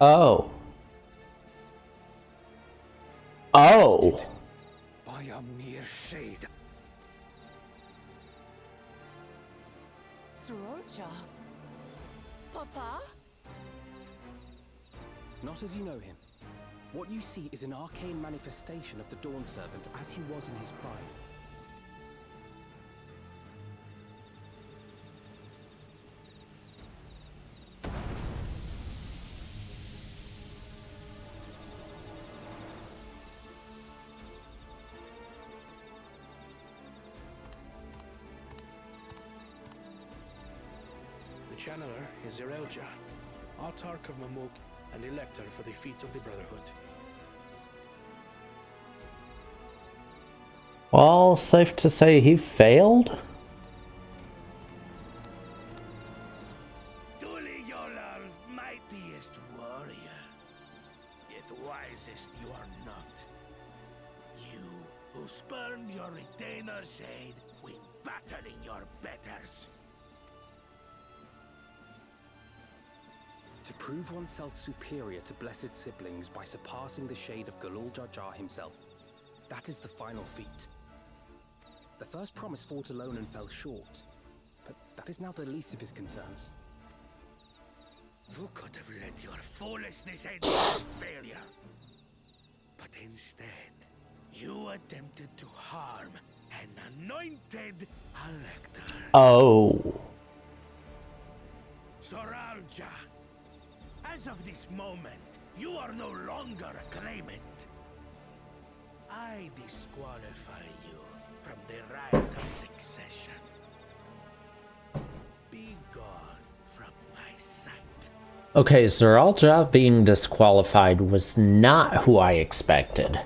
Oh. Oh. By a mere shade. Sorolja. Papa? Not as you know him. What you see is an arcane manifestation of the Dawn Servant as he was in his prime. The channeler is Zerelja, Autarch of Mamuk and Elector for the feet of the Brotherhood. Well, safe to say he failed? Truly Yolal's mightiest warrior, yet wisest you are not. You, who spurned your retainer's aid when battling your betters. To prove oneself superior to blessed siblings by surpassing the shade of Galul Jar Jar himself. That is the final feat. The first promise fought alone and fell short, but that is now the least of his concerns. You could have let your foolishness end in failure. But instead, you attempted to harm an anointed elector. Oh. Soralja. As of this moment, you are no longer a claimant. I disqualify you from the right of succession. Be gone from my sight. Okay, Zeralja being disqualified was not who I expected.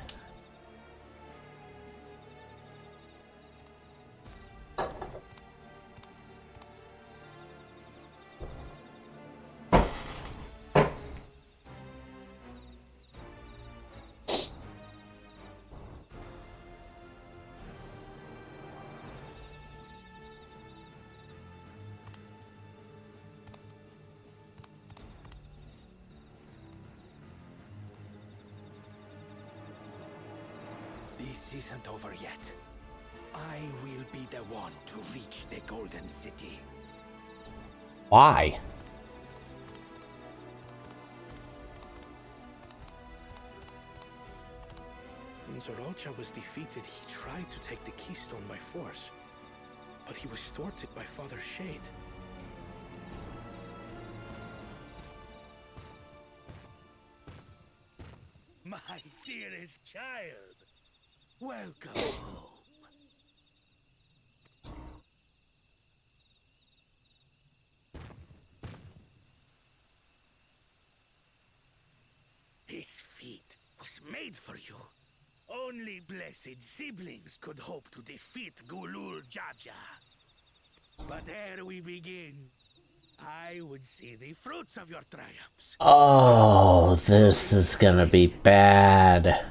This isn't over yet. I will be the one to reach the Golden City. Why? When Zeralja was defeated, he tried to take the keystone by force, but he was thwarted by Father Shade. My dearest child, welcome home. This feat was made for you. Only blessed siblings could hope to defeat Gulul Jaja. But ere we begin, I would see the fruits of your triumphs. Oh, this is gonna be bad.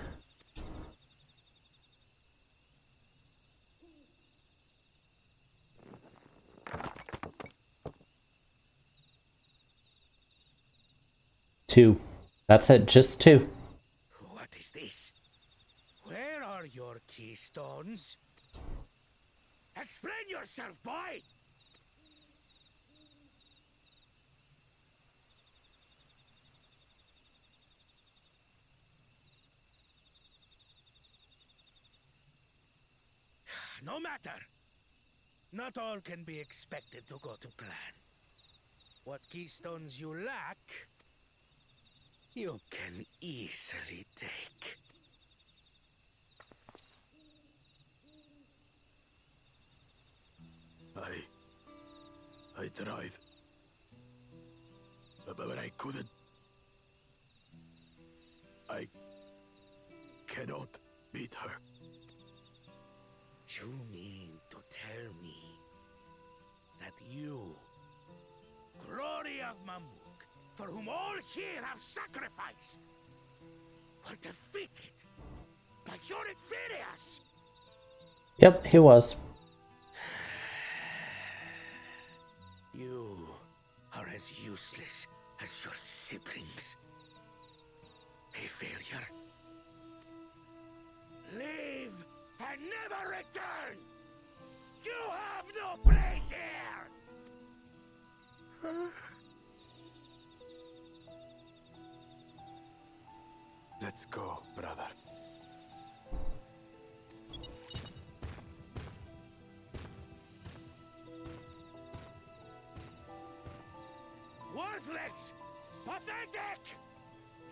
Two. That's it, just two. What is this? Where are your keystones? Explain yourself, boy! no matter. Not all can be expected to go to plan. What keystones you lack, you can easily take. I tried. But I couldn't. I cannot beat her. You mean to tell me that you, glory of Mamuk, for whom all here have sacrificed, were defeated by your inferiors? Yep, he was. You are as useless as your siblings. A failure. Leave and never return! You have no place here! Let's go, brother. Worthless! Pathetic!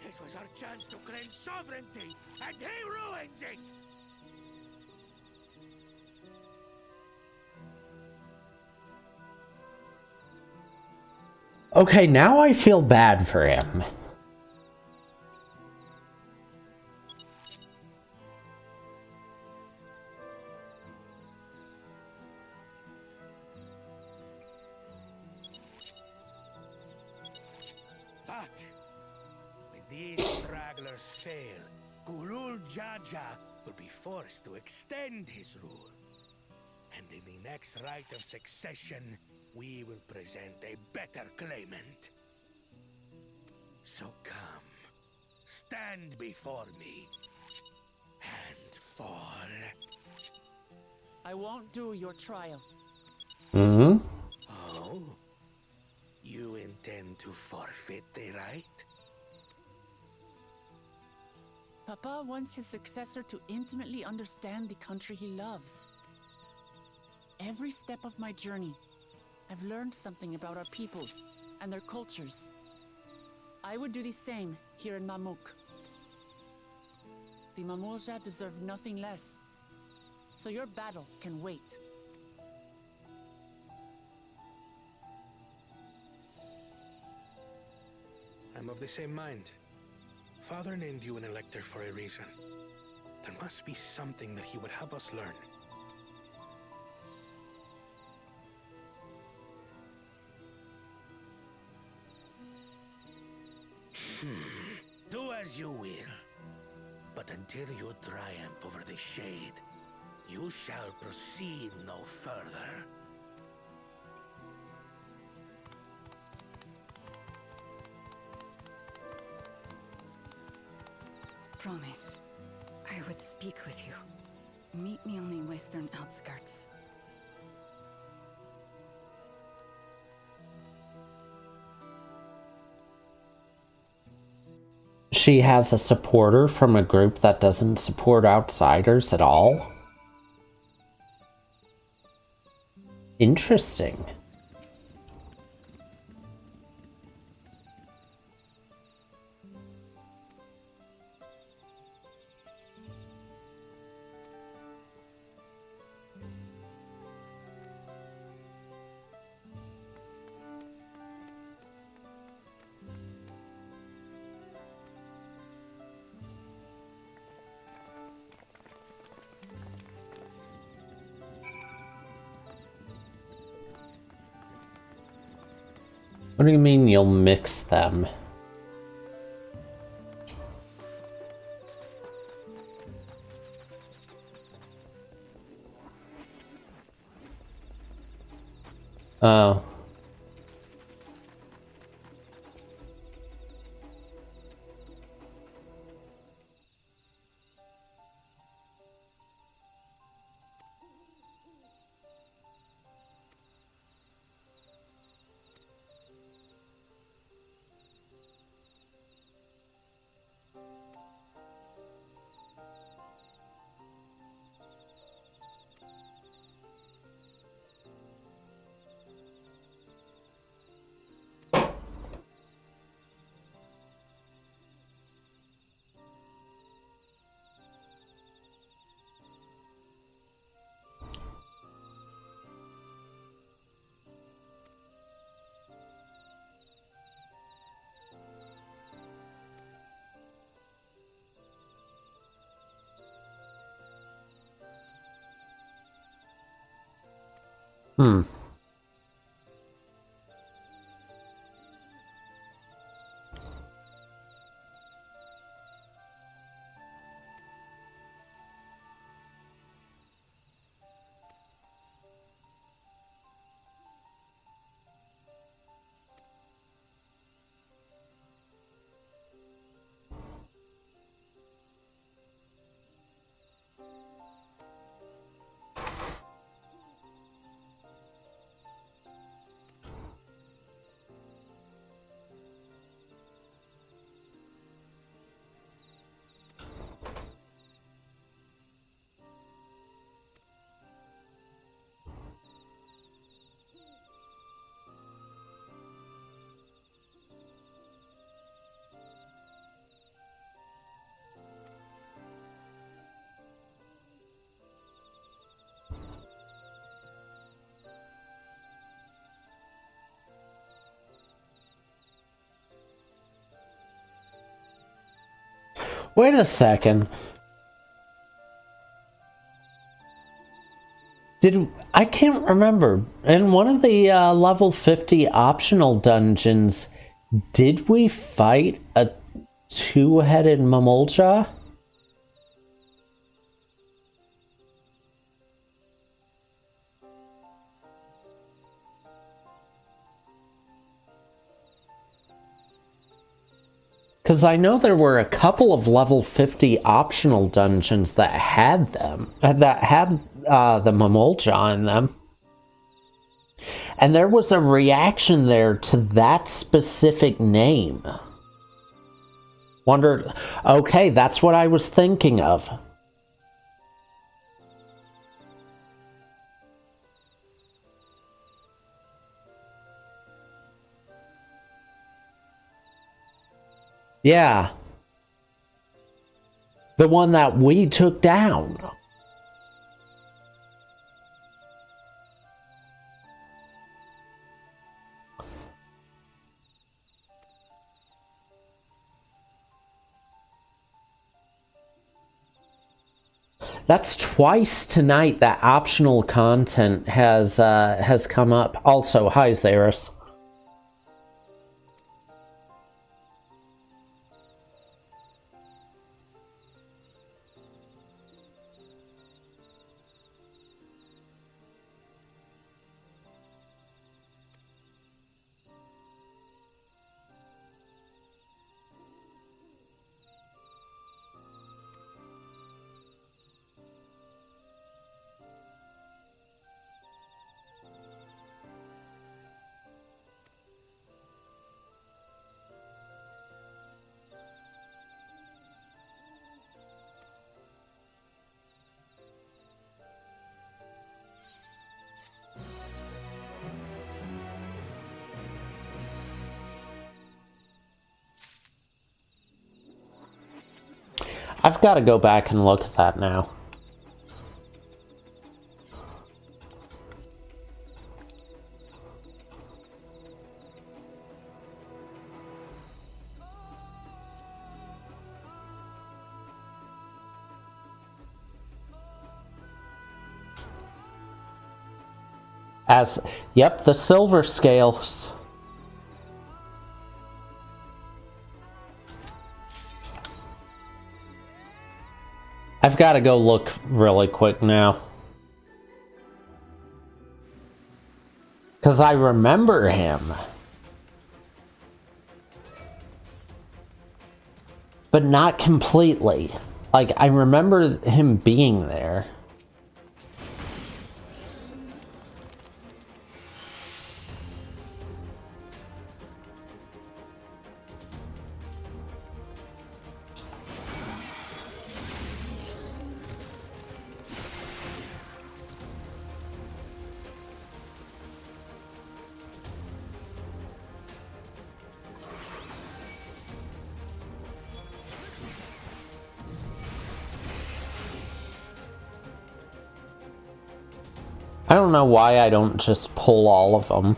This was our chance to claim sovereignty, and he ruins it! Okay, now I feel bad for him. But when these stragglers fail, Gulul Jaja will be forced to extend his rule. And in the next rite of succession, we will present a better claimant. So come, stand before me, and fall. I won't do your trial. Mm-hmm. Oh? You intend to forfeit the right? Papa wants his successor to intimately understand the country he loves. Every step of my journey, I've learned something about our peoples and their cultures. I would do the same here in Mamuk. The Mamulja deserve nothing less, so your battle can wait. I'm of the same mind. Father named you an elector for a reason. There must be something that he would have us learn. Do as you will. But until you triumph over the Shade, you shall proceed no further. Promise. I would speak with you. Meet me on the western outskirts. She has a supporter from a group that doesn't support outsiders at all? Interesting. What do you mean you'll mix them? Oh. Hmm. Wait a second. I can't remember. In one of the level 50 optional dungeons, did we fight a two-headed Mamulja? Because I know there were a couple of level 50 optional dungeons that had them, that had the Mamulja in them. And there was a reaction there to that specific name. Wondered, okay, that's what I was thinking of. Yeah. The one that we took down. That's twice tonight that optional content has come up. Also, hi Zaris. I've got to go back and look at that now. Yep, the silver scales. I've got to go look really quick now. Because I remember him. But not completely. Like, I remember him being there. I don't know why I don't just pull all of them.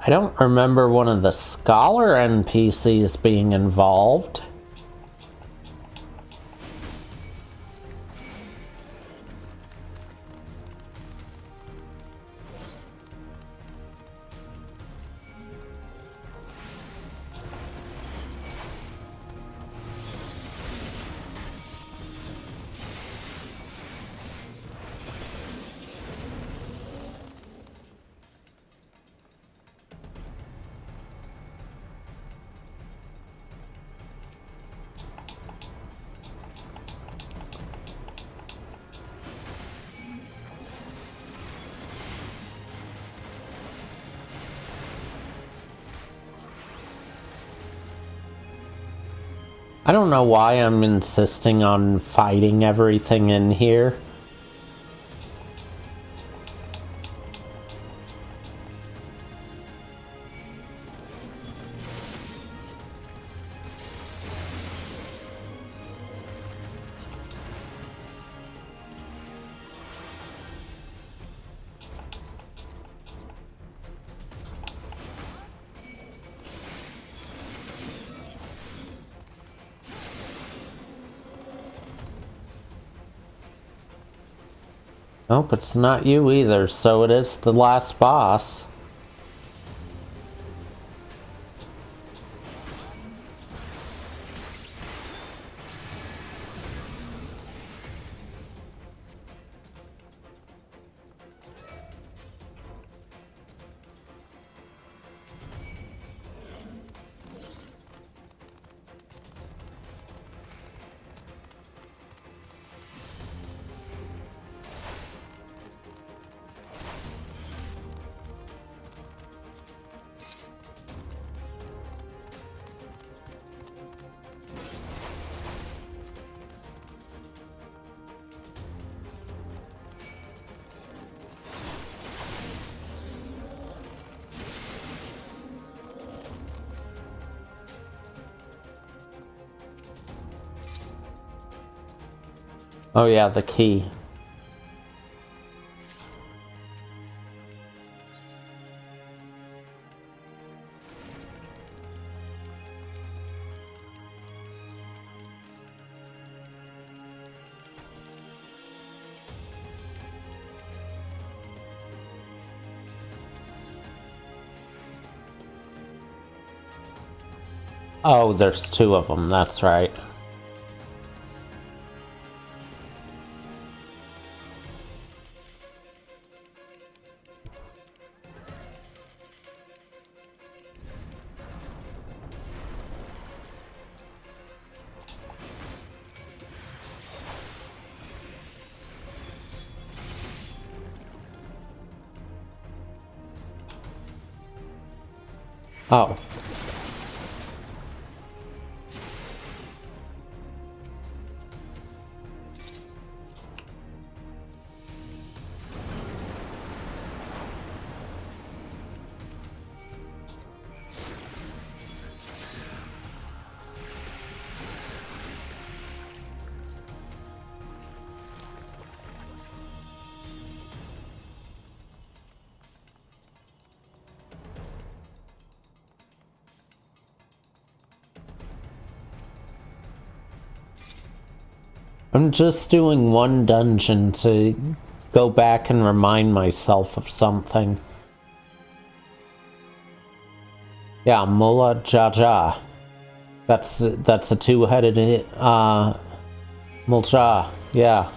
I don't remember one of the scholar NPCs being involved. I don't know why I'm insisting on fighting everything in here. Nope, it's not you either, so it is the last boss. Oh yeah, the key. Oh, there's two of them, that's right. Oh. I'm just doing one dungeon to go back and remind myself of something. Yeah, Mullah Jaja. That's a two-headed Mulja, yeah.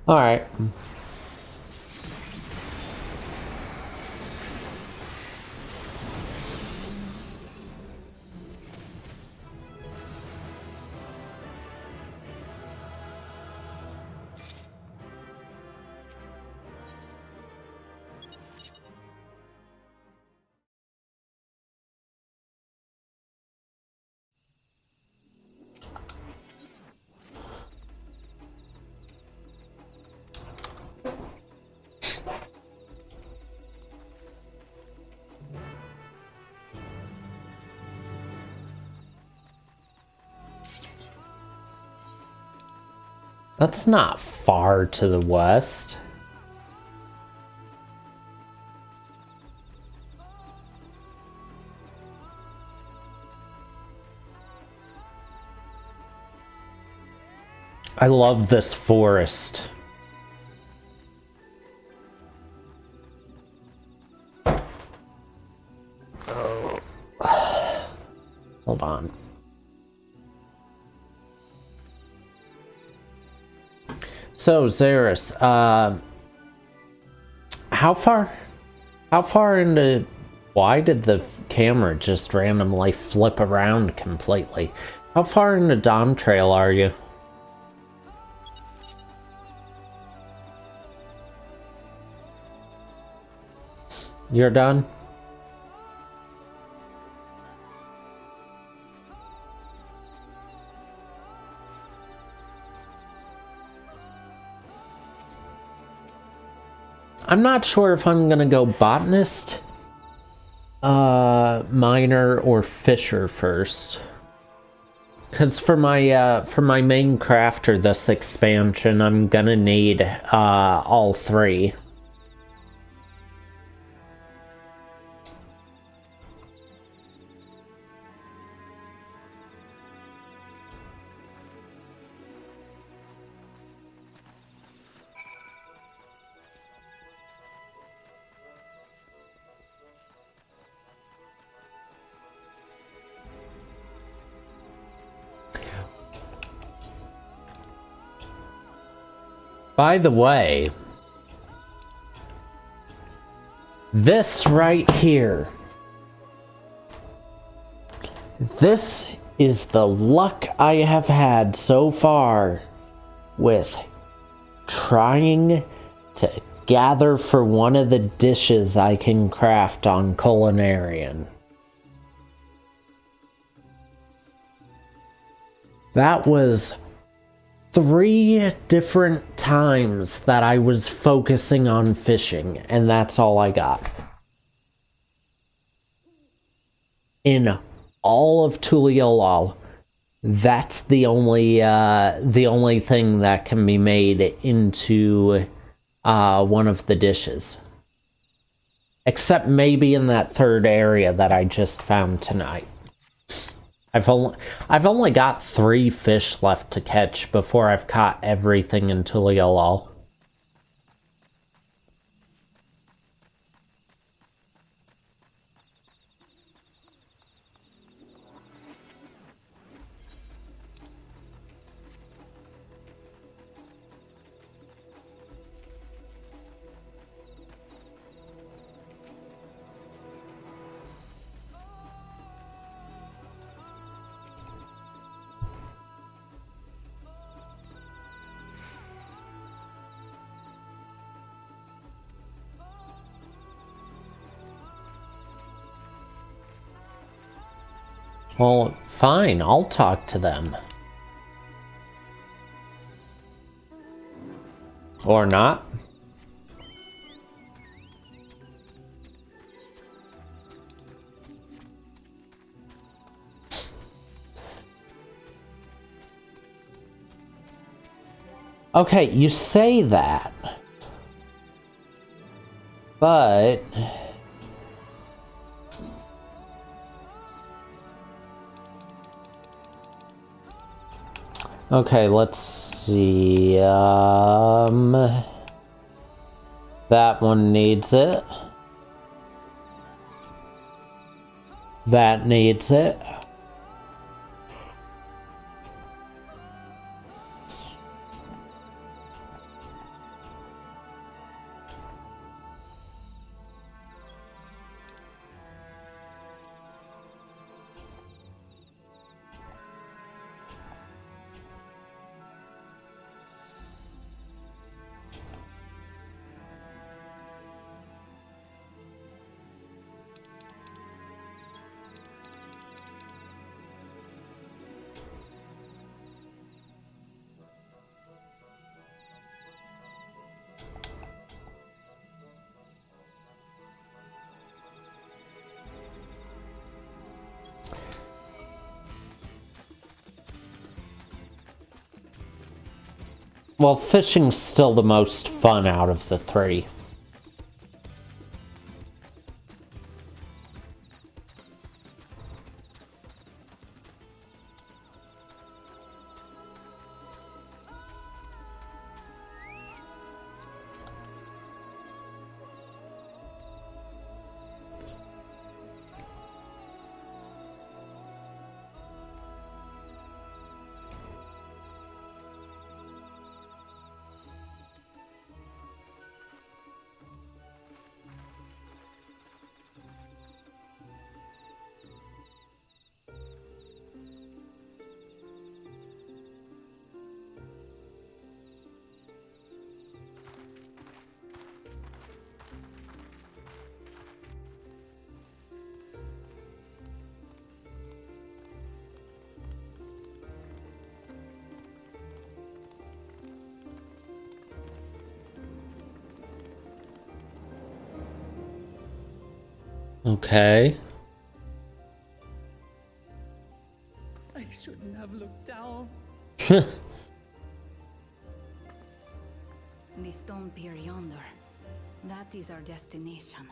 Alright. That's not far to the west. I love this forest. Hold on. So, Xeris, how far into... Why did the camera just randomly flip around completely? How far into Dawn Trail are you? You're done? I'm not sure if I'm gonna go botanist, miner, or fisher first. Cause for my main crafter this expansion, I'm gonna need all three. By the way, this right here, this is the luck I have had so far with trying to gather for one of the dishes I can craft on Culinarian. That was 3 different times that I was focusing on fishing, and that's all I got. In all of Tuliolal, that's the only thing that can be made into one of the dishes. Except maybe in that third area that I just found tonight. I've only got 3 fish left to catch before I've caught everything in Tuliolal. Well, fine, I'll talk to them. Or not. Okay, you say that. But... Okay, let's see, that one needs it. That needs it. Well, fishing's still the most fun out of the three. Okay. I shouldn't have looked down. The stone pier yonder. That is our destination.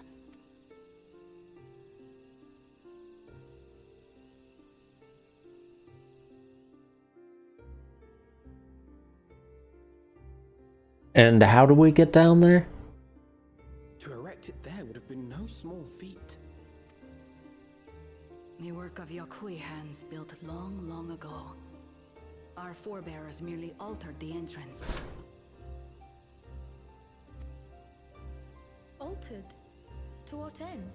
And how do we get down there? To erect it there would have been no small feat. The work of Yokhui hands built long, long ago. Our forebears merely altered the entrance. Altered? To what end?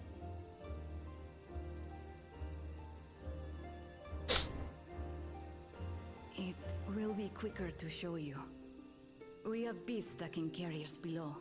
It will be quicker to show you. We have beasts that can carry us below.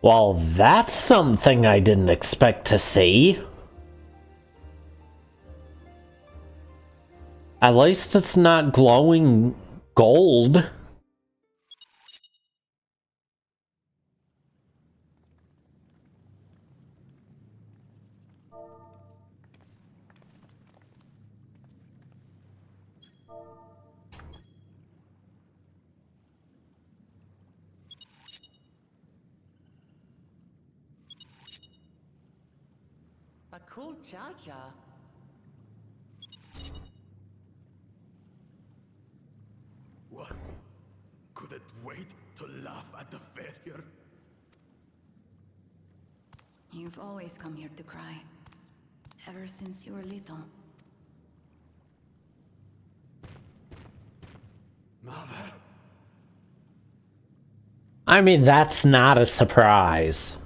Well, that's something I didn't expect to see. At least it's not glowing gold. A cool cha-cha. What? Couldn't wait to laugh at the failure? You've always come here to cry. Ever since you were little. Mother? I mean, that's not a surprise.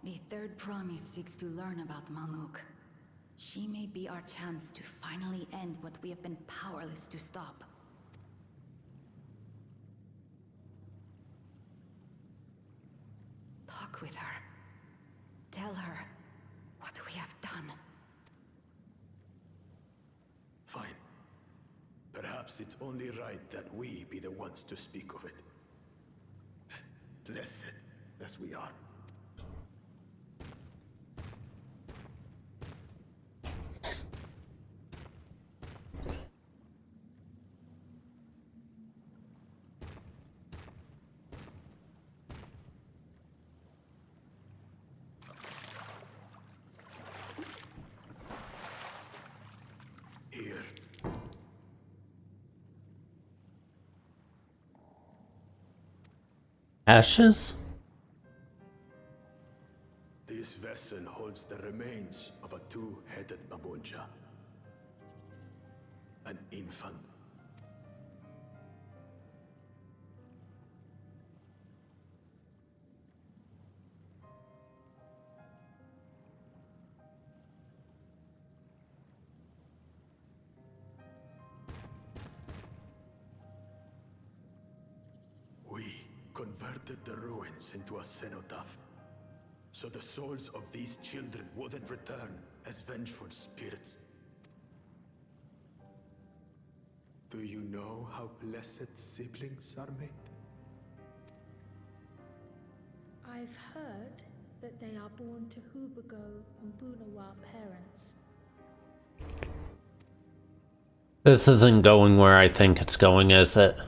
The third promise seeks to learn about Mamuk. She may be our chance to finally end what we have been powerless to stop. Talk with her. Tell her what we have done. Fine. Perhaps it's only right that we be the ones to speak of it. Blessed as we are. Here. Ashes? This vessel holds the remains of a two-headed Mamulja. An infant. We converted the ruins into a cenotaph, so the souls of these children wouldn't return as vengeful spirits. Do you know how blessed siblings are made? I've heard that they are born to Hubago and Bunawa parents. This isn't going where I think it's going, is it?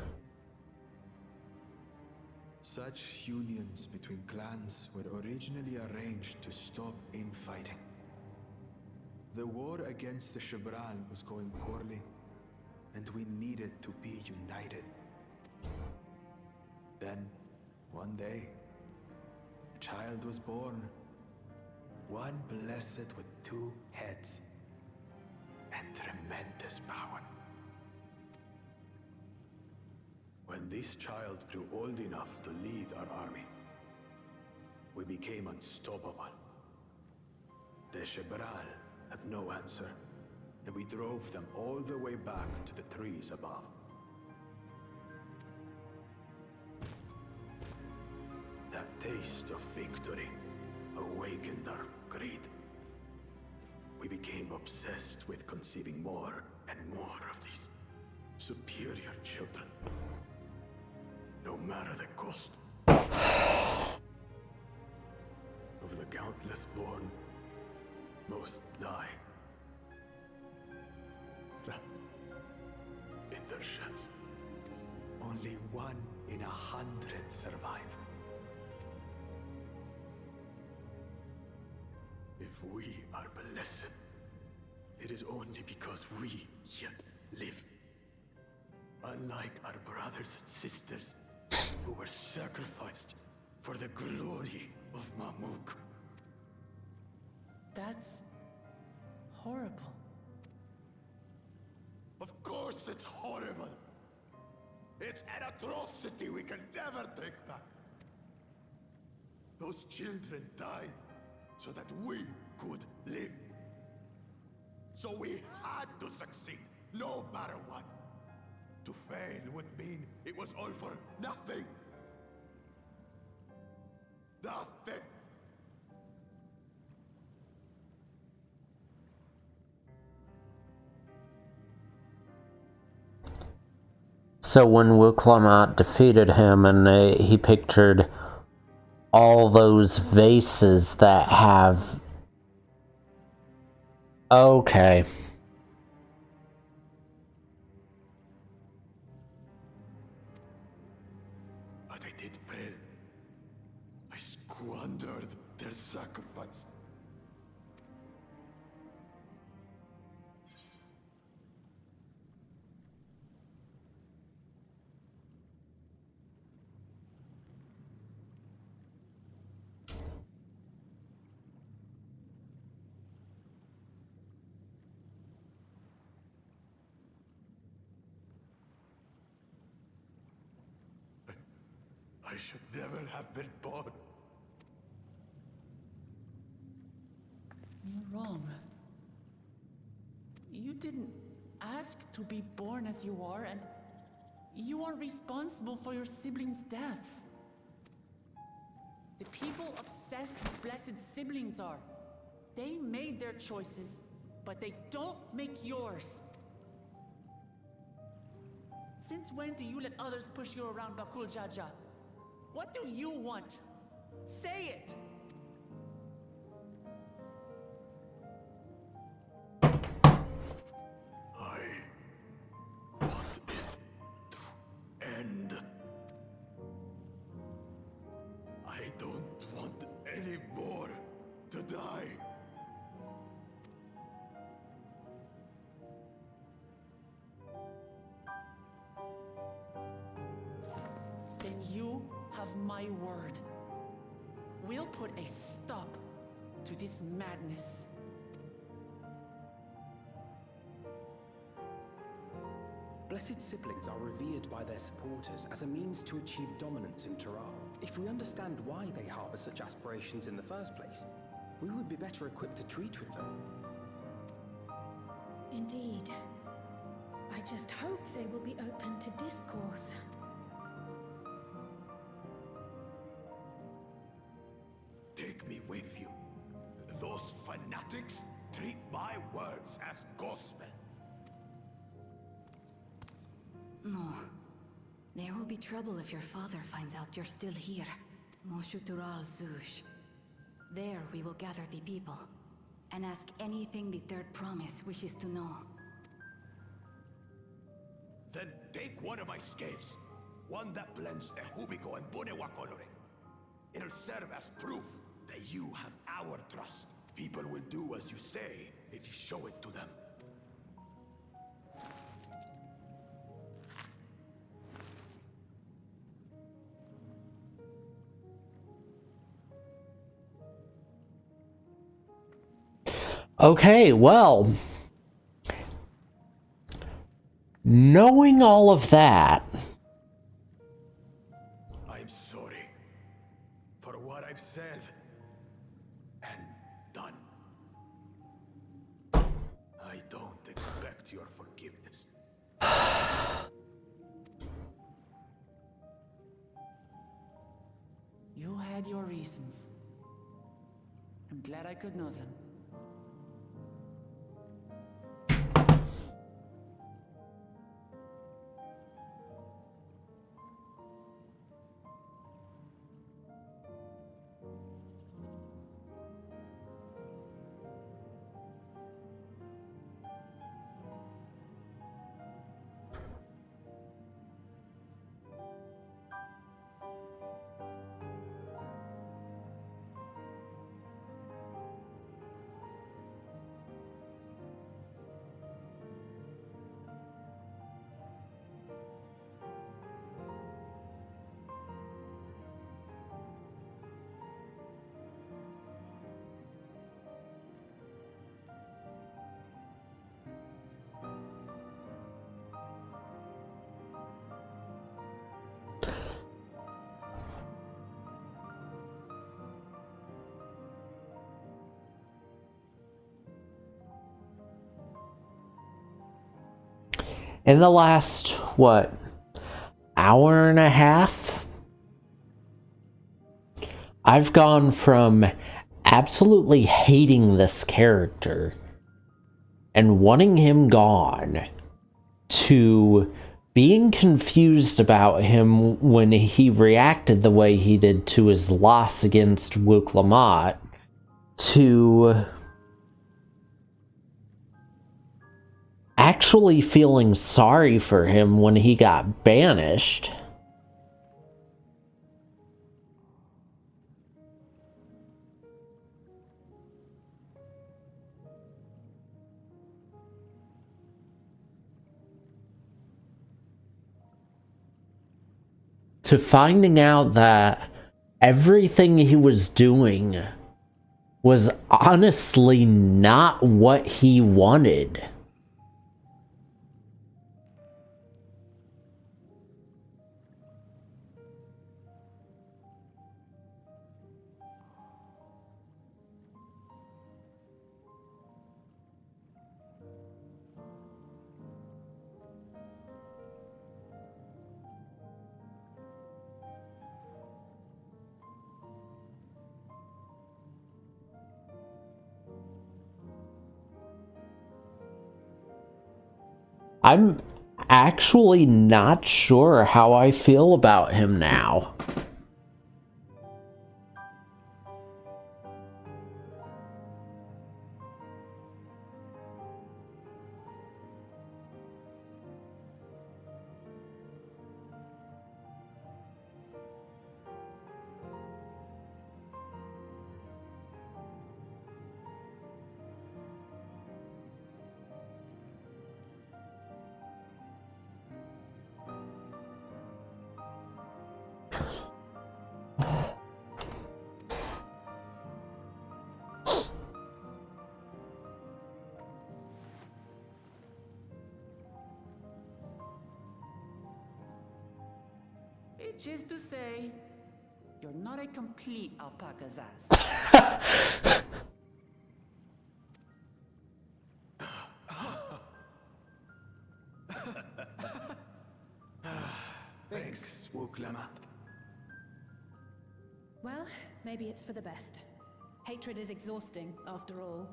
Such unions between clans were originally arranged to stop infighting. The war against the Shibral was going poorly, and we needed to be united. Then, one day, a child was born. One blessed with 2 heads and tremendous power. When this child grew old enough to lead our army, we became unstoppable. The Shibral had no answer, and we drove them all the way back to the trees above. That taste of victory awakened our greed. We became obsessed with conceiving more and more of these superior children, no matter the cost. Of the countless born, most die. Trapped in their shells. Only 1 in 100 survive. If we are blessed, it is only because we yet live. Unlike our brothers and sisters, who were sacrificed for the glory of Mamuk. That's horrible. Of course it's horrible. It's an atrocity we can never take back. Those children died so that we could live. So we had to succeed, no matter what. To fail would mean it was all for nothing. Nothing. So when Wuklamat defeated him and he pictured all those vases that have... Okay. But I did fail. I squandered their sacrifice. I should never have been born. You're wrong. You didn't ask to be born as you are, and you aren't responsible for your siblings' deaths. The people obsessed with blessed siblings are. They made their choices, but they don't make yours. Since when do you let others push you around, Bakul Jaja? What do you want? Say it! I want it to end. I don't want any more to die. Then you have my word. We'll put a stop to this madness. Blessed siblings are revered by their supporters as a means to achieve dominance in Taral. If we understand why they harbor such aspirations in the first place, we would be better equipped to treat with them. Indeed. I just hope they will be open to discourse. Take me with as gospel. No. There will be trouble if your father finds out you're still here. Moshutural Zush. There we will gather the people and ask anything the third promise wishes to know. Then take one of my scales. One that blends Ehubiko and Bunewa coloring. It'll serve as proof that you have our trust. People will do as you say if you show it to them. Okay, well, knowing all of that, I'm sorry for what I've said and done. I don't expect your forgiveness. You had your reasons. I'm glad I could know them. in the last, what, hour and a half, I've gone from absolutely hating this character and wanting him gone to being confused about him when he reacted the way he did to his loss against Wook Lamont to actually feeling sorry for him when he got banished. To finding out that everything he was doing was honestly not what he wanted. I'm actually not sure how I feel about him now. Which is to say, you're not a complete alpaca's ass. Thanks, Wook Lamont. Well, maybe it's for the best. Hatred is exhausting, after all.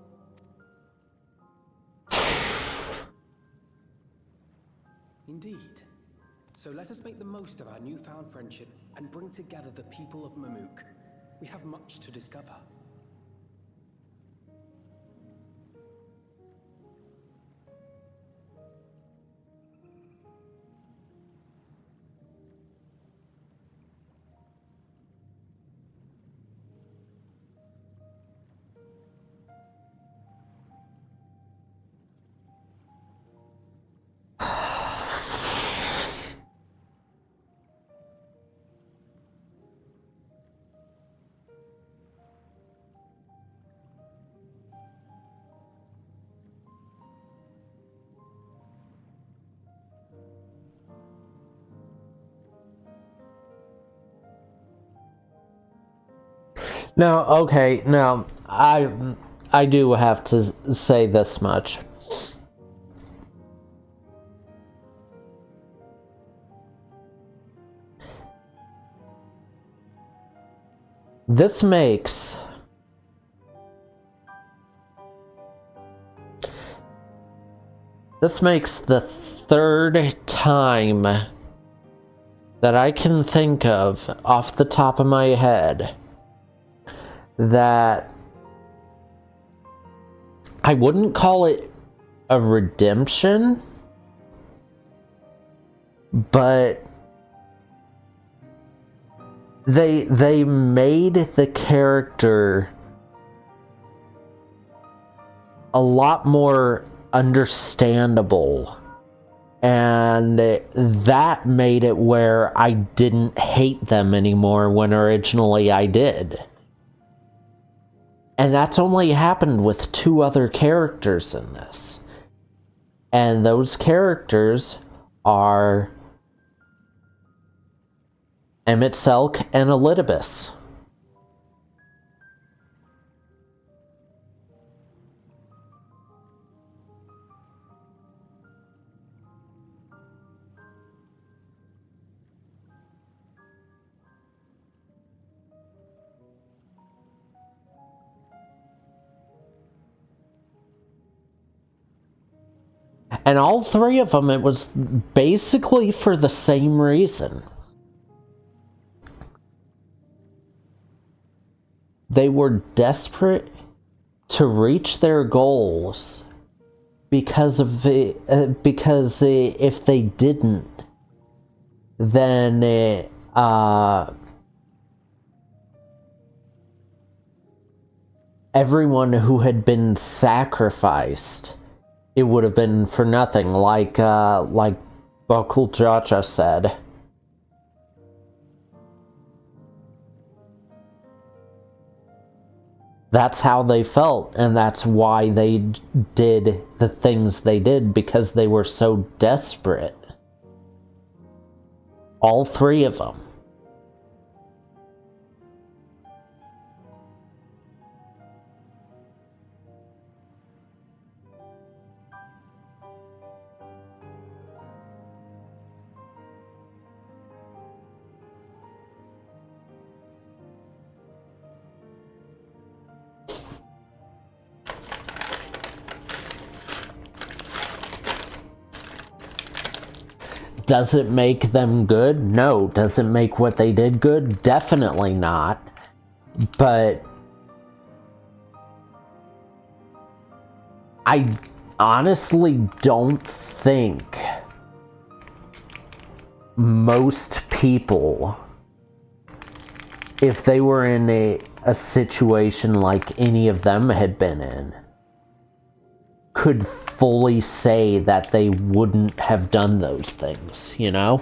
Indeed. So let us make the most of our newfound friendship and bring together the people of Mamuk. We have much to discover. No, okay, no, I do have to say this much. This makes the third time that I can think of off the top of my head that I wouldn't call it a redemption, but they made the character a lot more understandable, and that made it where I didn't hate them anymore when originally I did. And that's only happened with 2 other characters in this. And those characters are Emmett Selk and Elidibus. And all 3 of them, it was basically for the same reason. They were desperate to reach their goals because of because if they didn't, then everyone who had been sacrificed, it would have been for nothing, like Bakul Jacha said. That's how they felt, and that's why they did the things they did, because they were so desperate. All 3 of them. Does it make them good? No. Does it make what they did good? Definitely not. But I honestly don't think most people, if they were in a situation like any of them had been in, could fully say that they wouldn't have done those things, you know?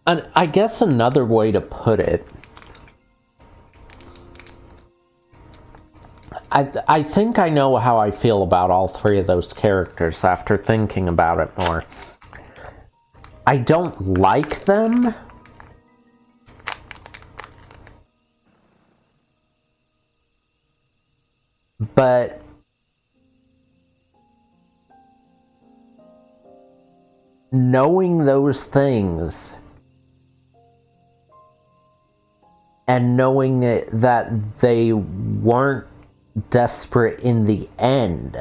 I guess another way to put it, I think I know how I feel about all three of those characters after thinking about it more. I don't like them, but knowing those things and knowing that they weren't desperate in the end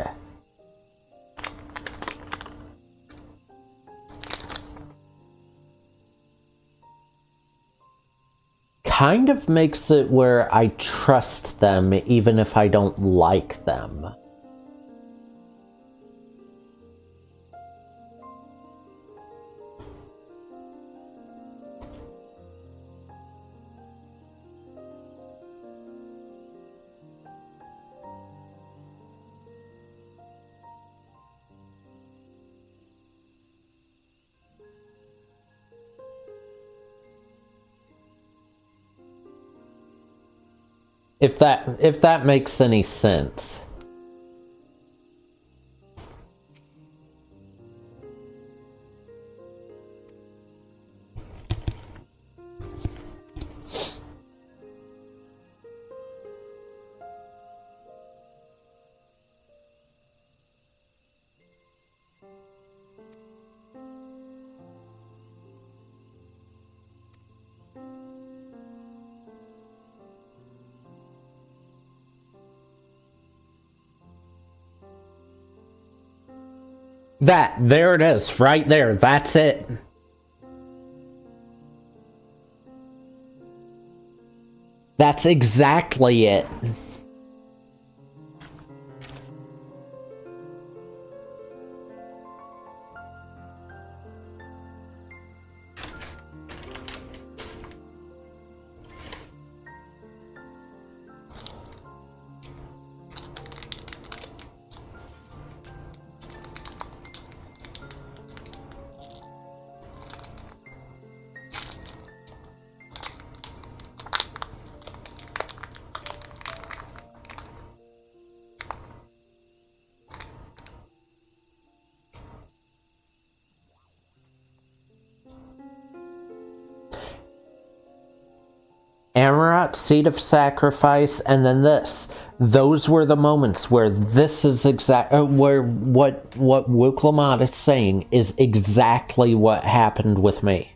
kind of makes it where I trust them even if I don't like them. If that makes any sense. There it is, right there, that's it. That's exactly it. Amarat, Seed of Sacrifice, and then this. Those were the moments where this is where what Wuklamat is saying is exactly what happened with me.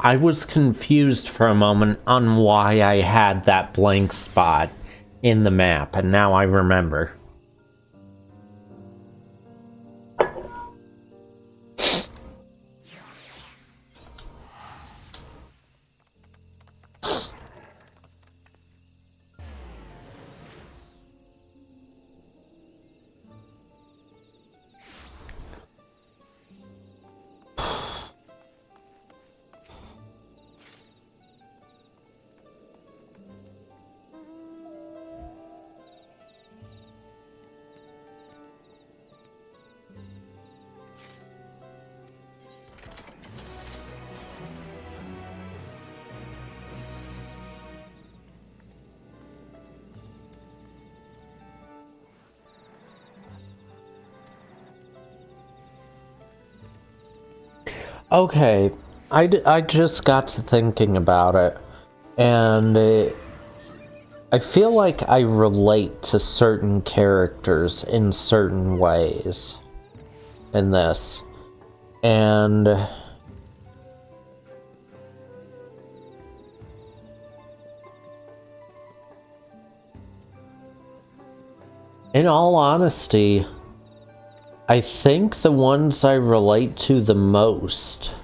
I was confused for a moment on why I had that blank spot in the map, and now I remember. Okay, I just got to thinking about it, and I feel like I relate to certain characters in certain ways in this. And in all honesty, I think the ones I relate to the most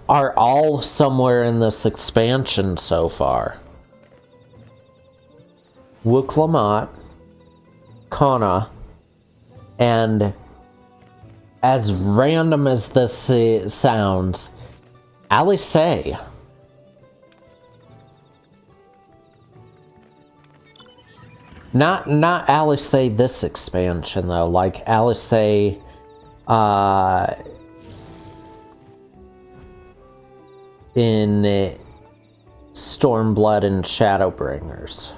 are all somewhere in this expansion so far. Wuk-Lamat, Kana, and as random as this sounds, Alice. Not Alice this expansion though, like Alice in Stormblood and Shadowbringers.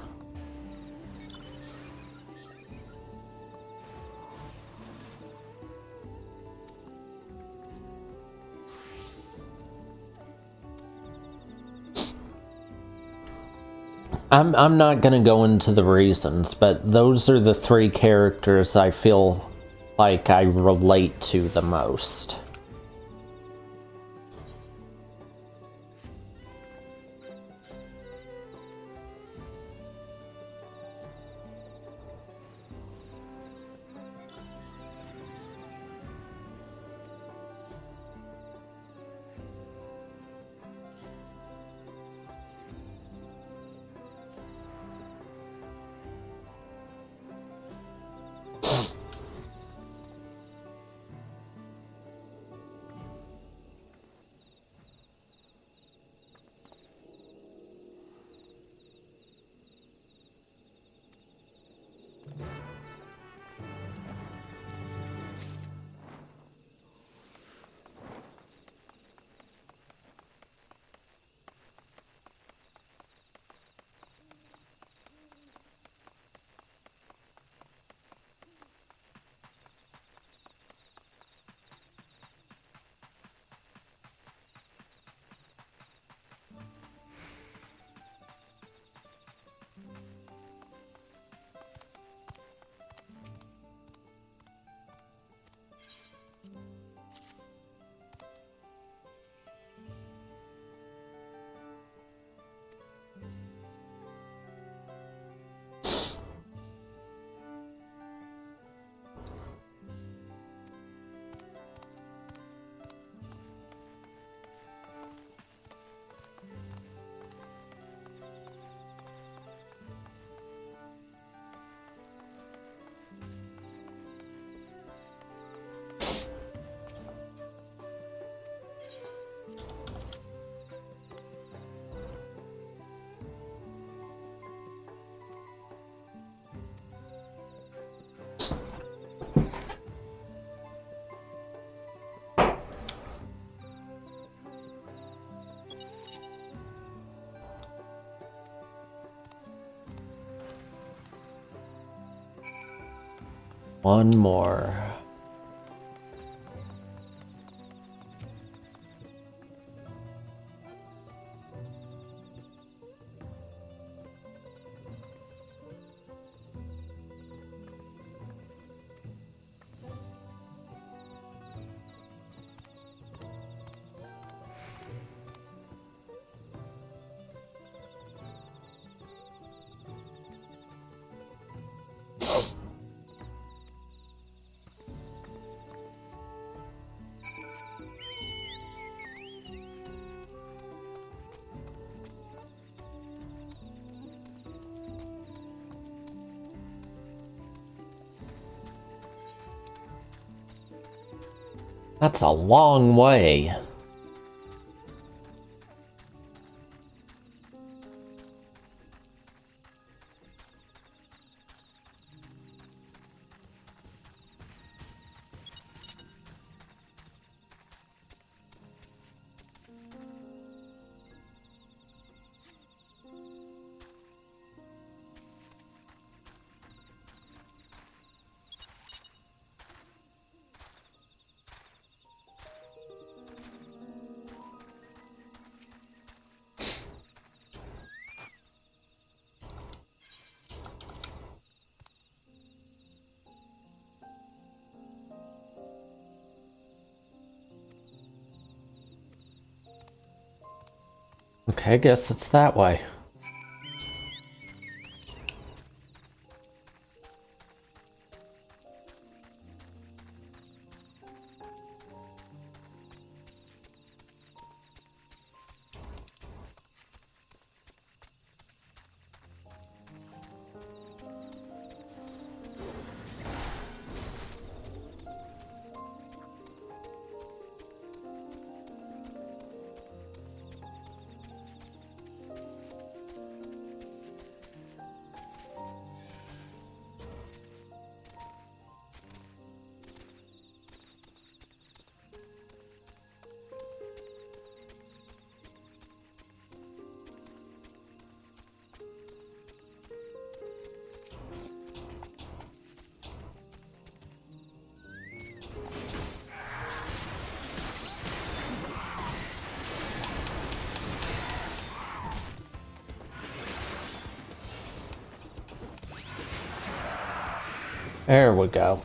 I'm not gonna go into the reasons, but those are the three characters I feel like I relate to the most. One more. That's a long way. Okay, I guess it's that way. There we go.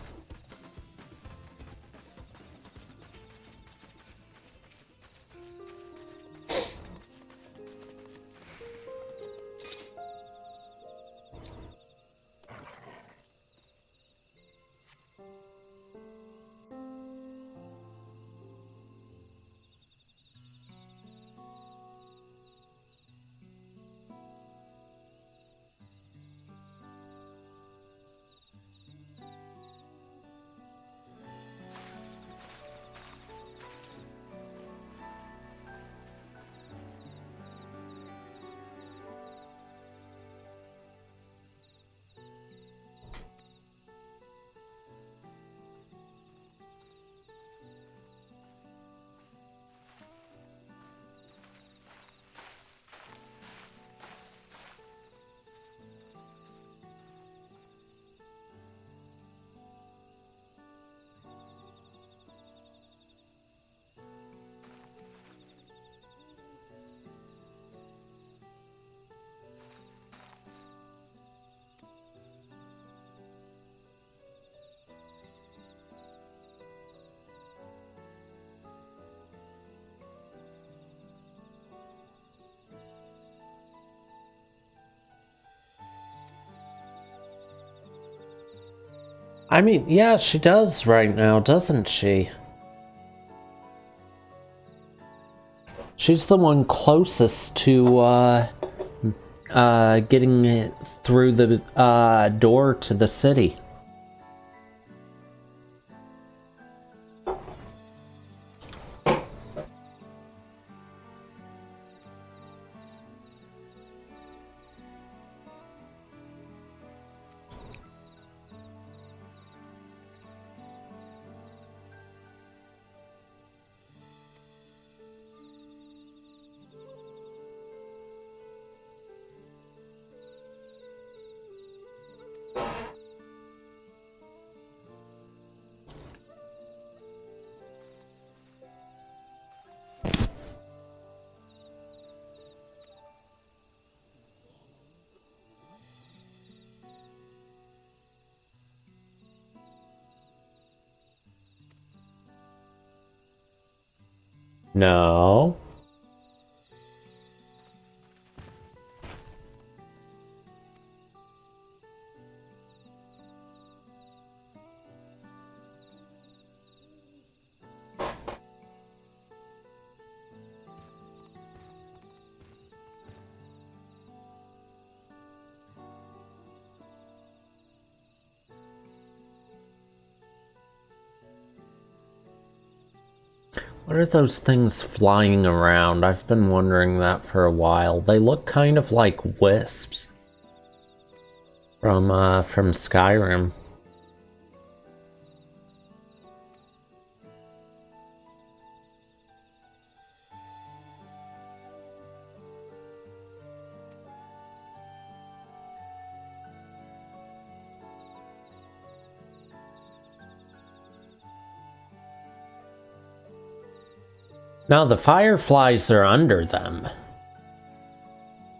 I mean, yeah, she does right now, doesn't she? She's the one closest to, getting through the, door to the city. No. What are those things flying around? I've been wondering that for a while. They look kind of like wisps from Skyrim. Now the fireflies are under them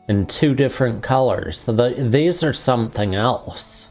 in two different colors. These are something else.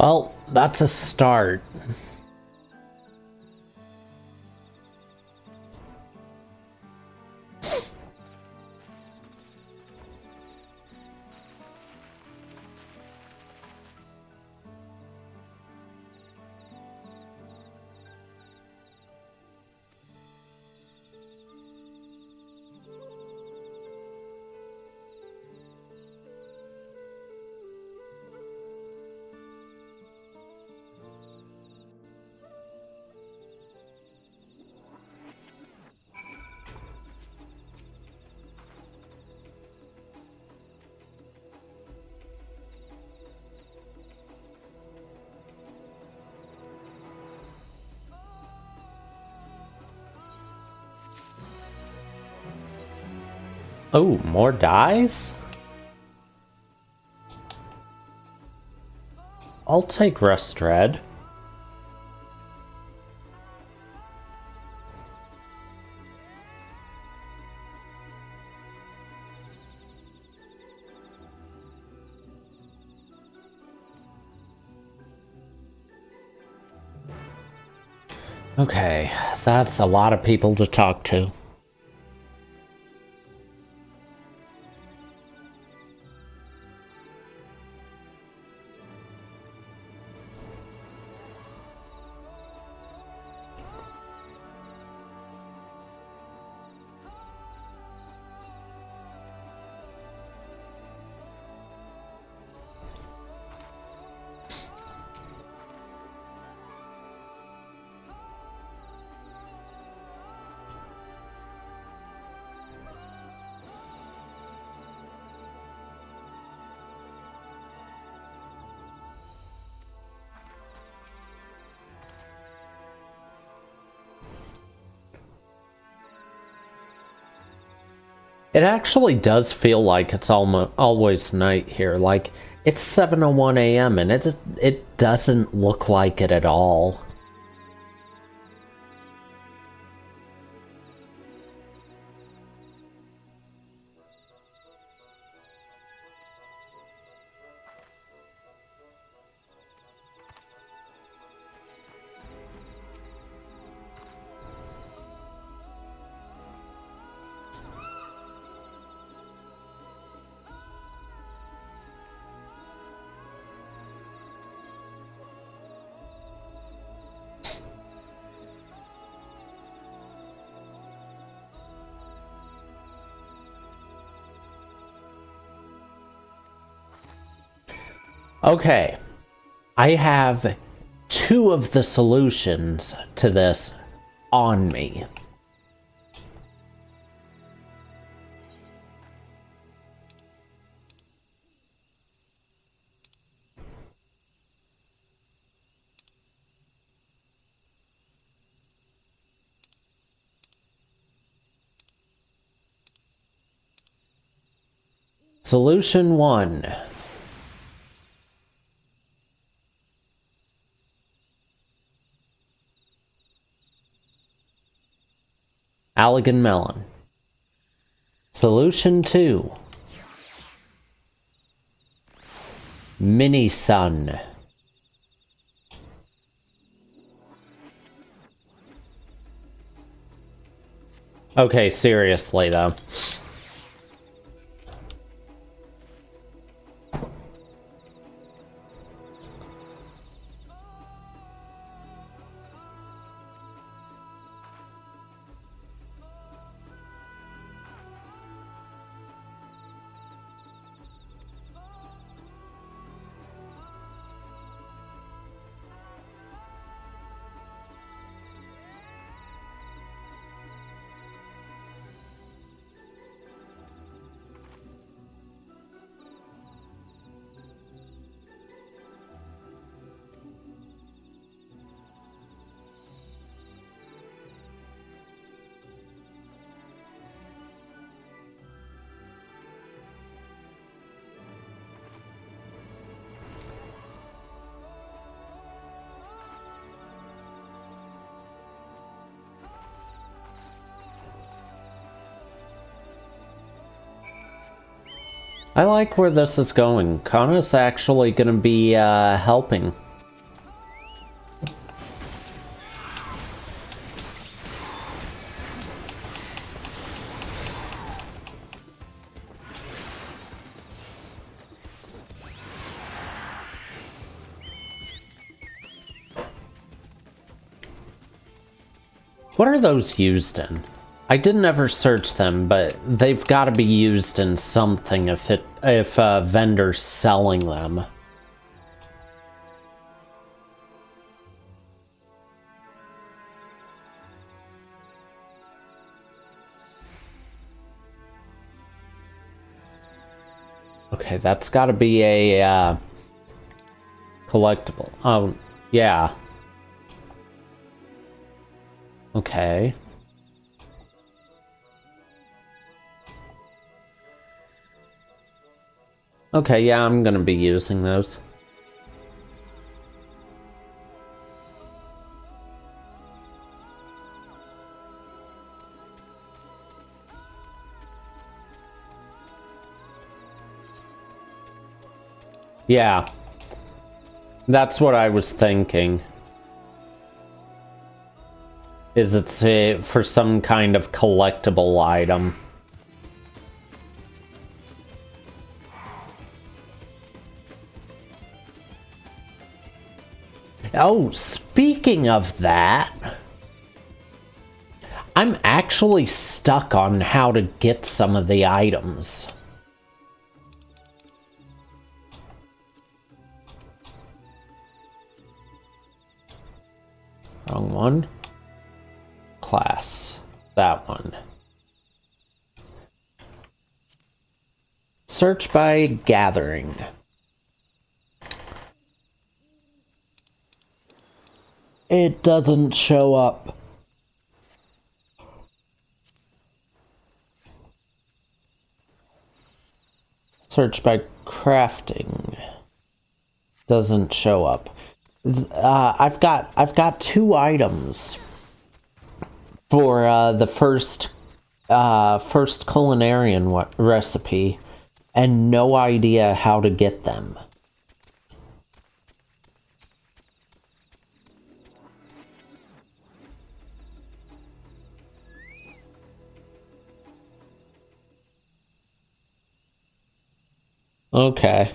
Well, that's a start. Oh, more dies? I'll take Rust Red. Okay, that's a lot of people to talk to. It actually does feel like it's always night here. Like, it's 7:01 a.m. and it doesn't look like it at all. Okay, I have 2 of the solutions to this on me. Solution 1. Allegan Melon. Solution 2. Mini Sun. Okay, seriously though. I like where this is going. Kana's actually gonna be helping What are those used in? I didn't ever search them, but they've got to be used in something if a vendor's selling them. Okay, that's got to be a collectible. Oh, yeah. Okay. Okay, yeah, I'm gonna be using those. Yeah. That's what I was thinking. Is it's for some kind of collectible item. Oh, speaking of that, I'm actually stuck on how to get some of the items. Wrong one. Class. That one. Search by gathering. It doesn't show up. Search by crafting. Doesn't show up. I've got 2 items for the first culinarian recipe, and no idea how to get them. Okay.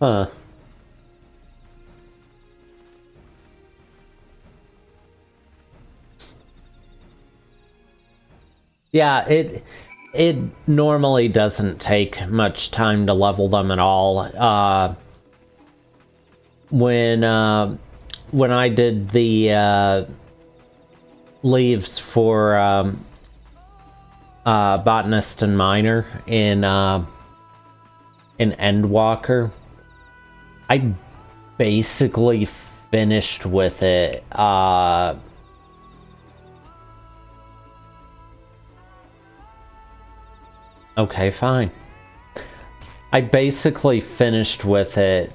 Huh. Yeah, it normally doesn't take much time to level them at all. When I did the leaves for botanist and miner in Endwalker, I basically finished with it. Okay, fine. I basically finished with it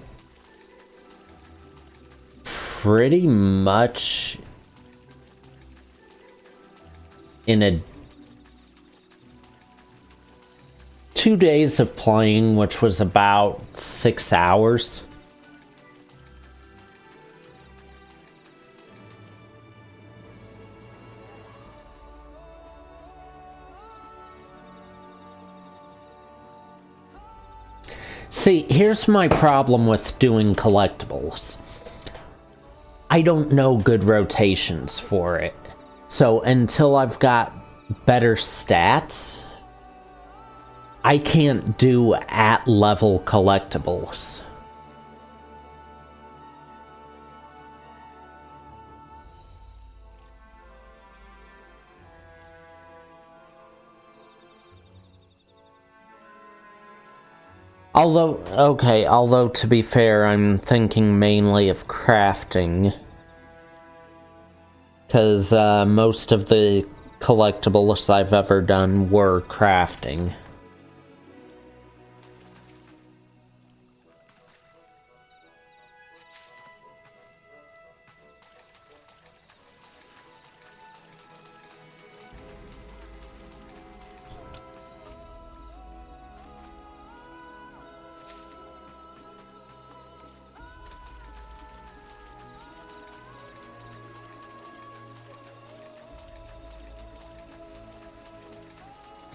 pretty much in 2 days of playing, which was about 6 hours. See, here's my problem with doing collectibles. I don't know good rotations for it. So until I've got better stats, I can't do at-level collectibles. Although to be fair, I'm thinking mainly of crafting. Because most of the collectibles I've ever done were crafting.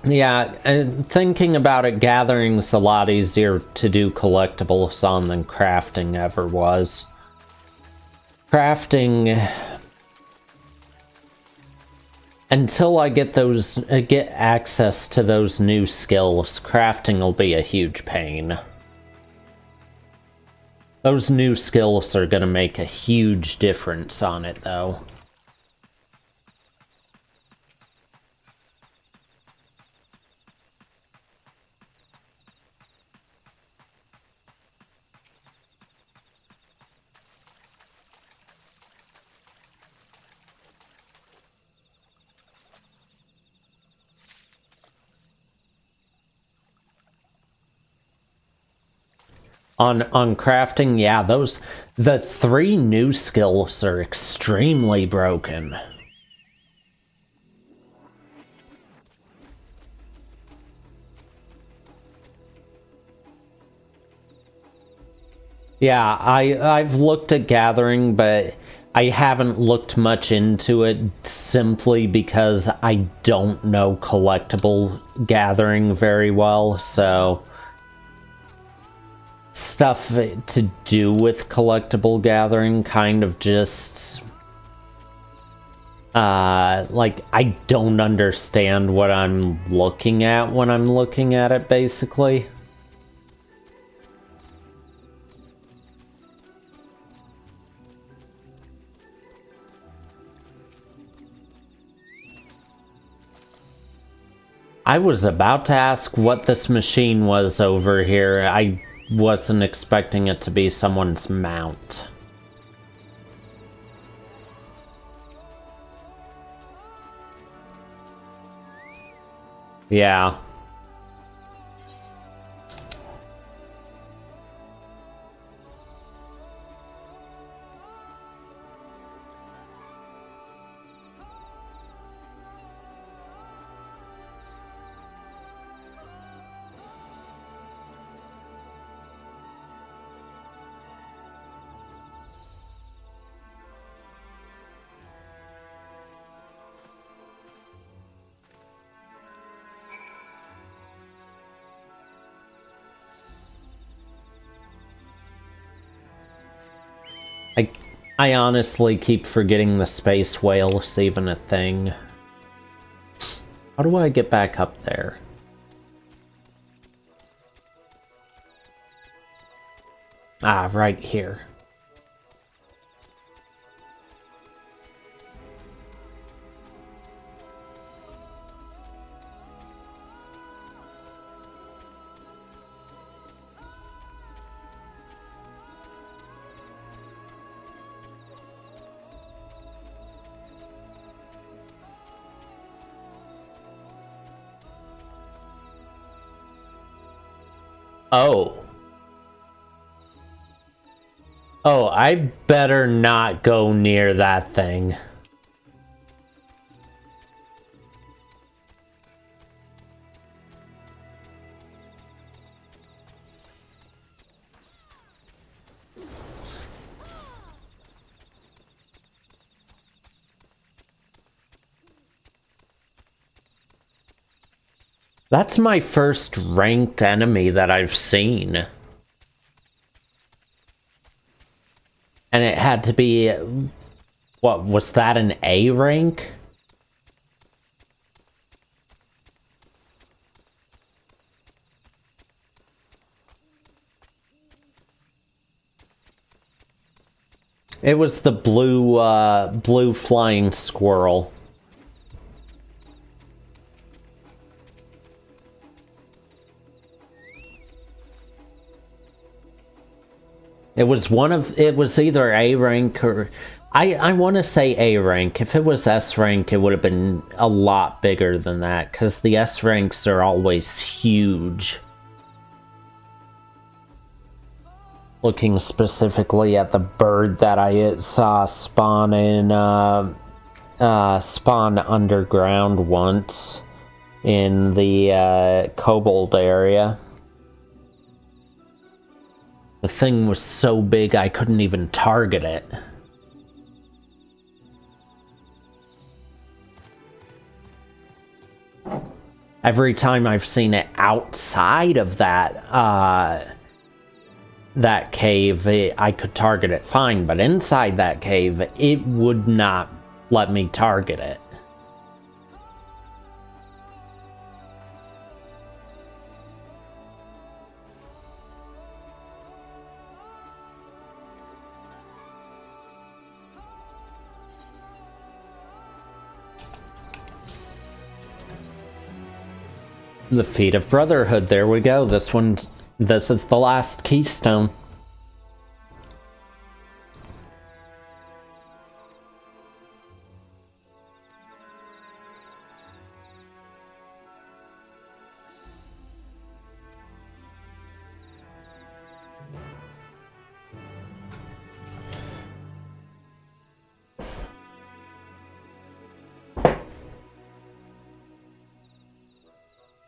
Yeah, and thinking about it, gathering's a lot easier to do collectibles on than crafting ever was. Crafting, until I get access to those new skills, crafting will be a huge pain. Those new skills are gonna make a huge difference on it, though. On crafting, yeah, the 3 new skills are extremely broken. Yeah, I've looked at gathering, but I haven't looked much into it simply because I don't know collectible gathering very well, so stuff to do with collectible gathering kind of just like I don't understand what I'm looking at when I'm looking at it, basically. I was about to ask what this machine was over here. I wasn't expecting it to be someone's mount. Yeah. I honestly keep forgetting the space whale's even a thing. How do I get back up there? Ah, right here. Oh. Oh, I better not go near that thing. That's my first ranked enemy that I've seen. And it had to be... What, was that an A rank? It was the blue flying squirrel. It was either A rank or I want to say A rank. If it was S rank, it would have been a lot bigger than that because the S ranks are always huge. Looking specifically at the bird that I saw spawn underground once in the kobold area. The thing was so big I couldn't even target it. Every time I've seen it outside of that cave, I could target it fine, but inside that cave, it would not let me target it. The Feet of Brotherhood, there we go. This is the last keystone.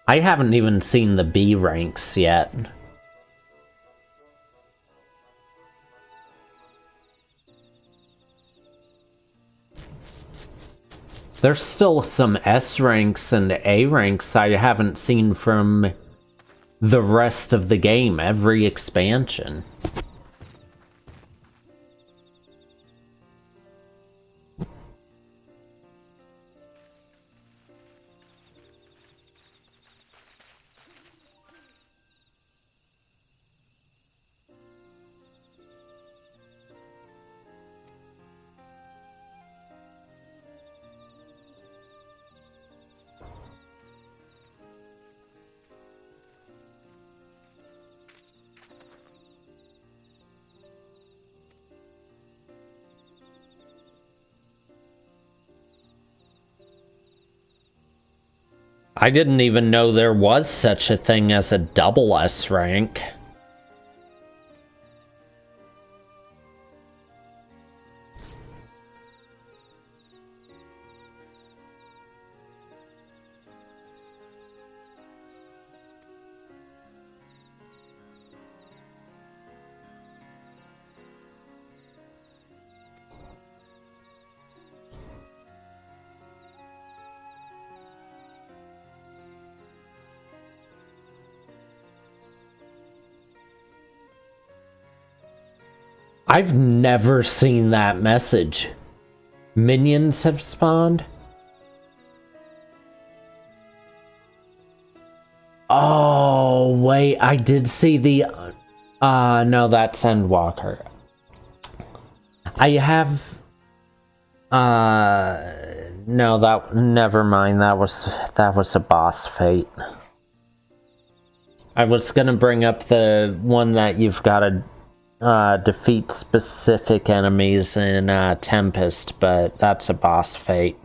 I haven't even seen the B ranks yet. There's still some S ranks and A ranks I haven't seen from the rest of the game, every expansion. I didn't even know there was such a thing as a double S rank. I've never seen that message. Minions have spawned? Oh, wait, I did see the... no, that's Endwalker. I have... no, never mind, that was a boss fate. I was gonna bring up the one that you've gotta defeat specific enemies in Tempest, but that's a boss fate.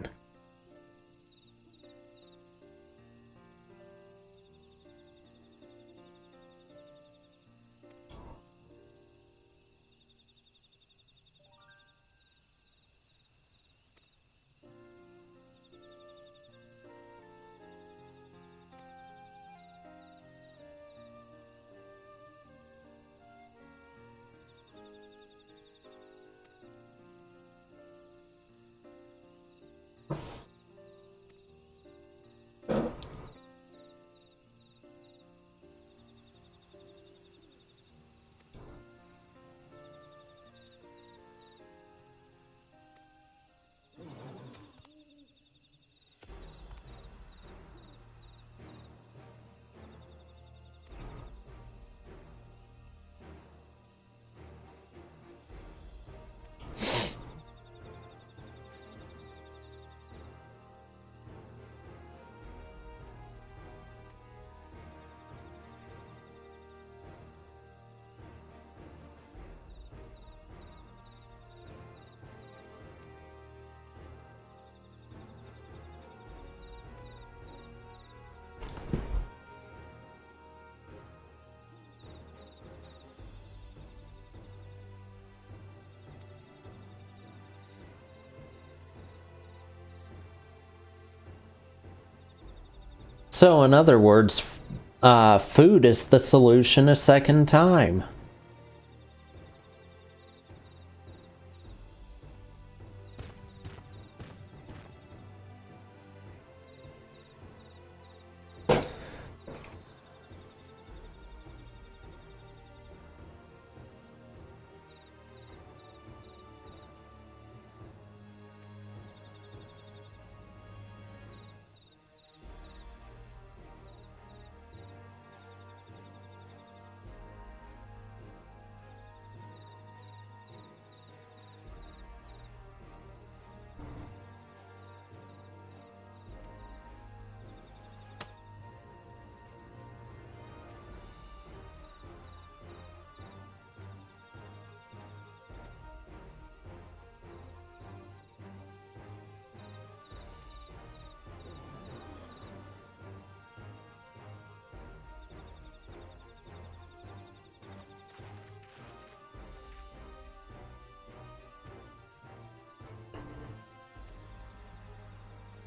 So, in other words, food is the solution a second time.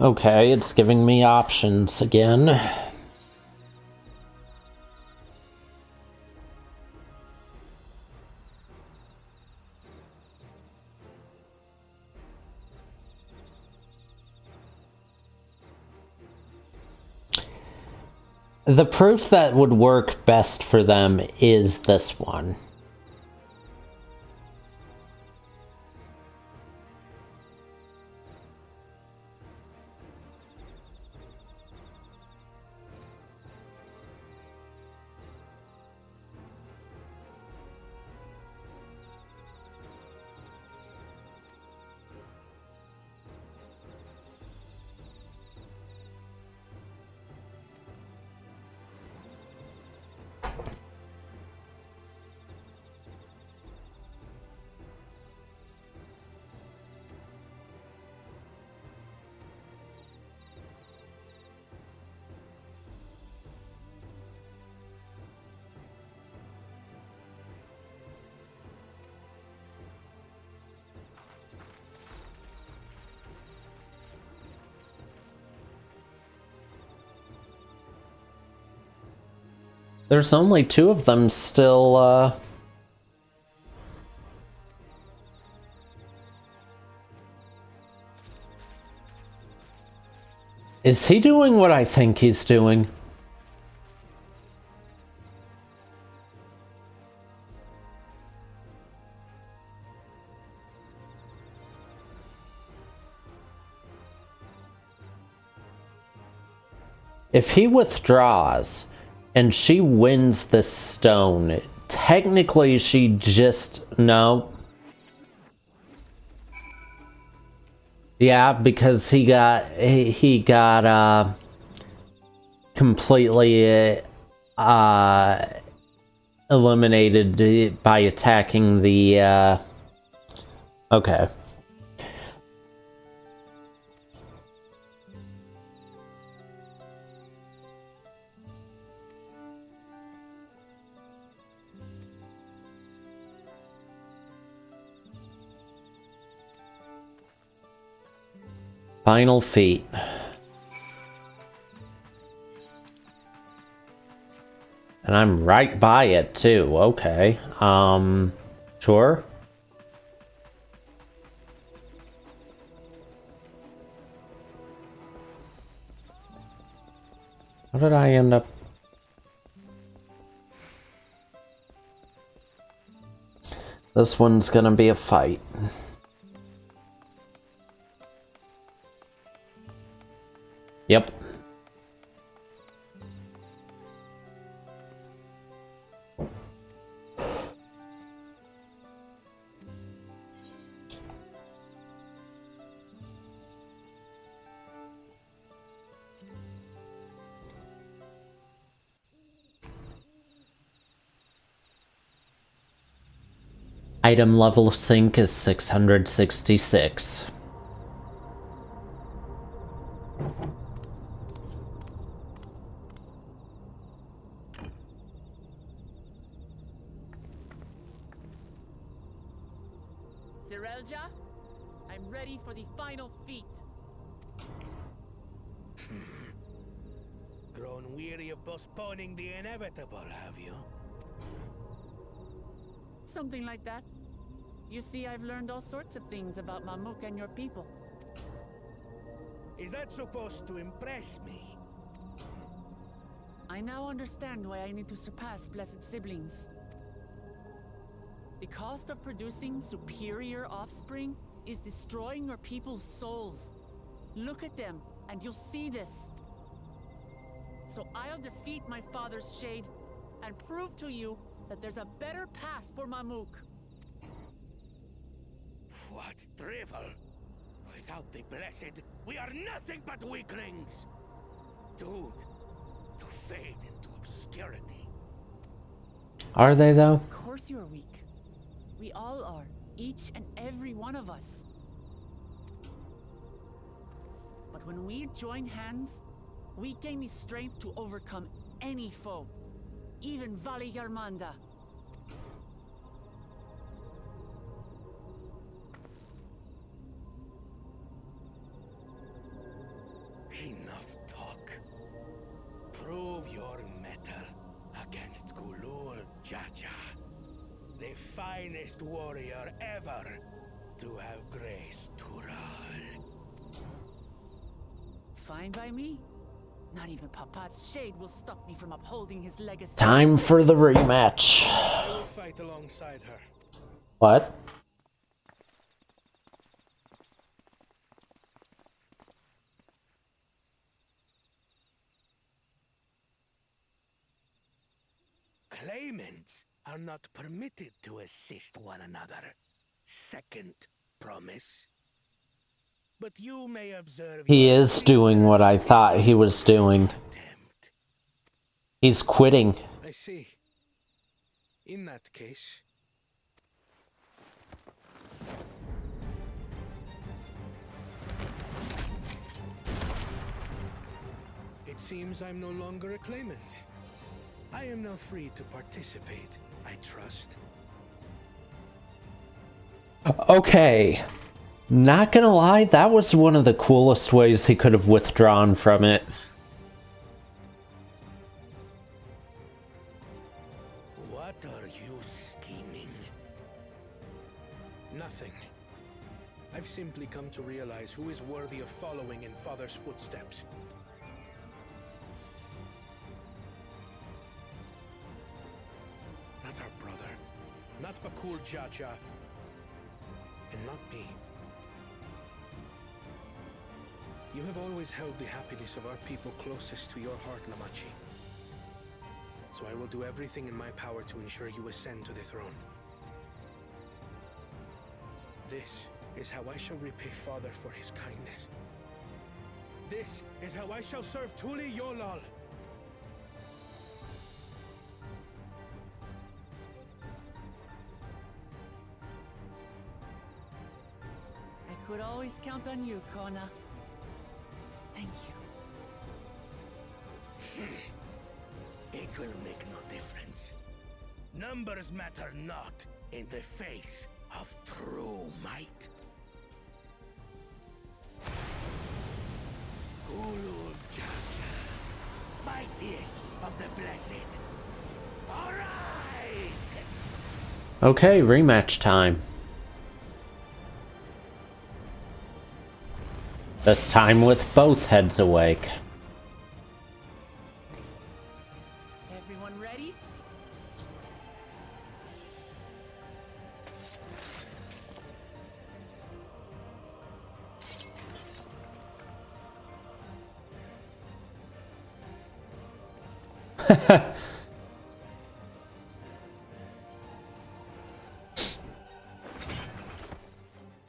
Okay, it's giving me options again. The proof that would work best for them is this one. There's only 2 of them still, Is he doing what I think he's doing? If he withdraws and she wins this stone, technically she just... No. Yeah, because he got completely eliminated by attacking the okay. Final feat. And I'm right by it too. Okay. Sure. How did I end up? This one's gonna be a fight. Yep. Item level sync is 666. Zerelja, I'm ready for the final feat. Grow theory of postponing the inevitable, have you? Something like that. You see, I've learned all sorts of things about Mamuk and your people. Is that supposed to impress me? I now understand why I need to surpass blessed siblings. The cost of producing superior offspring is destroying your people's souls. Look at them, and you'll see this. So I'll defeat my father's shade, and prove to you that there's a better path for Mamuk. What drivel! Without the blessed, we are nothing but weaklings! Doomed to fade into obscurity. Are they, though? Of course you are weak. We all are. Each and every one of us. But when we join hands, we gain the strength to overcome any foe. Even Vali Yarmanda. Enough talk. Prove your mettle against Gulul Jaja, the finest warrior ever to have graced Tural. Fine by me. Not even Papa's shade will stop me from upholding his legacy. Time for the rematch. I will fight alongside her. What? Claimants are not permitted to assist one another. Second promise. But you may observe. He is doing what I thought he was doing. He's quitting. I see. In that case. It seems I'm no longer a claimant. I am now free to participate, I trust. Okay. Not gonna lie, that was one of the coolest ways he could have withdrawn from it. What are you scheming? Nothing. I've simply come to realize who is worthy of following in Father's footsteps. Not our brother, not Bakul Jaja, and not me. You have always held the happiness of our people closest to your heart, Lamachi. So I will do everything in my power to ensure you ascend to the throne. This is how I shall repay Father for his kindness. This is how I shall serve Tuli Yolal. I could always count on you, Kona. Thank you. It will make no difference. Numbers matter not in the face of true might. Gulul Jaja, mightiest of the blessed, arise! Okay, rematch time. This time with both heads awake. Everyone ready?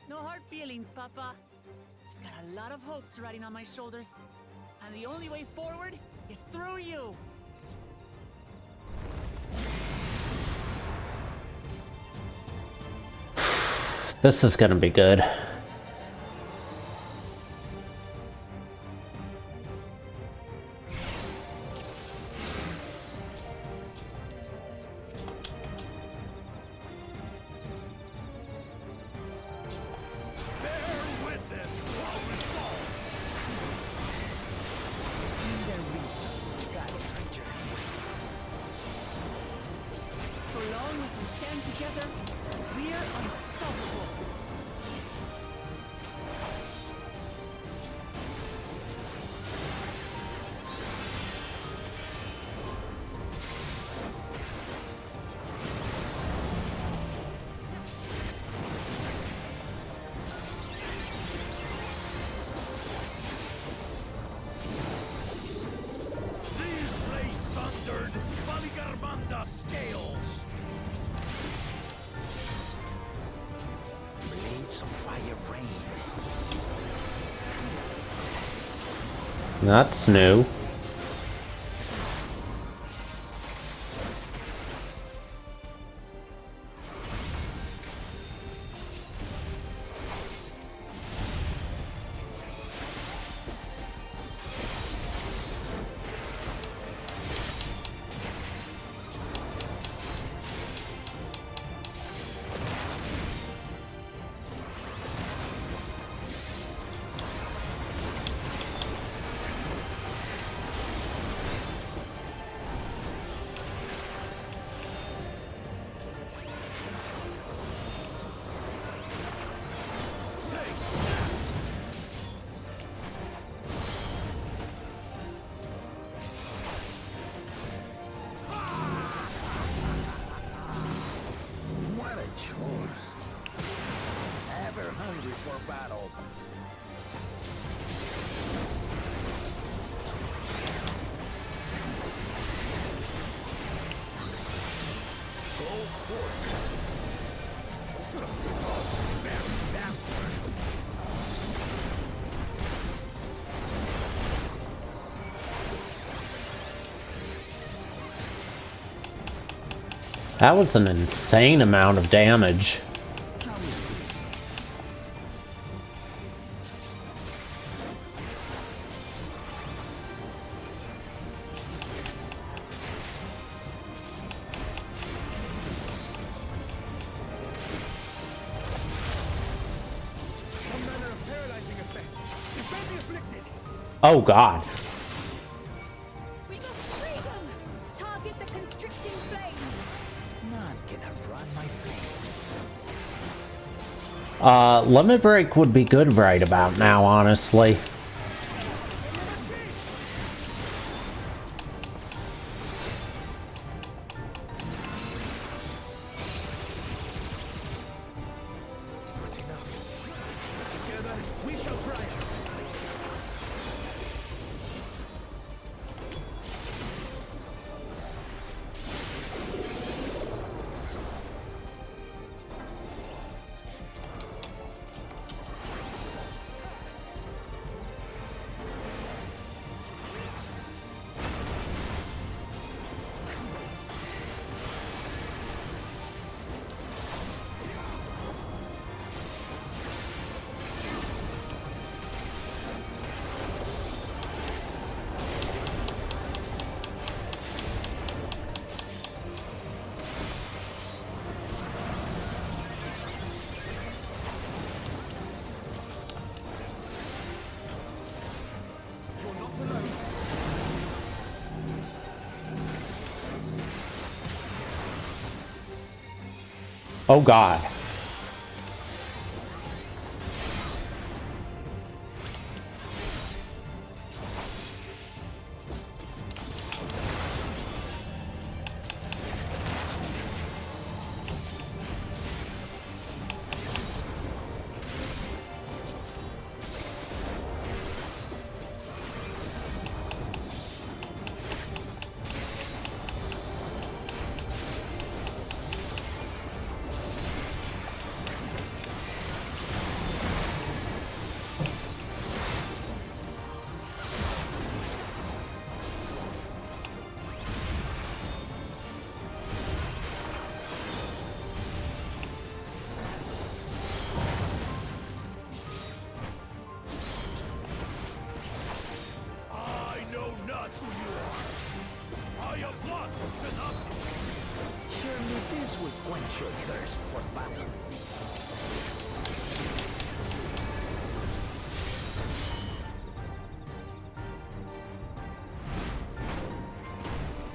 No hard feelings, Papa. I've got a lot of hopes riding on my shoulders, and the only way forward is through you. This is gonna be good. Their research, guys. together, we're unstoppable. These lay sundered Valigarmanda scales. Blades of fire rain. That's new. What a chore. Ever hungry for battle. Go forth. Very backward. That was an insane amount of damage. Some manner of paralyzing effect. Defend the afflicted. Oh god. We must free them! Target the constricting flames! None can outrun my flames. Limit break would be good right about now, honestly. Not enough. Together, we shall triumph. You're not alone. Oh god. I know not who you are. I am blood to nothing. Surely this will quench your thirst for battle.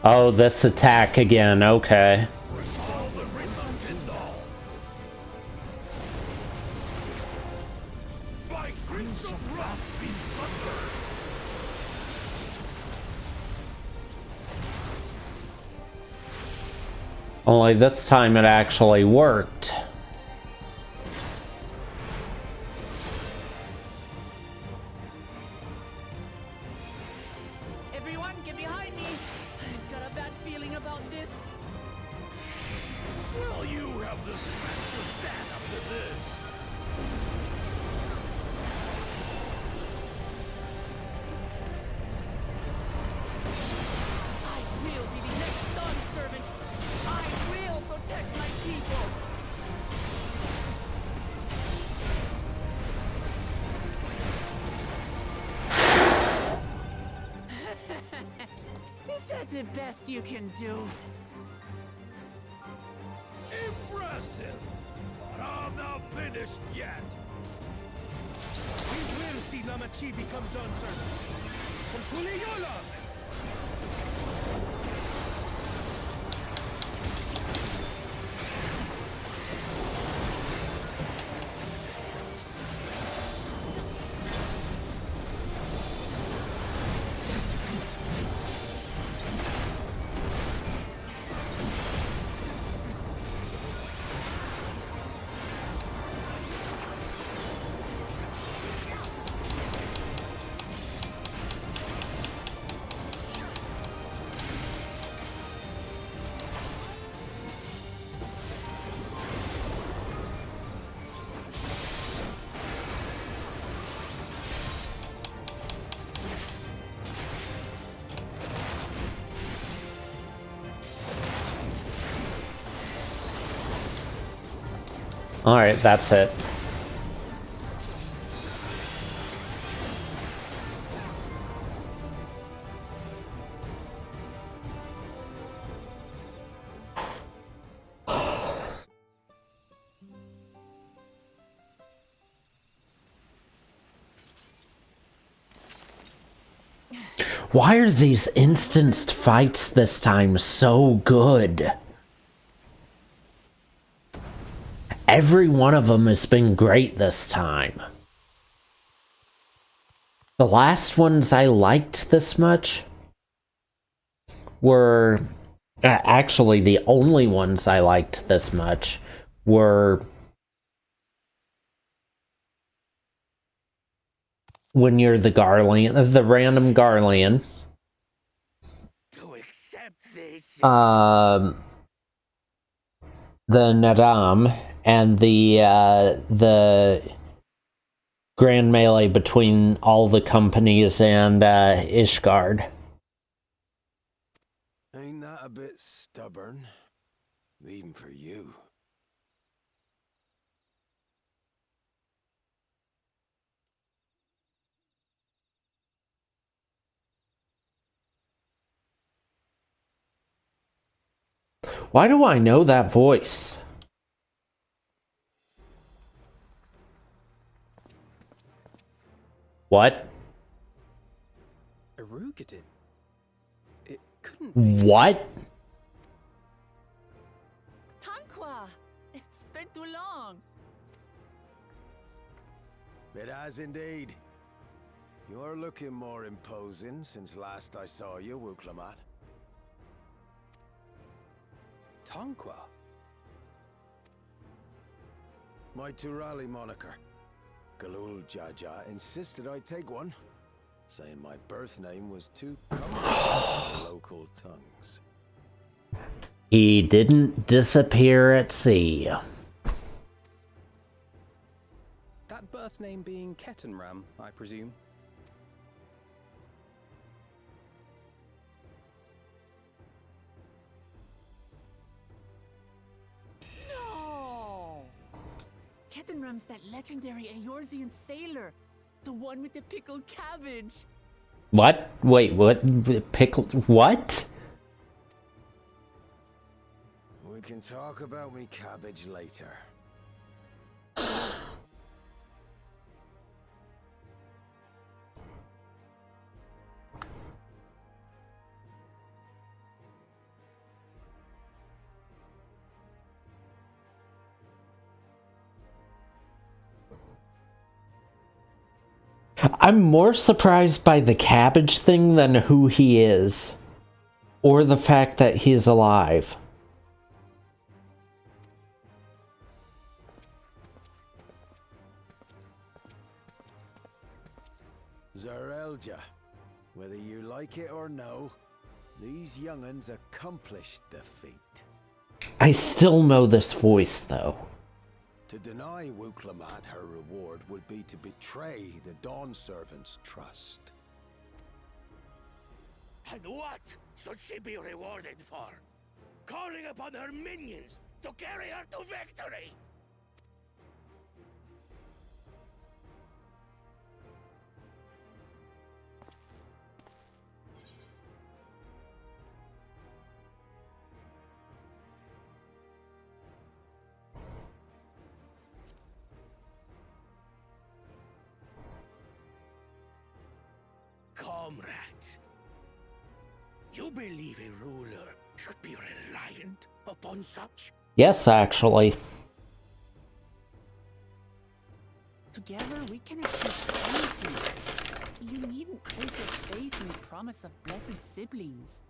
Oh, this attack again, okay. All the risen in the Only this time it actually worked. Everyone, get behind me! I've got a bad feeling about this. Will you have the strength to stand up to this? I will be the next Dawn Servant. I will protect my people. Is that the best you can do? Impressive! But I'm not finished yet. We will see Namachi become Dawn Servant. From Tuliyola! Alright, that's it. Why are these instanced fights this time so good? Every one of them has been great this time. The last ones I liked this much were... actually, the only ones I liked this much were... when you're the Garlean, the random Garlean. The Nadam, and the grand melee between all the companies and Ishgard. Ain't that a bit stubborn? Even for you. Why do I know that voice? What? Erugated? It couldn't be. What? Tanqua! It's been too long. It has indeed. You're looking more imposing since last I saw you, Wuklamat. Tanqua? My Turali moniker. Galul Jaja insisted I take one, saying my birth name was too cumbersome for local tongues. He didn't disappear at sea. That birth name being Ketenram, I presume. No! Ketenram's that legendary Eorzean sailor. The one with the pickled cabbage. What? Wait, what? Pickled? What? We can talk about me cabbage later. I'm more surprised by the cabbage thing than who he is. Or the fact that he's alive. like it or no, these young'uns accomplished the feat. I still know this voice, though. To deny Wuklamat her reward would be to betray the Dawn Servant's trust. And what should she be rewarded for? Calling upon her minions to carry her to victory! Comrades, you believe a ruler should be reliant upon such? Yes, actually. Together we can achieve anything. You needn't place your faith in the promise of blessed siblings.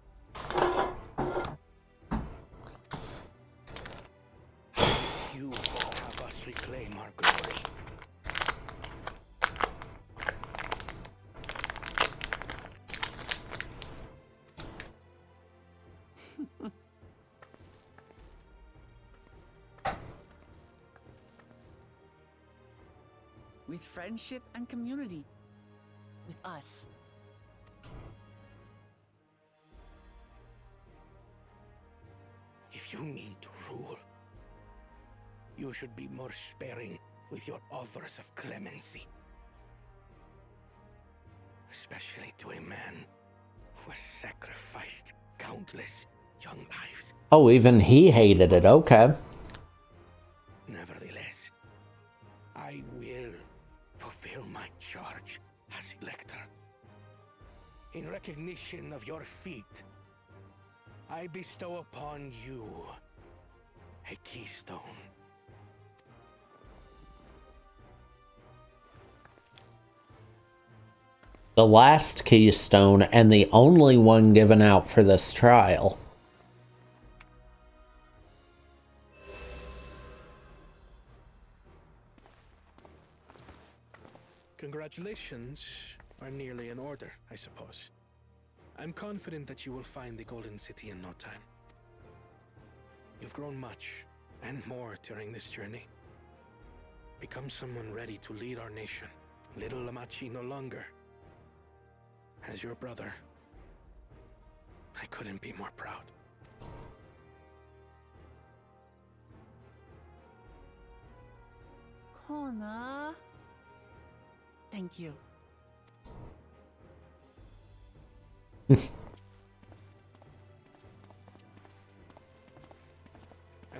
You have us reclaim our glory. With friendship and community. With us. If you mean to rule, you should be more sparing with your offers of clemency. Especially to a man who has sacrificed countless young lives. Oh, even he hated it. Okay. Nevertheless, I will fulfill my charge as Elector. In recognition of your feat, I bestow upon you a keystone. The last keystone and the only one given out for this trial. Congratulations are nearly in order, I suppose. I'm confident that you will find the Golden City in no time. You've grown much, and more during this journey. Become someone ready to lead our nation. Little Lamachi no longer. As your brother, I couldn't be more proud. Kona. Thank you. I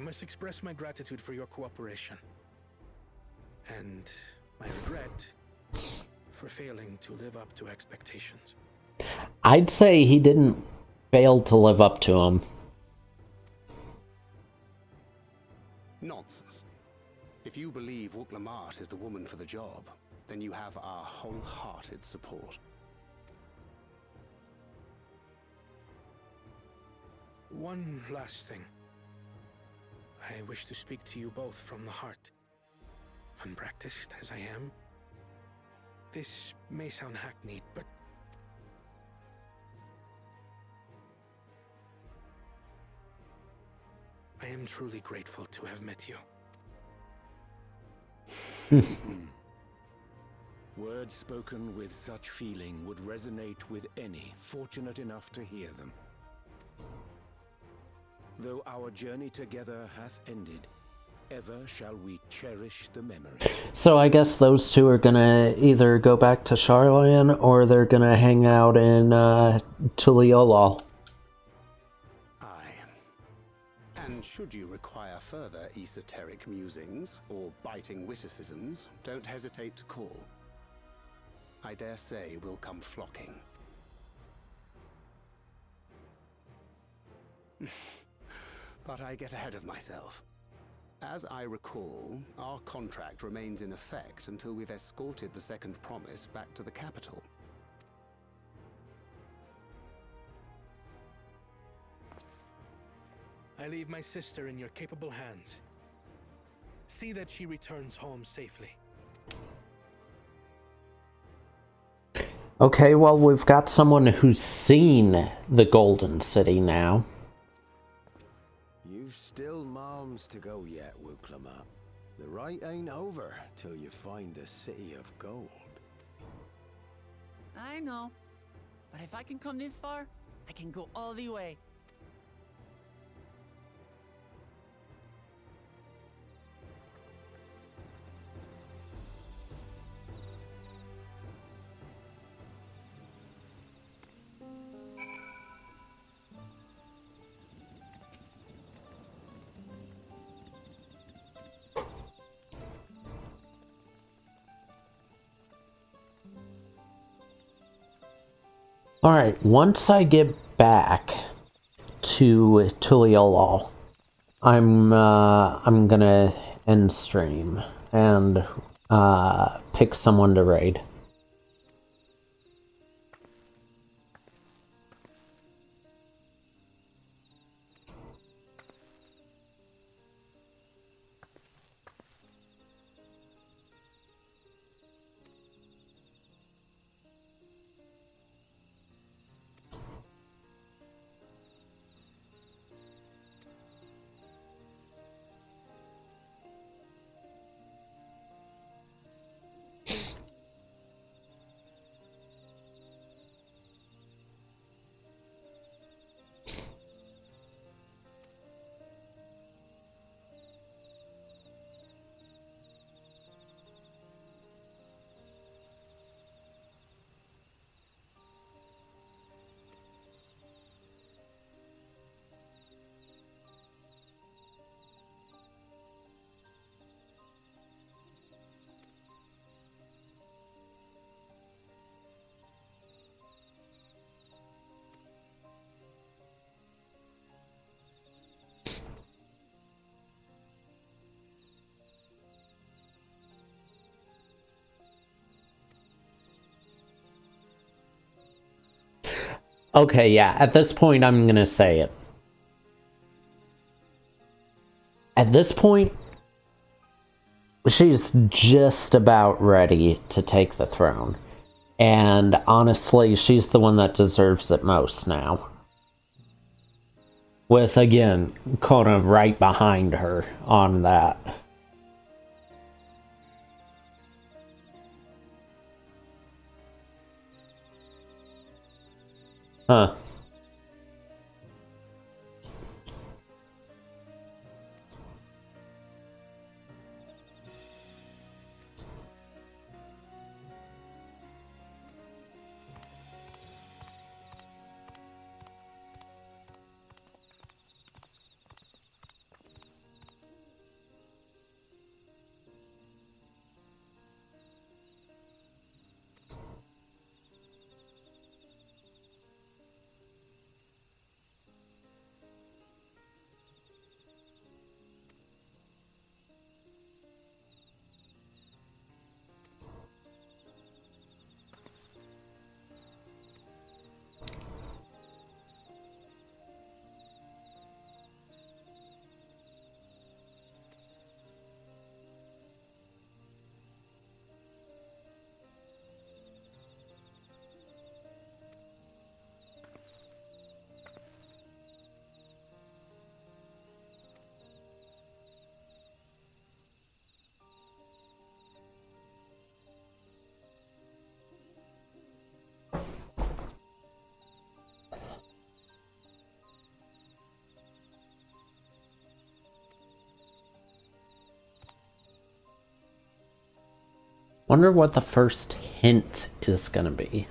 must express my gratitude for your cooperation. And my regret for failing to live up to expectations. I'd say he didn't fail to live up to them. Nonsense. If you believe Wuklamat is the woman for the job, then you have our wholehearted support. One last thing. I wish to speak to you both from the heart. Unpracticed as I am, this may sound hackneyed, but I am truly grateful to have met you. Words spoken with such feeling would resonate with any fortunate enough to hear them. Though our journey together hath ended, ever shall we cherish the memory. So I guess those two are gonna either go back to Charlian or they're gonna hang out in Tuliolol. And should you require further esoteric musings or biting witticisms, don't hesitate to call. I dare say we'll come flocking. But I get ahead of myself. As I recall, our contract remains in effect until we've escorted the second promise back to the capital. I leave my sister in your capable hands. See that she returns home safely. Okay, well, we've got someone who's seen the Golden City now. You've still malms to go yet, Wuklama. The rite ain't over till you find the City of Gold. I know. But if I can come this far, I can go all the way. Alright, once I get back to Tuliolol, I'm gonna end stream and pick someone to raid. Okay, yeah, at this point I'm gonna say it. At this point, she's just about ready to take the throne. And honestly, she's the one that deserves it most now. With, again, Kona right behind her on that. Huh. Wonder what the first hint is gonna be.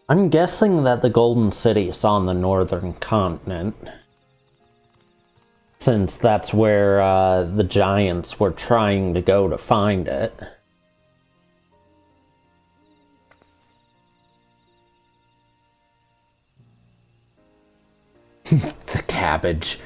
I'm guessing that the Golden City is on the northern continent, since that's where the giants were trying to go to find it. The cabbage.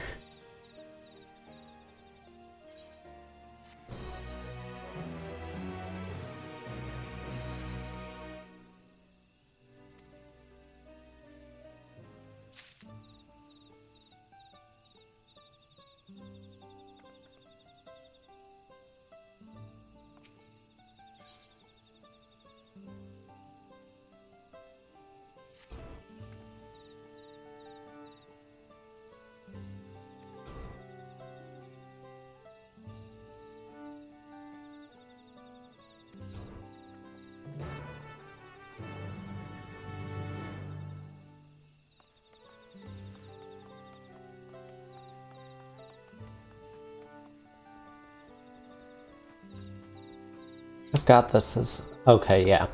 got this as... Okay, yeah.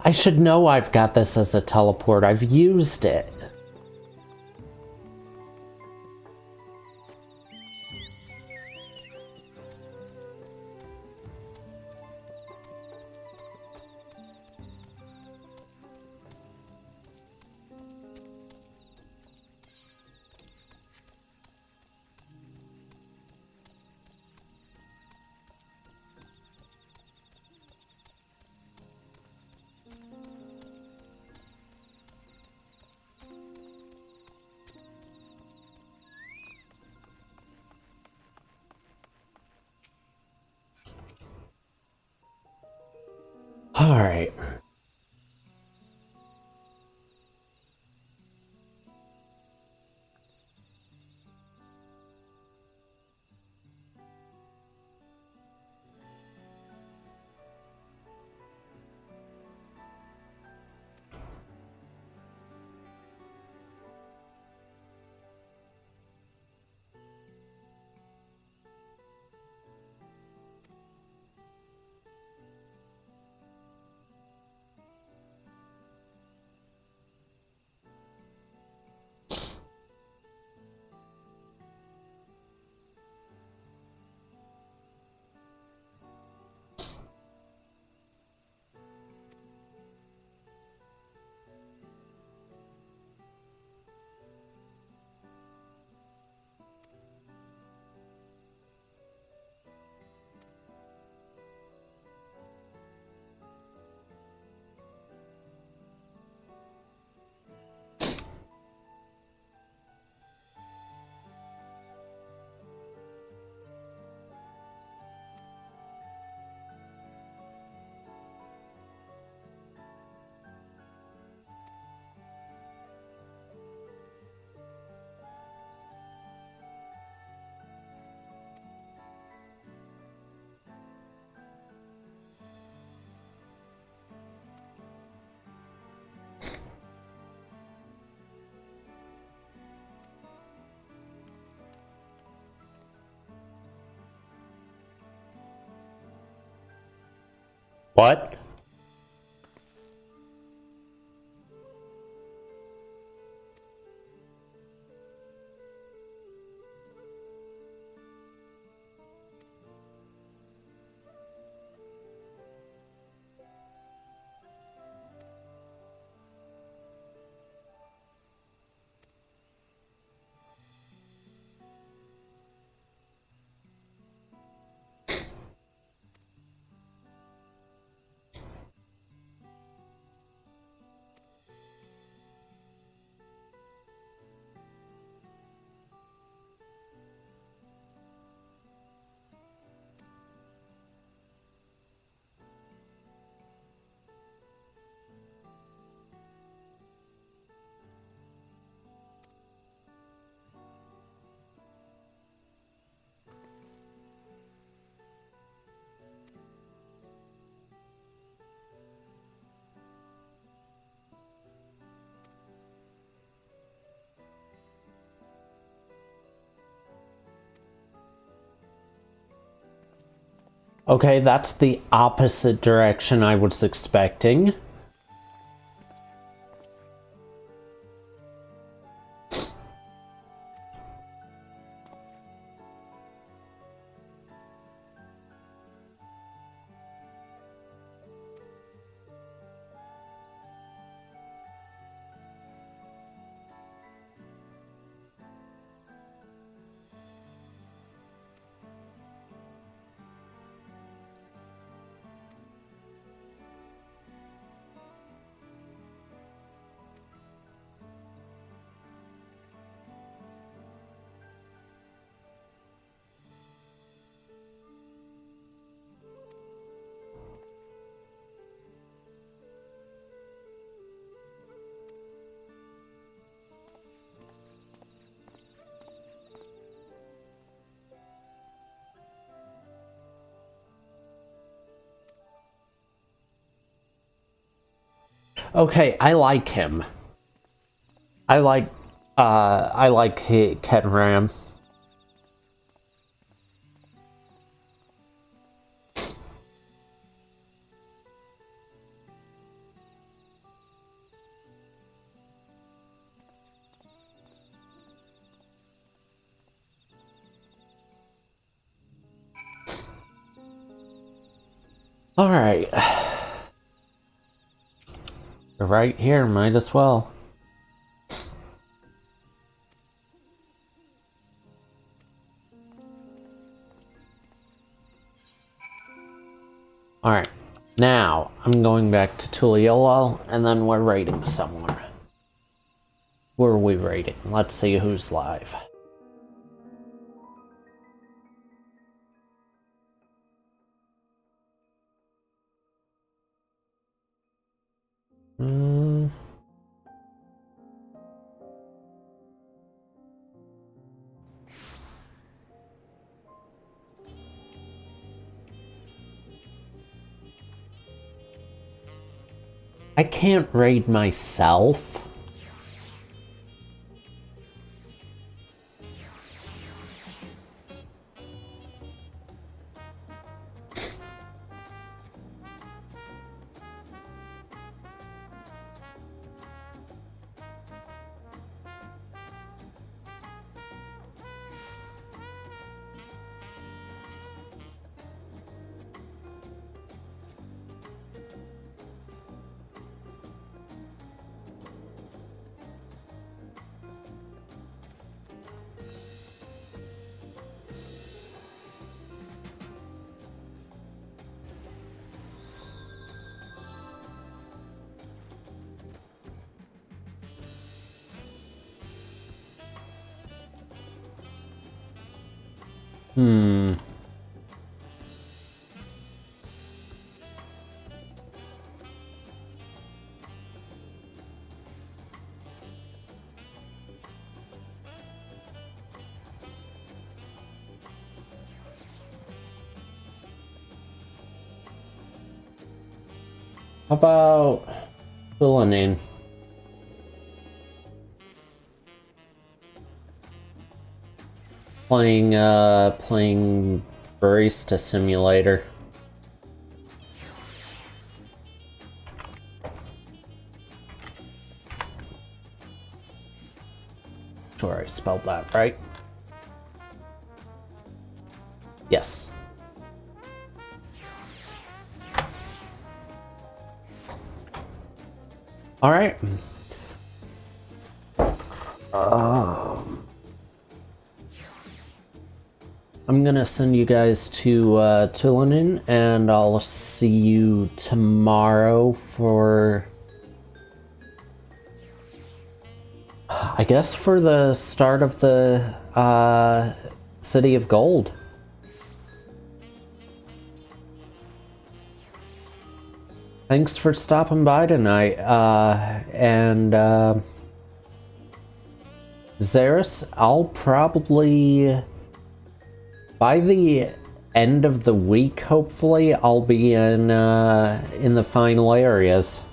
I should know I've got this as a teleport. I've used it. All right. What? Okay, that's the opposite direction I was expecting. Okay, I like him. I like Ketram. Alright. We're right here, might as well. Alright, now I'm going back to Tuliolo, and then we're raiding somewhere. Where are we raiding? Let's see who's live. I can't raid myself. How about Villanin? Playing Barista Simulator. Sure, I spelled that right. Yes. All right. I'm gonna send you guys to Tulinin, and I'll see you tomorrow for, I guess, for the start of the City of Gold. Thanks for stopping by tonight, and Xeris, I'll probably, by the end of the week, hopefully, I'll be in the final areas.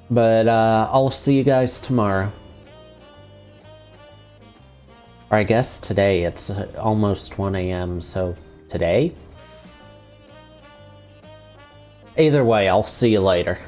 But I'll see you guys tomorrow. Or I guess today, it's almost 1 AM, so today? Either way, I'll see you later.